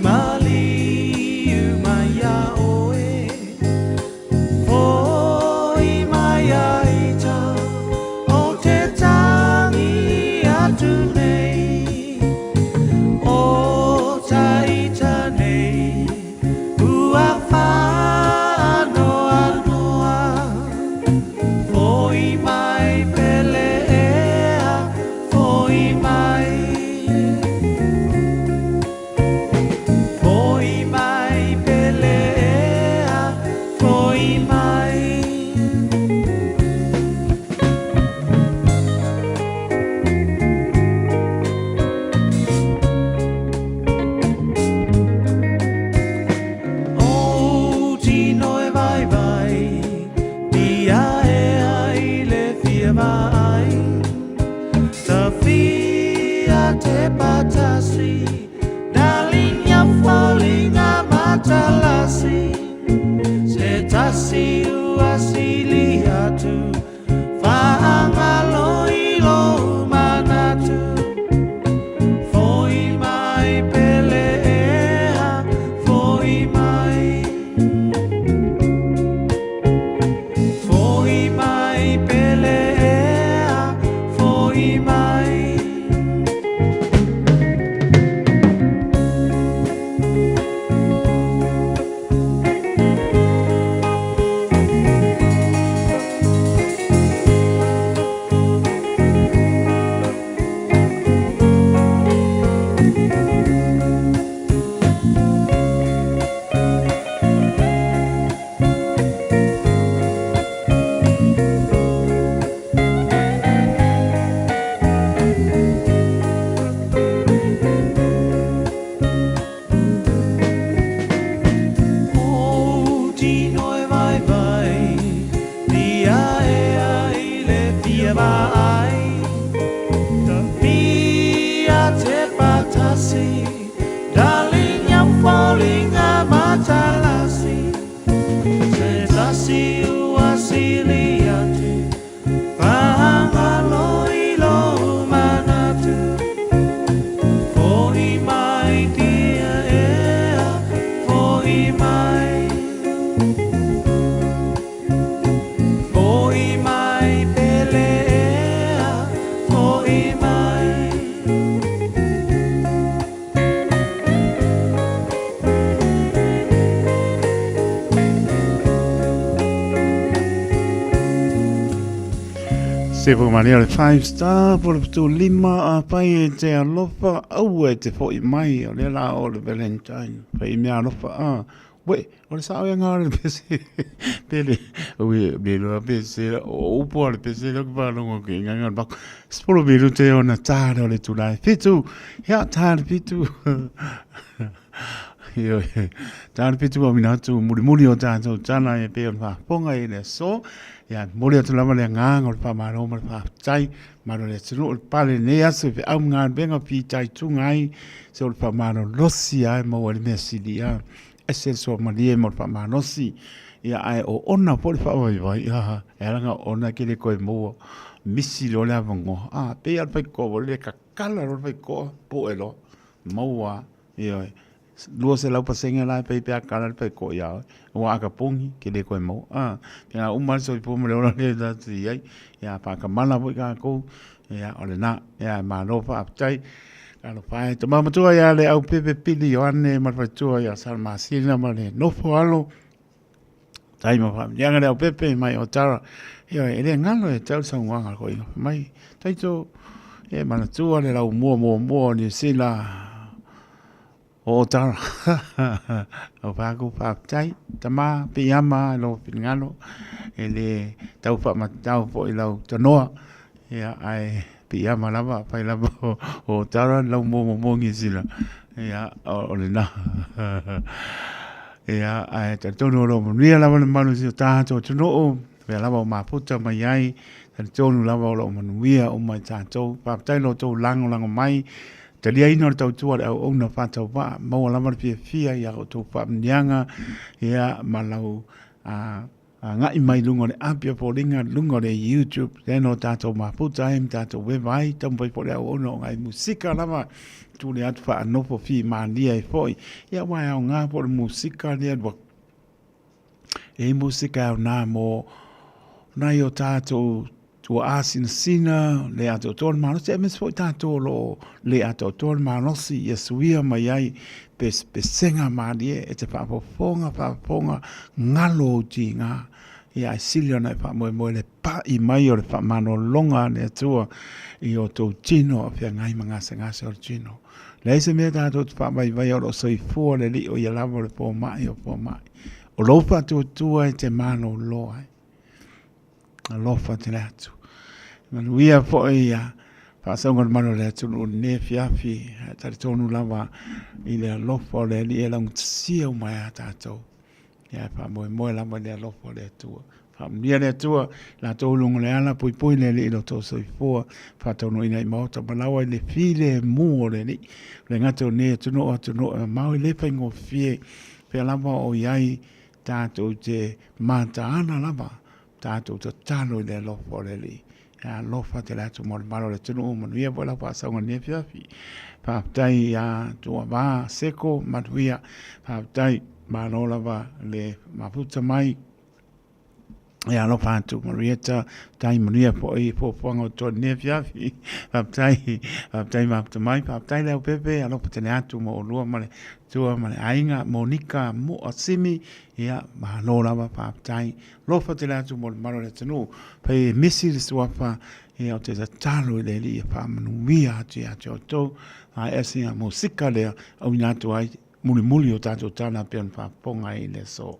Mali, you my ya oe. vai Tafia te patasi Dalinya falling a matalasi Se tasi uasili atu Fahangalo ilo manatu Foi mai pelea Foi mai Foi mai pelea Foi mai Sepo mania le 5 star por tu lima a pai te alofa au e te foi mai o le la o le Valentine pai me alofa a we o le sa o nga le pese pele o be lo pese o po le pese lo ba lo ke nga ba sporo be lo te ona tare o le tu lai fitu ya tare fitu yo tare fitu o minatu muri o tanto tana e pe ona ponga e le so ya mole tu lama le ngang o pa maro ma pa chai maro le tsu o pale ne aso pe au ngan benga pi chai tu ngai se o pa maro losi ai mo le mesilia ese so ma die mo pa maro si ya ai o ona po fa vai vai ya era nga ona ke le ko mo misi lo la vango pe al pe ko le ka kala ro pe ko po elo mo wa ya luo se lau pasenga la pe pe kala pe ko ya wa ka pungi ke le ko mo ya umar so po mo le le da ti ai ya pa ka mala bo ka ko ya ole na ya ma no fa chai ka lo fa to ma tu ya le au pe pili yo ane ma fa tu ya sal ma sina ma le no fo alo tai ma fa ya le au pe mai o tara ya ele ngalo e tel sa wa ko mai tai to e ma tu le lau mo ni sila o tara o pago pa chai tama piyama lo pingalo ele tau pa matau po ilo tonoa ya ai piyama lava pa lava o tara lo mo ngi sila ya o le na ya ai ta tono lo mo ria lava le manu si ta to tono pe lava ma puta mai ai ta tono lava lo mo ria o mai ta to pa tai lo to lang mai te lia ino tau tua au na whātau wā, maua lamar pia fia ia o tō whaamnianga, ia malau ngai mai lungo le apia po ringa, lungo le YouTube, tēnō tātou maputa em, tātou webai, tampai po le au ono ngai musika lama, tū le atu wha anofo fi mālia e foi, ia wai au ngā po le musika lea dwa, e musika au nā mō, nai o tātou, tua asina sina le ato ton manosi e mes foi tato lo le ato ton manosi yesuia mai ai pesenga madie e te fonga ngalo tinga ia silio na fa mo le pa i mai o le fa mano longa ne tua i o to tino fe ngai manga senga so tino le se me tato fa mai vai o so i fu le li o ia lavo le po mai o lo fa tu e te mano lo ai lo fa te latu manuia po ia fa sa ngon mano le tu ne fiafi ta tonu lava i le lo fo le li e lang sia mai ata to ya fa mo la mo le lo fo le tu Whamnia le atua, la tō lunga le ala, pui le ilo tō soifua, whātono ina I maota, malawa I le file mua le ni, le ngato ne tuno mau I le whaingo fie, pia lava o iai, tātou te mātaana lava, tātou te talo I le lofa le li, ya lofa te latu mo le malo le tuno o manuia, po la whaasonga ne fiafi, whaatai ya tua wā seko manuia, whaatai manola lava le maputa mai, ya lo pantu Marieta tai manuia po pongo to nefiafi tai ma mai tai le pepe alo potene atu mo lua male tua male ainga Monica mo asimi ya ma no lava tai lo potene atu mo maro le tenu pe misi le swapa ya te talo le li pa manuia ati to a esia musika le au natu ai muli o tato tana pe pa ponga I le so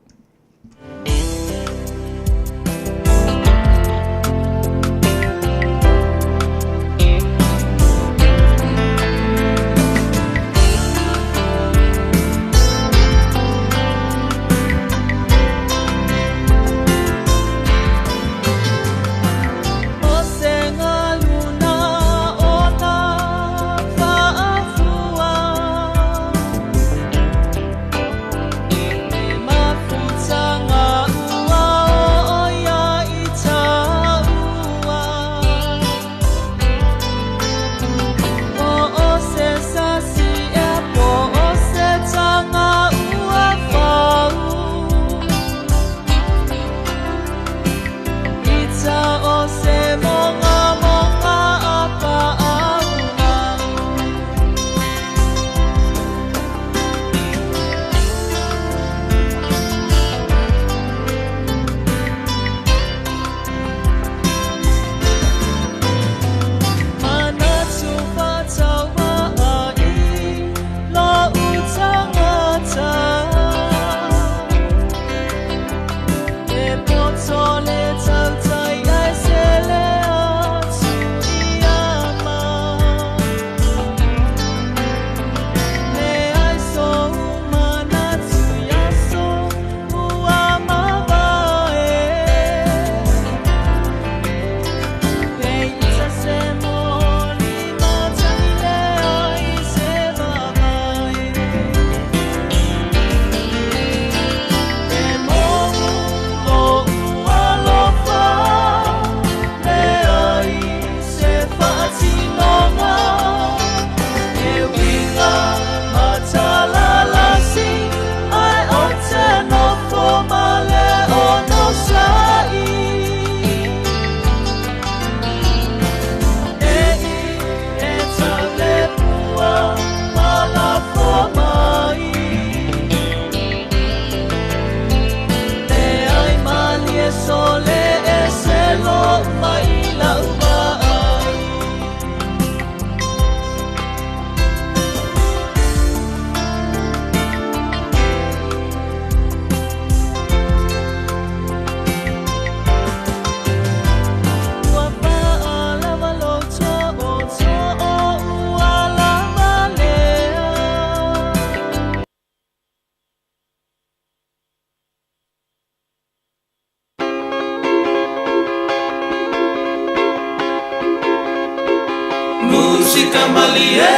Música malie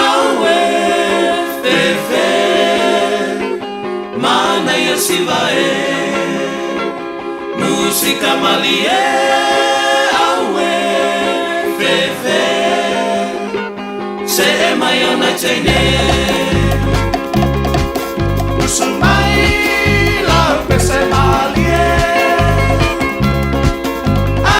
awe fefe mana yasivae Música malie awe fefe se mayona chene